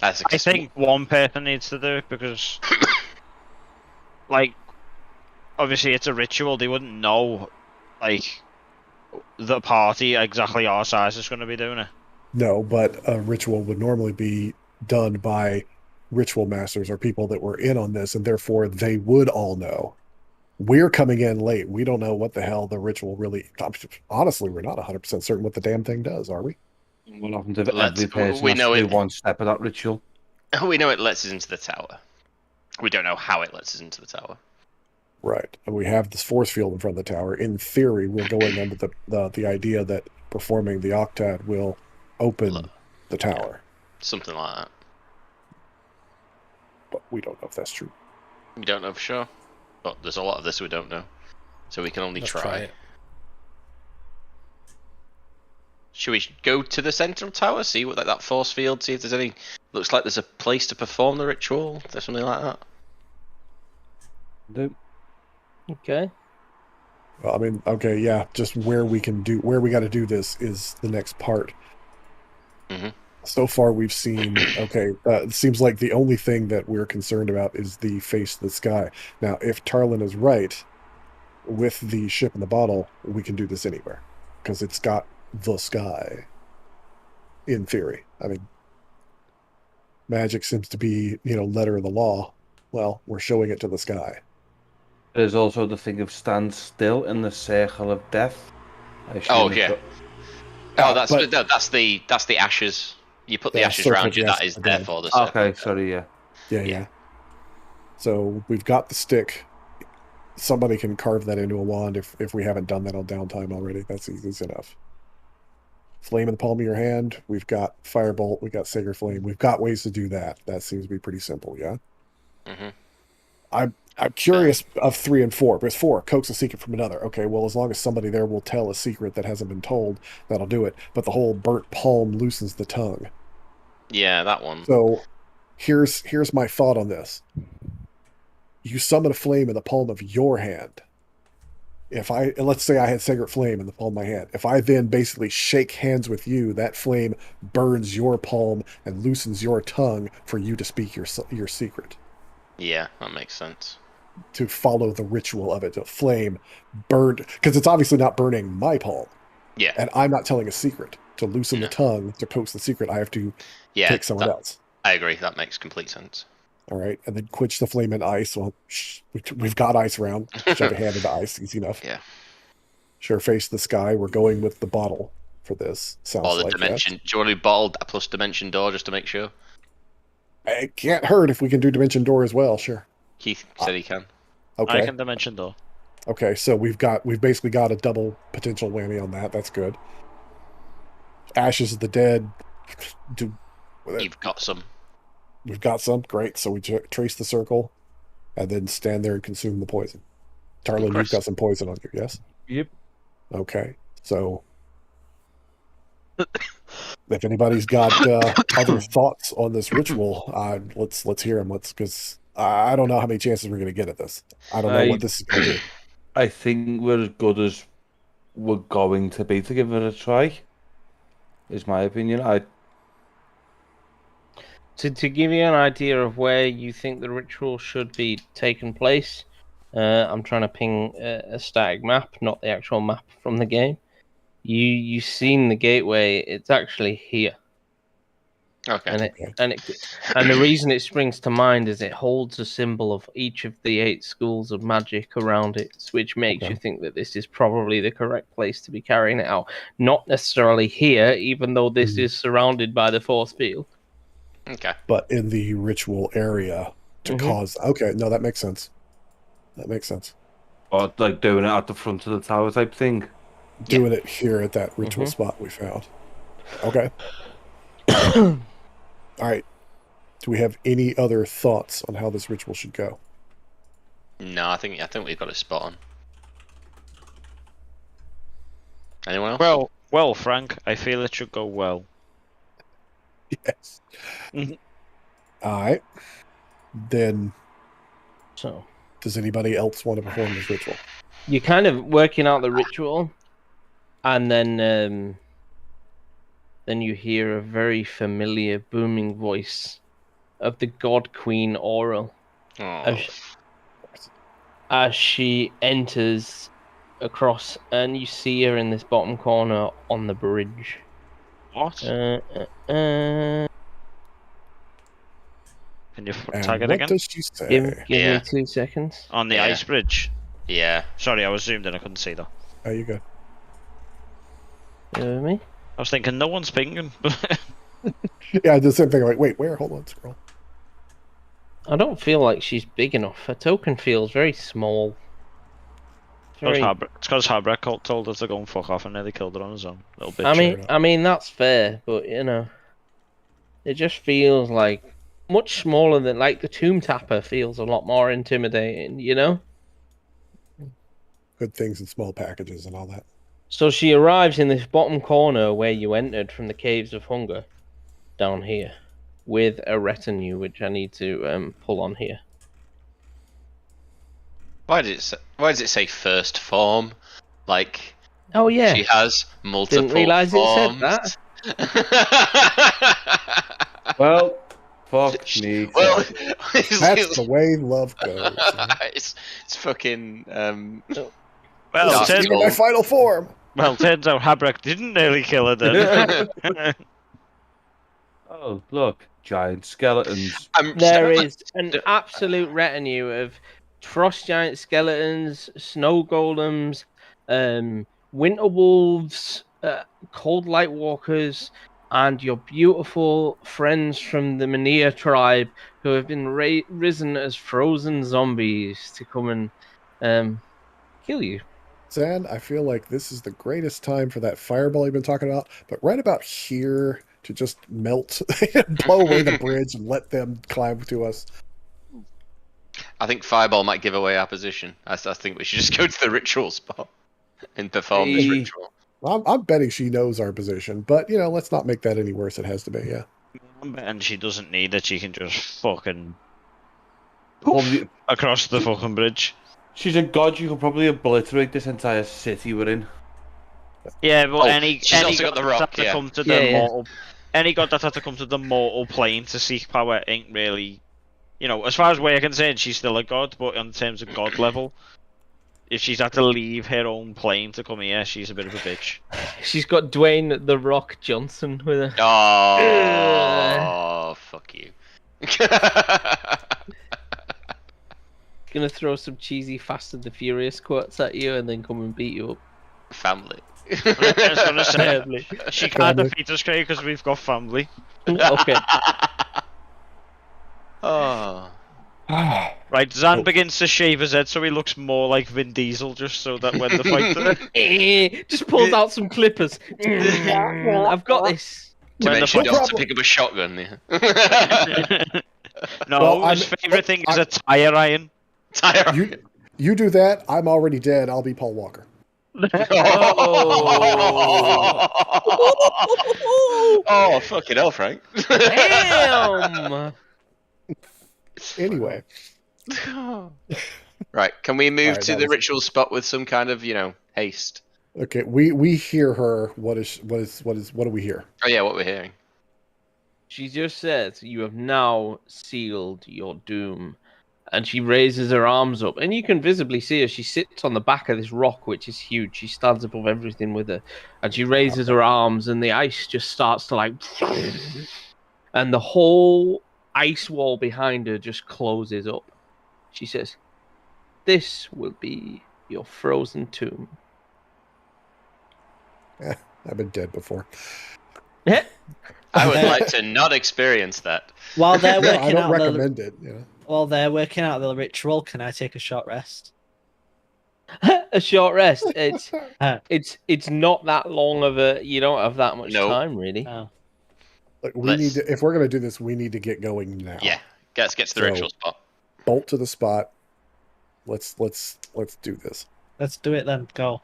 I think one person needs to do it because, like, obviously it's a ritual. They wouldn't know, like, the party exactly our size is going to be doing it. No, but a ritual would normally be done by ritual masters or people that were in on this, and therefore they would all know. We're coming in late. We don't know what the hell the ritual really... Honestly, we're not 100% certain what the damn thing does, are we? What happens if every person we has know to do it. one step of that ritual? We know it lets us into the tower. We don't know how it lets us into the tower. Right. And we have this force field in front of the tower. In theory, we're going under the idea that performing the octet will open the tower. Something like that. But we don't know if that's true. We don't know for sure. But there's a lot of this we don't know, so we can only Let's try. it. Should we go to the central tower, see what that force field, see if there's any? Looks like there's a place to perform the ritual, or something like that. Nope. Okay. Well, I mean, okay, yeah. Just where we got to do this is the next part. Mhm. So far, we've seen. Okay, it seems like the only thing that we're concerned about is the face of the sky. Now, if Tarlin is right, with the ship in the bottle, we can do this anywhere because it's got the sky. In theory, I mean, magic seems to be, letter of the law. Well, we're showing it to the sky. There's also the thing of stand still in the circle of death. Oh yeah. That's but- that's the ashes. You put the Yeah, ashes circle around of you. the That ashes is of there death. for the circle. Okay, sorry, yeah. Yeah. So we've got the stick. Somebody can carve that into a wand if we haven't done that on downtime already. That's easy enough. Flame in the palm of your hand. We've got firebolt. We've got sacred flame. We've got ways to do that. That seems to be pretty simple. Yeah. Mm-hmm. I'm curious of 3 and 4, because 4 coax a secret from another. Okay, well, as long as somebody there will tell a secret that hasn't been told, that'll do it. But the whole burnt palm loosens the tongue. Yeah, that one. So here's my thought on this. You summon a flame in the palm of your hand. Let's say I had sacred flame in the palm of my hand. If I then basically shake hands with you, that flame burns your palm and loosens your tongue for you to speak your secret. Yeah, that makes sense. To follow the ritual of it, the flame burned, because it's obviously not burning my palm. Yeah. And I'm not telling a secret. To loosen the tongue, to coax the secret, I have to take someone else. I agree. That makes complete sense. All right, and then quench the flame in ice. Well, we've got ice around. Shove a hand into ice. Easy enough. Yeah. Sure, face the sky. We're going with the bottle for this. Sounds or the like dimension. Yes. Do you want to do bottled plus dimension door just to make sure? It can't hurt if we can do dimension door as well. Sure. Keith said he can. Okay. I can dimension door. Okay, so we've basically got a double potential whammy on that. That's good. Ashes of the Dead. You've got some. We've got some. Great. So we trace the circle and then stand there and consume the poison. Tarlin, you've got some poison on you, yes? Yep. Okay. So if anybody's got other thoughts on this ritual, let's hear them. Because I don't know how many chances we're going to get at this. I don't know what this is going to do. I think we're as good as we're going to be to give it a try. Is my opinion. To give you an idea of where you think the ritual should be taken place, I'm trying to ping a static map, not the actual map from the game. You've seen the gateway; it's actually here. Okay. And the reason it springs to mind is it holds a symbol of each of the 8 schools of magic around it, which makes you think that this is probably the correct place to be carrying it out. Not necessarily here, even though this is surrounded by the force field. Okay. But in the ritual area to cause. Okay, no, that makes sense. That makes sense. Or like doing it at the front of the tower type thing. Doing it here at that ritual spot we found. Okay. All right. Do we have any other thoughts on how this ritual should go? No, I think we've got it spot on. Anyone else? Well, Frank, I feel it should go well. Yes. All right. Then, So, does anybody else want to perform this ritual? you're kind of working out the ritual, and then you hear a very familiar booming voice of the God Queen Oral as she enters across, and you see her in this bottom corner on the bridge. What? Can you And tag it what again? does she say? Give me 2 seconds. On the ice bridge. Yeah. Sorry, I was zoomed in. I couldn't see that. Oh, you good? You know me? I was thinking no one's pinging. Yeah, I did the same thing. Like, wait, where? Hold on, scroll. I don't feel like she's big enough. Her token feels very small. It's because Harbrek told us to go and fuck off and nearly killed her on his own. Little bitch. I mean that's fair, but it just feels like much smaller than, like, the Tomb Tapper feels a lot more intimidating. good things in small packages and all that. So she arrives in this bottom corner where you entered from the Caves of Hunger, down here, with a retinue, which I need to pull on here. Why does it say first form? Like, Oh yeah, she has multiple didn't realise it said forms. that. Well, fuck me. Well, That's the way love goes. it's fucking. Well, Dark turns, Even my final form. turns out Habrak didn't nearly kill her then. Oh, look, giant skeletons. There is an absolute retinue of frost giant skeletons, snow golems, winter wolves, cold light walkers, and your beautiful friends from the Mania tribe who have been risen as frozen zombies to come and kill you. Zan, I feel like this is the greatest time for that fireball you've been talking about, but right about here to just melt, blow away the bridge and let them climb to us. I think fireball might give away our position. I think we should just go to the ritual spot and perform this ritual. I'm betting she knows our position, but let's not make that any worse. It has to be, yeah. And she doesn't need it. She can just fucking Probably, across the fucking bridge. she's a god. You could probably obliterate this entire city we're in. Yeah, but she's also got the rock, that had to yeah. come to Yeah, the yeah. mortal, any god that had to come to the mortal plane to seek power ain't really, as far as we're concerned, she's still a god. But in terms of god level, if she's had to leave her own plane to come here, she's a bit of a bitch. She's got Dwayne the Rock Johnson with her. Oh, fuck you. Gonna throw some cheesy Fast and the Furious quotes at you and then come and beat you up. Family. I was gonna say Family. she can't defeat us, Craig, because we've got family. Okay. Oh. Right, Zan begins to shave his head so he looks more like Vin Diesel, just so that when the fight. Just pulls out some clippers. I've got this. Dimension No Door to problem. pick up a shotgun. Yeah. No, Well, his favourite thing is a tire iron. Tire. You do that, I'm already dead. I'll be Paul Walker. Oh, fucking hell, Frank. Damn. Anyway, Right, can we move Alright, to that the was- ritual spot with some kind of, haste? okay, we hear her. What do we hear? Oh yeah, what we're hearing. She just says, "You have now sealed your doom." And she raises her arms up, and you can visibly see her. She sits on the back of this rock, which is huge. She stands above everything with her, and she raises her arms, and the ice just starts to and the whole ice wall behind her just closes up. She says, "This will be your frozen tomb." I've been dead before. I would like to not experience that. While they're No, I working don't out the recommend it. while they're working out the ritual, can I take a short rest? A short rest. It's not that long of a. You don't have that much Nope. time, really. Oh. Look, we need to. If we're gonna do this, we need to get going now. Yeah, let's get to the So- ritual spot. Bolt to the spot. Let's do this. Let's do it then. Go.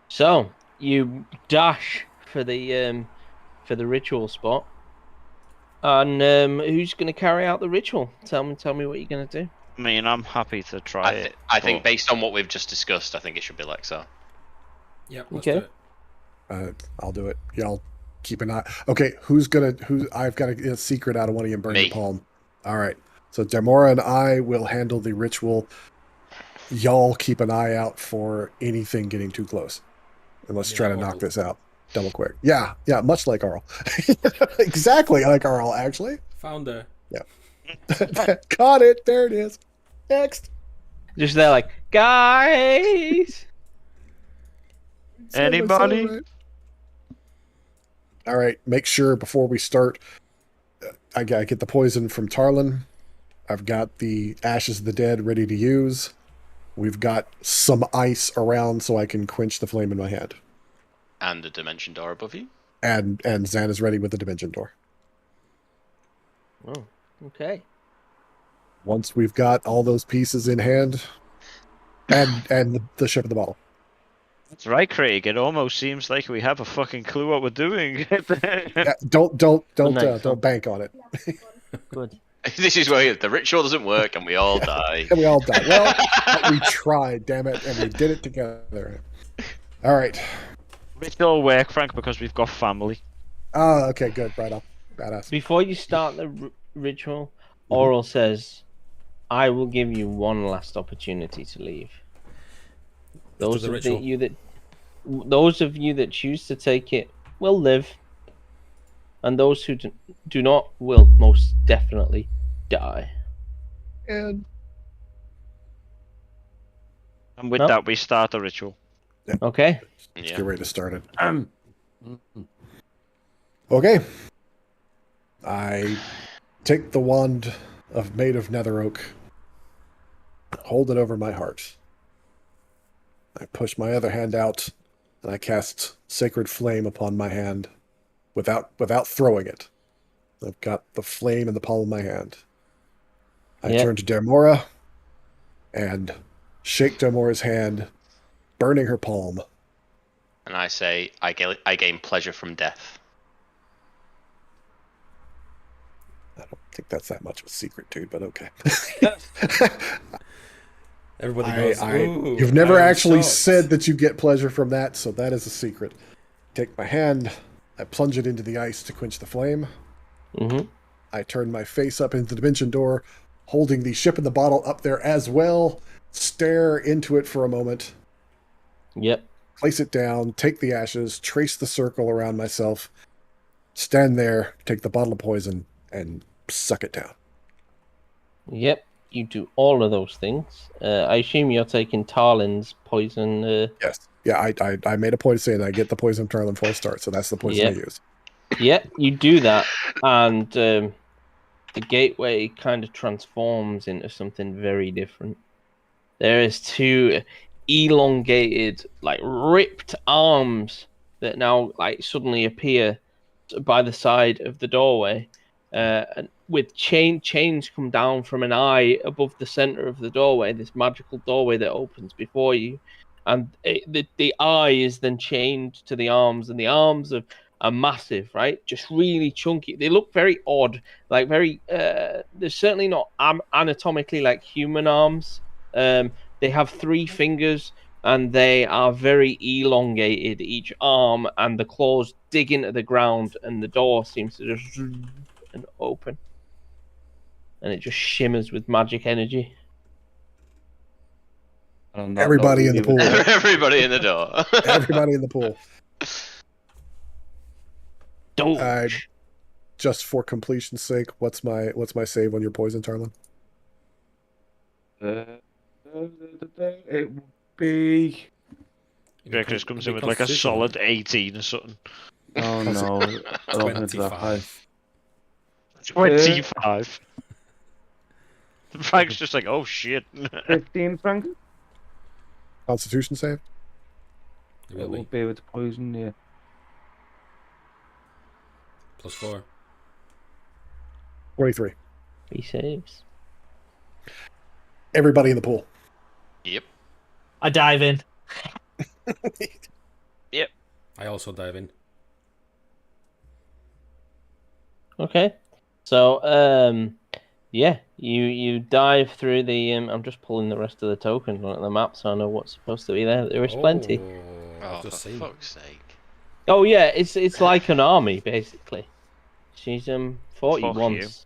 So you dash for the ritual spot, and who's going to carry out the ritual? Tell me what you're going to do. I mean, I'm happy to try it. I think based on what we've just discussed, I think it should be Lexar. Yep, let's Okay. do it. I'll do it. Y'all keep an eye. Okay, I've got to get a secret out of one of you and burn Me. the palm. All right. So Demora and I will handle the ritual. Y'all keep an eye out for anything getting too close. And let's try to knock this out double quick. Yeah, much like Arl. Exactly like Arl, actually. Found her. Caught it. There it is. Next. Just there, like, guys. Anybody? All right. Make sure before we start, I get the poison from Tarlin. I've got the Ashes of the Dead ready to use. We've got some ice around so I can quench the flame in my hand. And a dimension door above you. And Zan is ready with the dimension door. Oh, okay. Once we've got all those pieces in hand, and the ship in the bottle. That's right, Craig. It almost seems like we have a fucking clue what we're doing. Yeah, don't bank on it. Good. This is where the ritual doesn't work and we all die. And we all die. Well, we tried, damn it, and we did it together. All right. Ritual work, Frank, because we've got family. Oh, okay, good. Right on. Badass. Before you start the ritual, Oral says, "I will give you one last opportunity to leave. Those of you that choose to take it will live, and those who do not will most definitely die." And with that, we start the ritual. Okay. Let's get ready to start it. Okay. I take the wand made of nether oak, hold it over my heart. I push my other hand out, and I cast Sacred Flame upon my hand without throwing it. I've got the flame in the palm of my hand. I turn to Dermora and shake Dermora's hand, burning her palm. And I say, I gain pleasure from death. I don't think that's that much of a secret, dude, but okay. Everybody goes, ooh, you've never actually shocked. said that you get pleasure from that, so that is a secret. Take my hand, I plunge it into the ice to quench the flame. Mm-hmm. I turn my face up into the dimension door, holding the ship in the bottle up there as well, stare into it for a moment. Yep. Place it down, take the ashes, trace the circle around myself, stand there, take the bottle of poison, and suck it down. Yep. You do all of those things. I assume you're taking Tarlin's poison. Yes. Yeah, I made a point of saying I get the poison from Tarlin before I start, so that's the poison I use. Yep, you do that, and the gateway kind of transforms into something very different. There is two elongated, like ripped arms that now like suddenly appear by the side of the doorway, and with chains come down from an eye above the center of the doorway. This magical doorway that opens before you, and the eye is then chained to the arms, and the arms are massive, right? Just really chunky. They look very odd, like very. They're certainly not anatomically like human arms. They have 3 fingers, and they are very elongated, each arm, and the claws dig into the ground, and the door seems to just and open, and it just shimmers with magic energy. Everybody in the pool. Everybody in the door. Everybody in the pool. Doge. Just for completion's sake, what's my save on your poison, Tarlin? It would be. Yeah, Chris comes in with like a solid 18 or something. Oh no, I don't think it's that high. 25. Frank's just like, oh shit. 15, Frank? Constitution save? It will be with the poison, yeah. +4. 23. He saves. Everybody in the pool. Yep. I dive in. Yep. I also dive in. Okay. So, yeah, you dive through the. I'm just pulling the rest of the tokens on the map, so I know what's supposed to be there. There is plenty. Oh, for fuck's sake! Oh yeah, it's like an army basically. She's 40 once,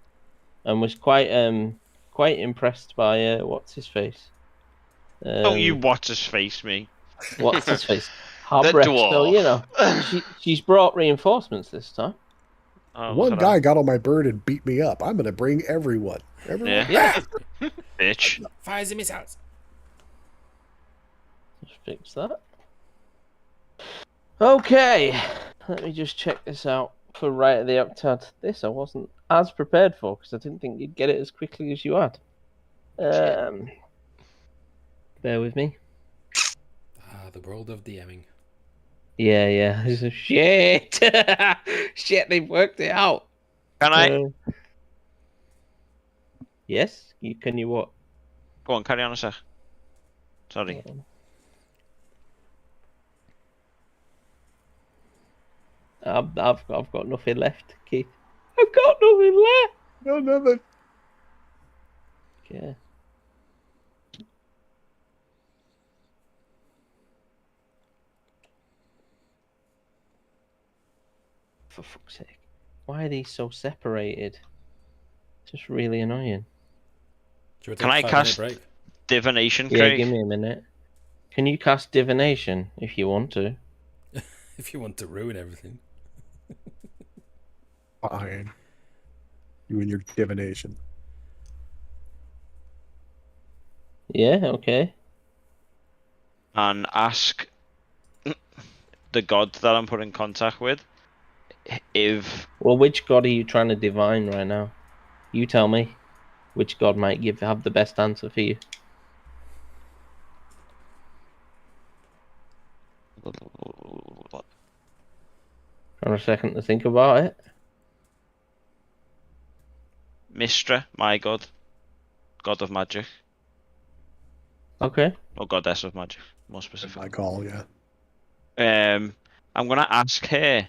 and was quite impressed by what's his face. Oh, you what's his face, me? What's his face? Harbrecht. So you know, she's brought reinforcements this time. Oh, one guy got on my bird and beat me up. I'm gonna bring everyone. Yeah. Bitch. Fires the missiles. Just fix that. Okay, let me just check this out for right at the octad. This I wasn't as prepared for because I didn't think you'd get it as quickly as you had. Bear with me. The world of DMing. Yeah. Shit. Shit, they've worked it out. Can I? Yes? Can you what? Go on, carry on a sec. Sorry. I've got nothing left, Keith. I've got nothing left. No, nothing. Yeah. For fuck's sake. Why are these so separated? Just really annoying. Can I cast divination, Yeah, Craig? give me a minute. Can you cast divination if you want to? If you want to ruin everything. Fine. You and your divination. Yeah, okay. And ask the god that I'm put in contact with if... Well, which god are you trying to divine right now? You tell me. Which god might have the best answer for you? Trying a second to think about it. Mistra, my god. God of magic. Okay. Or goddess of magic, more specifically. My call, yeah. I'm gonna ask her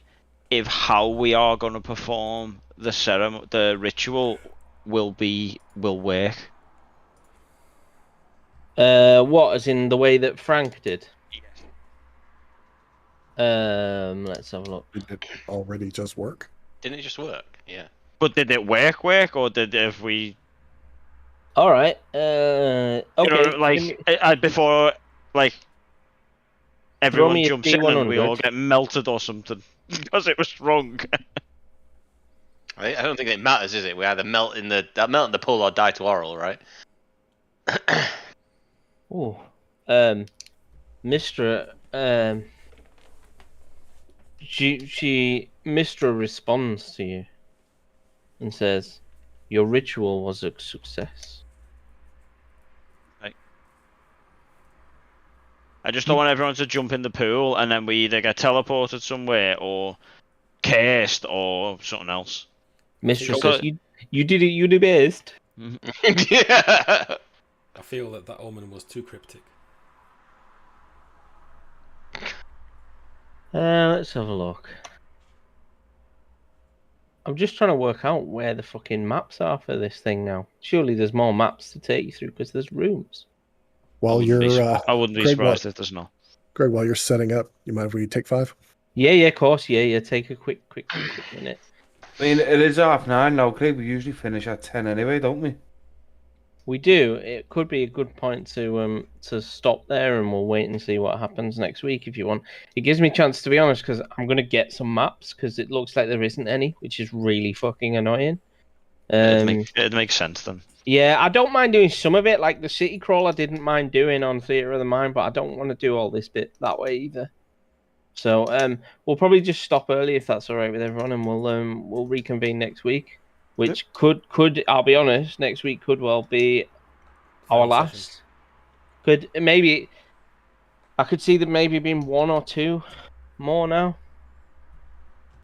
if how we are gonna perform the ritual will work. What, as in the way that Frank did? Yes. Let's have a look. Did it already just work? Didn't it just work? Yeah. But did it work, or if we... All right. Okay. You know, like, before, like, everyone jumps in and we all get melted or something because it was wrong. I don't think it matters, is it? We either melt in the pool or die to oral, right? Oh, Mistra, Mistra responds to you and says, "Your ritual was a success." I just don't want everyone to jump in the pool and then we either get teleported somewhere or cursed or something else. Mistra says, "You did it. You the best." Yeah. I feel that omen was too cryptic. Let's have a look. I'm just trying to work out where the fucking maps are for this thing now. Surely there's more maps to take you through because there's rooms. While I wouldn't be surprised if there's not. Greg, while you're setting up, you mind if we take 5? Yeah, of course. Yeah. Take a quick minute. I mean, it is 9:30 now, Craig. We usually finish at 10 anyway, don't we? We do. It could be a good point to stop there, and we'll wait and see what happens next week if you want. It gives me a chance, to be honest, because I'm gonna get some maps because it looks like there isn't any, which is really fucking annoying. It makes sense then. Yeah, I don't mind doing some of it, like the city crawl. I didn't mind doing on Theatre of the Mind, but I don't want to do all this bit that way either. So we'll probably just stop early if that's all right with everyone, and we'll reconvene next week. Which could I'll be honest, next week could well be our last. Could maybe I could see there maybe being 1 or 2 more now.